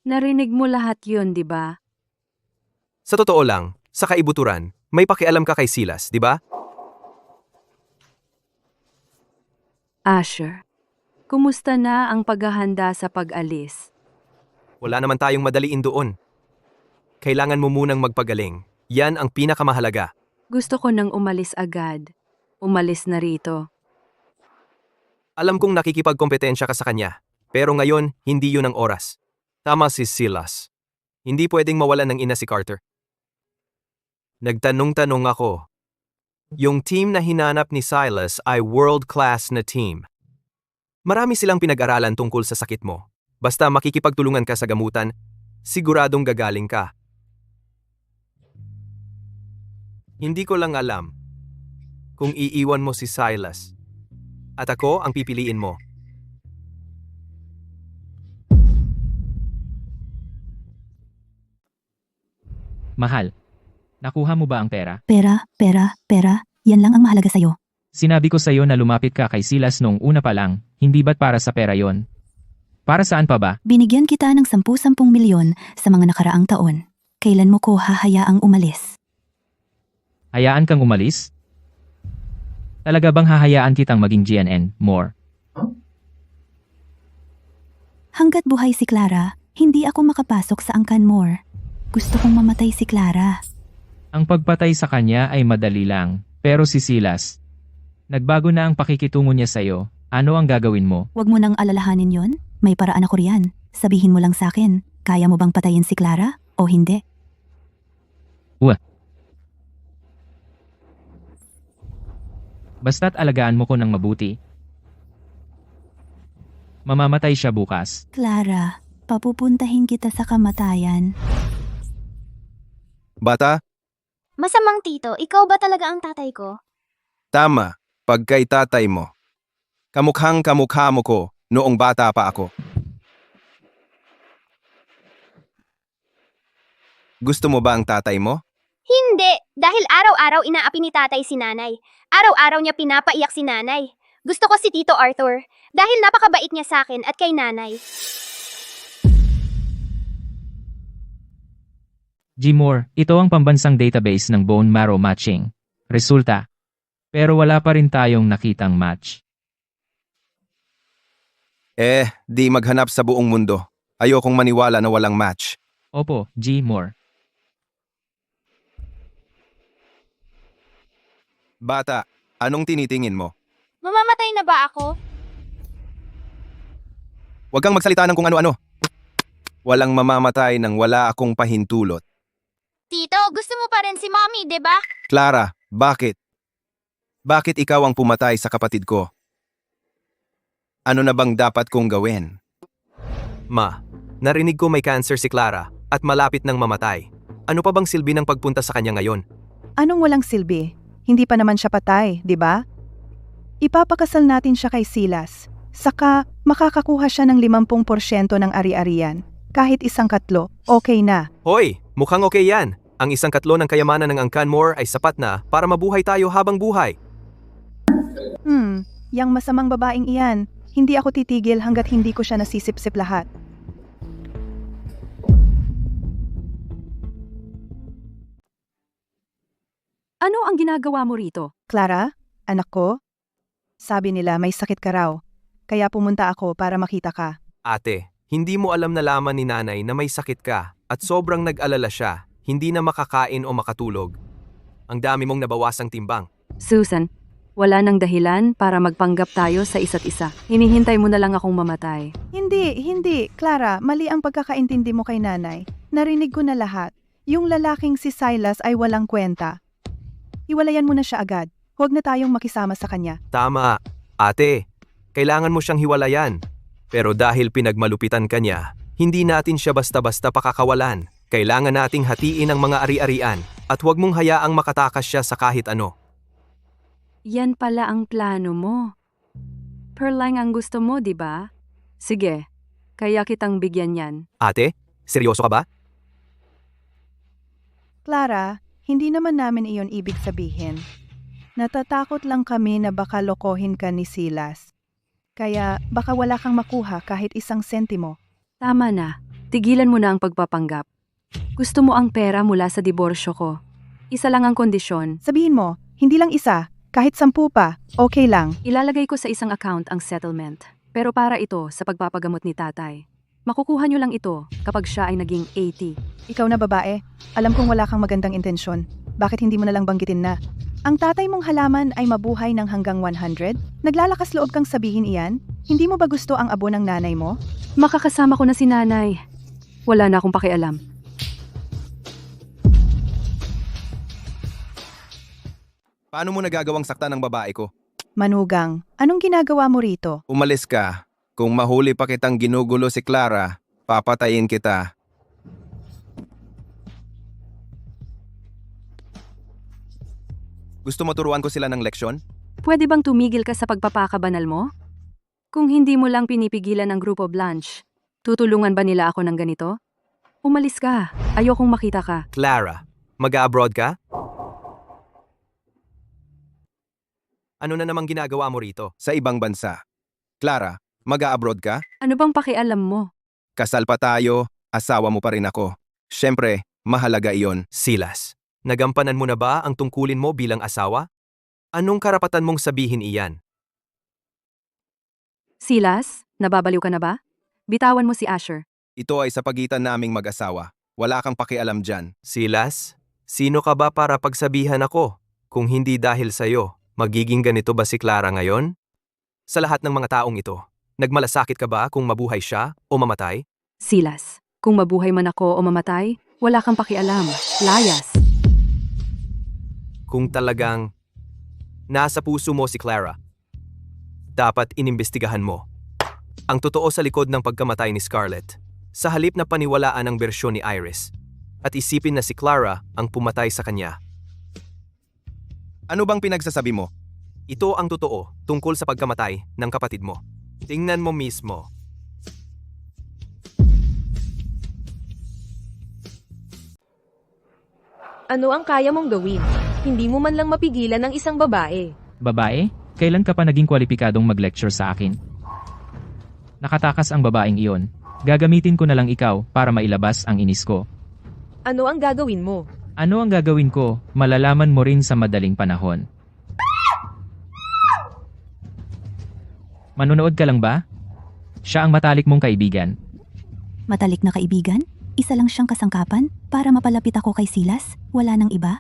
[SPEAKER 2] Narinig mo lahat yun, di ba?
[SPEAKER 5] Sa totoo lang, sa kaibuturan, may pakialam ka kay Silas, di ba?
[SPEAKER 2] Asher, kumusta na ang paghahanda sa pag-alis?
[SPEAKER 5] Wala naman tayong madaliin doon. Kailangan mo munang magpagaling. Yan ang pinakamahalaga.
[SPEAKER 2] Gusto ko nang umalis agad. Umalis na rito.
[SPEAKER 5] Alam kong nakikipagkompetensya ka sa kanya, pero ngayon, hindi yun ang oras. Tama si Silas. Hindi pwedeng mawalan ng ina si Carter. Nagtanong-tanong ako. Yung team na hinanap ni Silas ay world-class na team. Marami silang pinag-aralan tungkol sa sakit mo. Basta makikipagtulungan ka sa gamutan, siguradong gagaling ka. Hindi ko lang alam kung iiwan mo si Silas. At ako ang pipiliin mo.
[SPEAKER 9] Mahal, nakuha mo ba ang pera?
[SPEAKER 4] Pera, yan lang ang mahalaga sa'yo.
[SPEAKER 9] Sinabi ko sa'yo na lumapit ka kay Silas nung una pa lang, hindi ba't para sa pera yon? Para saan pa ba?
[SPEAKER 4] Binigyan kita ng 10-10 milyon sa mga nakaraang taon. Kailan mo ko hahayaang umalis?
[SPEAKER 9] Hayaan kang umalis? Talaga bang hahayaan kitang maging GNN, more?
[SPEAKER 4] Hanggat buhay si Clara, hindi ako makapasok sa Angkan Moore. Gusto kong mamatay si Clara.
[SPEAKER 9] Ang pagpatay sa kanya ay madali lang, pero si Silas, nagbago na ang pakikitungo niya sa'yo. Ano ang gagawin mo?
[SPEAKER 4] Huwag mo nang alalahanin yon. May paraan ako riyan. Sabihin mo lang sa akin, kaya mo bang patayin si Clara o hindi?
[SPEAKER 9] Basta't alagaan mo ko ng mabuti. Mamamatay siya bukas.
[SPEAKER 4] Clara, papupuntahin kita sa kamatayan.
[SPEAKER 3] Bata,
[SPEAKER 10] Masamang tito, ikaw ba talaga ang tatay ko?
[SPEAKER 3] tama. Pag kay tatay mo. Kamukhang kamukha mo ko noong bata pa ako. Gusto mo ba ang tatay mo?
[SPEAKER 10] Hindi, dahil araw-araw inaapi ni tatay si nanay. Araw-araw niya pinapaiyak si nanay. Gusto ko si Tito Arthur, dahil napakabait niya sa akin at kay nanay.
[SPEAKER 9] Gmore, ito ang pambansang database ng bone marrow matching. Resulta. Pero wala pa rin tayong nakitang match.
[SPEAKER 3] Di maghanap sa buong mundo. Ayokong maniwala na walang match.
[SPEAKER 9] Opo, Gmore.
[SPEAKER 3] Bata, anong tinitingin mo?
[SPEAKER 10] Mamamatay na ba ako?
[SPEAKER 3] Huwag kang magsalita ng kung ano-ano. Walang mamamatay nang wala akong pahintulot.
[SPEAKER 10] Tito, gusto mo pa rin si Mommy, 'di ba?
[SPEAKER 3] Clara, bakit? Bakit ikaw ang pumatay sa kapatid ko? Ano na bang dapat kong gawin?
[SPEAKER 5] Ma, narinig ko may cancer si Clara at malapit nang mamatay. Ano pa bang silbi ng pagpunta sa kanya ngayon?
[SPEAKER 6] Anong walang silbi? Hindi pa naman siya patay, di ba? Ipapakasal natin siya kay Silas. Saka makakakuha siya ng 50% ng ari-arian. Kahit 1/4, okay na.
[SPEAKER 5] Hoy, mukhang okay yan. Ang 1/4 ng kayamanan ng Angkan Moore ay sapat na para mabuhay tayo habang buhay.
[SPEAKER 6] Yang masamang babaeng iyan. Hindi ako titigil hanggat hindi ko siya nasisip-sip lahat.
[SPEAKER 2] Ano ang ginagawa mo rito?
[SPEAKER 6] Clara, anak ko? Sabi nila may sakit ka raw. Kaya pumunta ako para makita ka.
[SPEAKER 5] Ate, hindi mo alam na laman ni nanay na may sakit ka at sobrang nag-alala siya, hindi na makakain o makatulog. Ang dami mong nabawasang timbang.
[SPEAKER 2] Susan, wala nang dahilan para magpanggap tayo sa isa't isa. Hinihintay mo na lang akong mamatay.
[SPEAKER 6] Hindi. Clara, mali ang pagkakaintindi mo kay nanay. Narinig ko na lahat. Yung lalaking si Silas ay walang kwenta. Iwalayan mo na siya agad. Huwag na tayong makisama sa kanya.
[SPEAKER 5] Tama. Ate, kailangan mo siyang hiwalayan. Pero dahil pinagmalupitan ka niya, hindi natin siya basta-basta pakakawalan. Kailangan nating hatiin ang mga ari-arian at huwag mong hayaang makatakas siya sa kahit ano.
[SPEAKER 2] Yan pala ang plano mo. Pearl lang ang gusto mo, di ba? Sige, kaya kitang bigyan yan.
[SPEAKER 5] Ate, seryoso ka ba?
[SPEAKER 6] Clara, hindi naman namin iyon ibig sabihin. Natatakot lang kami na baka lokohin ka ni Silas. Kaya baka wala kang makuha kahit 1 sentimo.
[SPEAKER 2] Tama na, tigilan mo na ang pagpapanggap. Gusto mo ang pera mula sa diborsyo ko. Isa lang ang kondisyon.
[SPEAKER 6] Sabihin mo, hindi lang isa, kahit 10 pa, okay lang.
[SPEAKER 2] Ilalagay ko sa isang account ang settlement. Pero para ito sa pagpapagamot ni tatay. Makukuha nyo lang ito kapag siya ay naging 80.
[SPEAKER 6] Ikaw na babae, alam kong wala kang magandang intensyon. Bakit hindi mo na lang banggitin na? Ang tatay mong halaman ay mabuhay ng hanggang 100? Naglalakas loob kang sabihin iyan? Hindi mo ba gusto ang abo ng nanay mo?
[SPEAKER 2] Makakasama ko na si nanay. Wala na akong pakialam.
[SPEAKER 3] Paano mo nagagawang sakta ng babae ko?
[SPEAKER 6] Manugang, anong ginagawa mo rito?
[SPEAKER 3] Umalis ka. Kung mahuli pa kitang ginugulo si Clara, papatayin kita. Gusto mo turuan ko sila ng leksyon?
[SPEAKER 2] Pwede bang tumigil ka sa pagpapakabanal mo? Kung hindi mo lang pinipigilan ang grupo Blanche, tutulungan ba nila ako ng ganito? Umalis ka. Ayokong makita ka.
[SPEAKER 5] Clara, mag-abroad ka? Ano na namang ginagawa mo rito?
[SPEAKER 3] Sa ibang bansa. Clara, mag-a-abroad ka?
[SPEAKER 2] Ano bang pakialam mo?
[SPEAKER 3] Kasal pa tayo, asawa mo pa rin ako. Siyempre, mahalaga iyon.
[SPEAKER 5] Silas, nagampanan mo na ba ang tungkulin mo bilang asawa? Anong karapatan mong sabihin iyan?
[SPEAKER 2] Silas, nababaliw ka na ba? Bitawan mo si Asher.
[SPEAKER 3] Ito ay sa pagitan naming mag-asawa. Wala kang pakialam dyan.
[SPEAKER 5] Silas, sino ka ba para pagsabihan ako? Kung hindi dahil sa'yo, magiging ganito ba si Clara ngayon? Sa lahat ng mga taong ito, nagmalasakit ka ba kung mabuhay siya o mamatay?
[SPEAKER 2] Silas, kung mabuhay man ako o mamatay, wala kang pakialam. Layas.
[SPEAKER 5] Kung talagang nasa puso mo si Clara, dapat inimbestigahan mo ang totoo sa likod ng pagkamatay ni Scarlett, sa halip na paniwalaan ang bersyon ni Iris, at isipin na si Clara ang pumatay sa kanya.
[SPEAKER 3] Ano bang pinagsasabi mo?
[SPEAKER 5] Ito ang totoo tungkol sa pagkamatay ng kapatid mo. Tingnan mo mismo.
[SPEAKER 8] Ano ang kaya mong gawin? Hindi mo man lang mapigilan ang isang babae.
[SPEAKER 9] Babae, kailan ka pa naging kwalipikadong mag-lecture sa akin? Nakatakas ang babaeng iyon. Gagamitin ko na lang ikaw para mailabas ang inis ko.
[SPEAKER 8] Ano ang gagawin mo?
[SPEAKER 9] Ano ang gagawin ko? Malalaman mo rin sa madaling panahon. Manonood ka lang ba? Siya ang matalik mong kaibigan.
[SPEAKER 4] Matalik na kaibigan? Isa lang siyang kasangkapan para mapalapit ako kay Silas? Wala nang iba?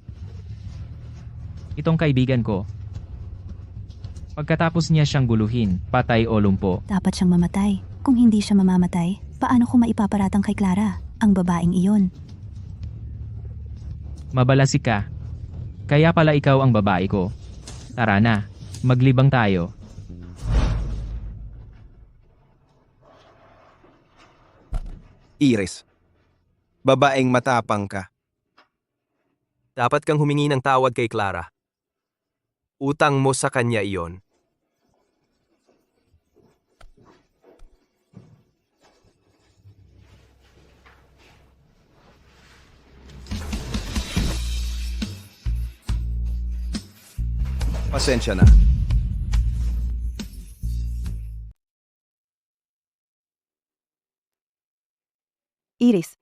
[SPEAKER 9] Itong kaibigan ko. Pagkatapos niya siyang guluhin, patay o lumpo.
[SPEAKER 4] Dapat siyang mamatay. Kung hindi siya mamamatay, paano ko maipaparatang kay Clara, ang babaeng iyon?
[SPEAKER 9] Mabalasik ka. Kaya pala ikaw ang babae ko. Tara na, maglibang tayo.
[SPEAKER 3] Iris. Babaeng matapang ka.
[SPEAKER 5] Dapat kang humingi ng tawad kay Clara. Utang mo sa kanya iyon.
[SPEAKER 3] Pasensya na.
[SPEAKER 6] Iris,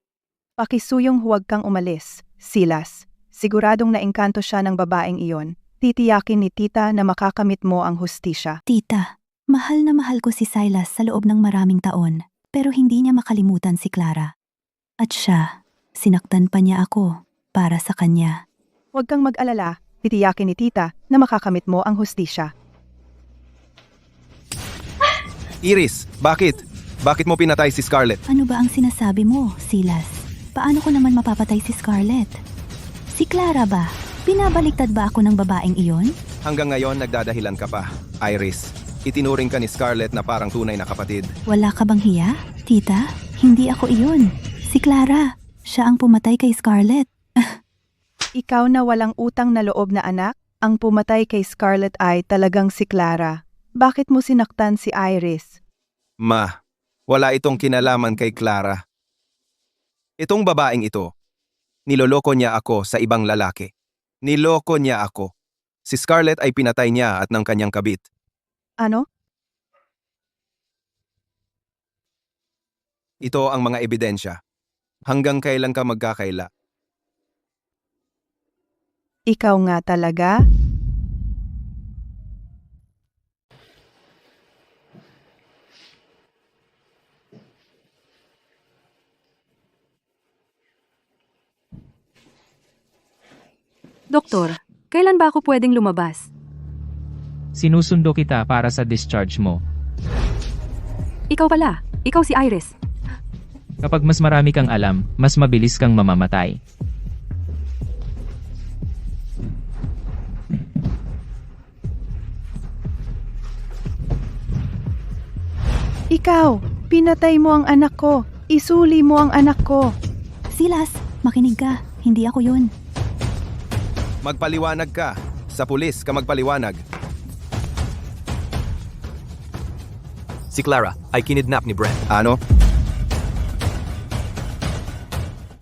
[SPEAKER 6] pakisuyong huwag kang umalis. Silas, siguradong naengkanto siya ng babaeng iyon. Titiyakin ni tita na makakamit mo ang hustisya.
[SPEAKER 4] Tita, mahal na mahal ko si Silas sa loob ng maraming taon, pero hindi niya makalimutan si Clara. At siya, sinaktan pa niya ako para sa kanya.
[SPEAKER 6] Huwag kang mag-alala, titiyakin ni tita na makakamit mo ang hustisya.
[SPEAKER 3] Iris, bakit? Bakit mo pinatay si Scarlett?
[SPEAKER 4] Ano ba ang sinasabi mo, Silas? Paano ko naman mapapatay si Scarlett? Si Clara ba? Binabaliktad ba ako ng babaeng iyon?
[SPEAKER 3] Hanggang ngayon nagdadahilan ka pa, Iris. Itinuring ka ni Scarlett na parang tunay na kapatid.
[SPEAKER 4] Wala ka bang hiya? Tita, hindi ako iyon. Si Clara. Siya ang pumatay kay Scarlett.
[SPEAKER 6] Ikaw na walang utang na loob na anak, ang pumatay kay Scarlett ay talagang si Clara. Bakit mo sinaktan si Iris?
[SPEAKER 3] Ma, wala itong kinalaman kay Clara. Itong babaeng ito, niloloko niya ako sa ibang lalaki. Niloko niya ako. Si Scarlett ay pinatay niya at ng kanyang kabit.
[SPEAKER 6] Ano?
[SPEAKER 3] Ito ang mga ebidensya. Hanggang kailan ka magkakaila?
[SPEAKER 6] Ikaw nga talaga?
[SPEAKER 2] Doktor, kailan ba ako pwedeng lumabas?
[SPEAKER 9] Sinusundo kita para sa discharge mo.
[SPEAKER 2] Ikaw pala. Ikaw si Iris.
[SPEAKER 9] Kapag mas marami kang alam, mas mabilis kang mamamatay.
[SPEAKER 6] Ikaw, pinatay mo ang anak ko. Isuli mo ang anak ko.
[SPEAKER 4] Silas, makinig ka. Hindi ako yun.
[SPEAKER 3] Magpaliwanag ka. Sa pulis ka magpaliwanag.
[SPEAKER 5] Si Clara ay kinidnap ni Brent.
[SPEAKER 3] Ano?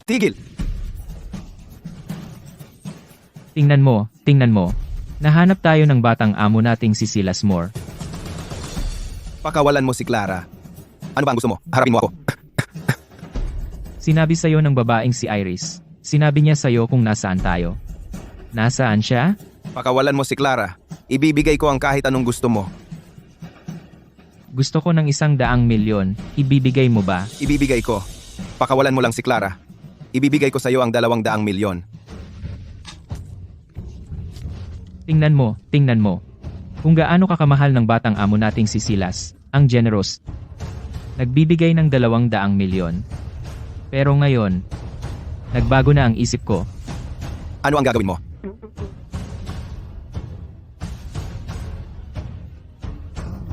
[SPEAKER 3] Tigil!
[SPEAKER 9] Tingnan mo. Nahanap tayo ng batang amo nating si Silas Moore.
[SPEAKER 3] Pakawalan mo si Clara. Ano ba ang gusto mo? Harapin mo ako.
[SPEAKER 9] Sinabi sa'yo ng babaeng si Iris. Sinabi niya sa'yo kung nasaan tayo. Nasaan siya?
[SPEAKER 3] Pakawalan mo si Clara. Ibibigay ko ang kahit anong gusto mo.
[SPEAKER 9] Gusto ko ng 100 milyon. Ibibigay mo ba?
[SPEAKER 3] Ibibigay ko. Pakawalan mo lang si Clara. Ibibigay ko sa iyo ang 200 milyon.
[SPEAKER 9] Tingnan mo. Kung gaano kakamahal ng batang amo nating si Silas, ang generous. Nagbibigay ng 200 milyon. Pero ngayon, nagbago na ang isip ko.
[SPEAKER 3] Ano ang gagawin mo?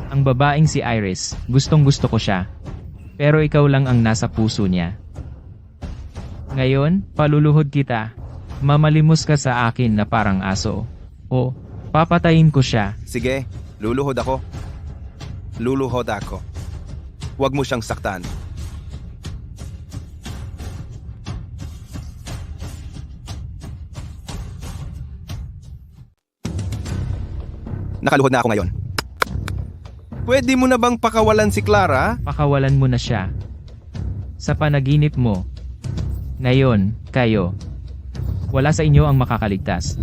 [SPEAKER 9] Ang babaeng si Iris, gustong-gusto ko siya. Pero ikaw lang ang nasa puso niya. Ngayon, paluluhod kita. Mamalimos ka sa akin na parang aso. O, papatayin ko siya.
[SPEAKER 3] Sige, luluhod ako. Luluhod ako. Huwag mo siyang saktan. Nakaluhod na ako ngayon. Pwede mo na bang pakawalan si Clara?
[SPEAKER 9] Pakawalan mo na siya. Sa panaginip mo. Ngayon, Kayo. Wala sa inyo ang makakaligtas.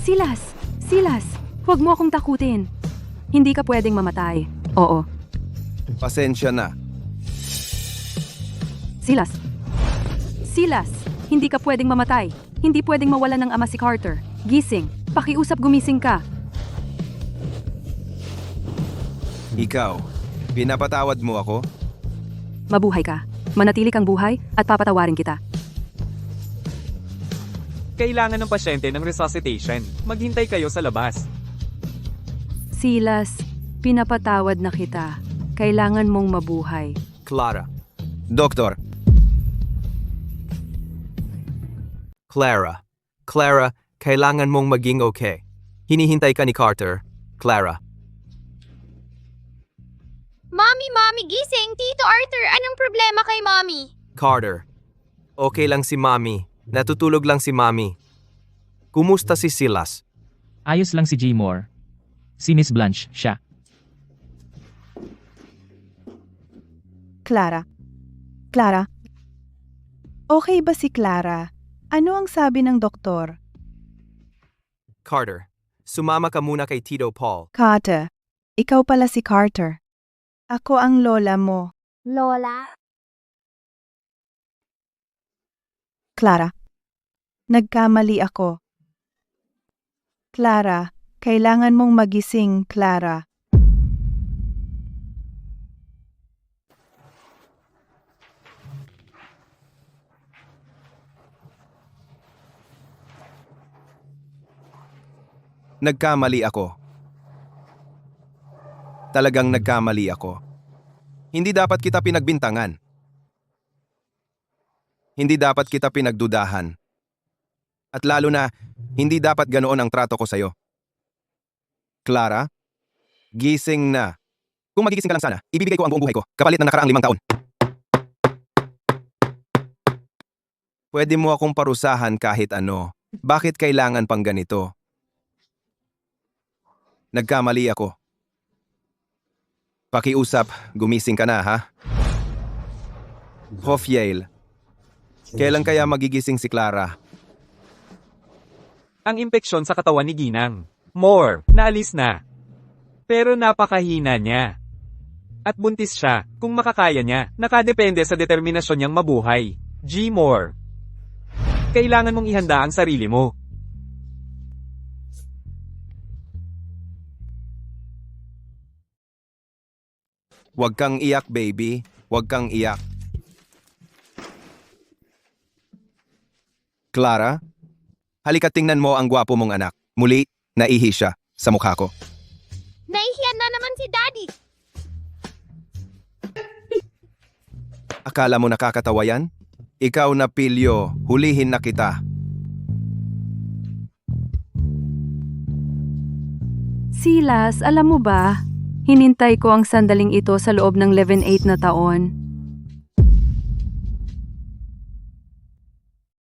[SPEAKER 2] Silas! Silas! Huwag mo akong takutin. Hindi ka pwedeng mamatay. Oo.
[SPEAKER 3] Pasensya na.
[SPEAKER 2] Silas! Silas! Hindi ka pwedeng mamatay. Hindi pwedeng mawalan ng ama si Carter. Gising. Pakiusap gumising ka.
[SPEAKER 3] Ikaw, pinapatawad mo ako?
[SPEAKER 2] Mabuhay ka. Manatili kang buhay at papatawarin kita.
[SPEAKER 1] Kailangan ng pasyente ng resuscitation. Maghintay kayo sa labas.
[SPEAKER 2] Silas, pinapatawad na kita. Kailangan mong mabuhay.
[SPEAKER 5] Clara.
[SPEAKER 3] Doktor,
[SPEAKER 5] Clara. Clara, kailangan mong maging okay. Hinihintay ka ni Carter. Clara.
[SPEAKER 10] Mommy, gising! Tito Arthur, anong problema kay Mommy?
[SPEAKER 5] Carter. Okay lang si Mommy. Natutulog lang si Mommy. Kumusta si Silas?
[SPEAKER 9] Ayos lang si G. Moore. Si Miss Blanche, siya.
[SPEAKER 6] Clara. Clara? Okay ba si Clara? Ano ang sabi ng doktor?
[SPEAKER 5] Carter. Sumama ka muna kay Tito Paul.
[SPEAKER 6] Carter, ikaw pala si Carter. Ako ang lola mo.
[SPEAKER 10] Lola?
[SPEAKER 6] Clara. Nagkamali ako. Clara, kailangan mong magising, Clara.
[SPEAKER 3] nagkamali ako. Talagang nagkamali ako. Hindi dapat kita pinagbintangan. Hindi dapat kita pinagdudahan. At lalo na, hindi dapat ganoon ang trato ko sa'yo. Clara, gising na. Kung magigising ka lang sana, ibibigay ko ang buong buhay ko, kapalit ng nakaraang 5 taon. Pwede mo akong parusahan kahit ano. Bakit kailangan pang ganito? Nagkamali ako. Pakiusap, gumising ka na, ha? Hofyail, kailan kaya magigising si Clara?
[SPEAKER 1] Ang impeksyon sa katawan ni Ginang. More, naalis na. Pero napakahina niya. At buntis siya, kung makakaya niya, nakadepende sa determinasyon niyang mabuhay. G. Moore. Kailangan mong ihanda ang sarili mo.
[SPEAKER 3] Huwag kang iyak, baby. Huwag kang iyak. Clara, halika tingnan mo ang gwapo mong anak. Muli, naihi siya sa mukha ko.
[SPEAKER 10] Nahihiyan na naman si Daddy.
[SPEAKER 3] Akala mo nakakatawa yan? Ikaw na pilyo, hulihin na kita.
[SPEAKER 2] Silas, alam mo ba? Hinintay ko ang sandaling ito sa loob ng 11-8 na taon.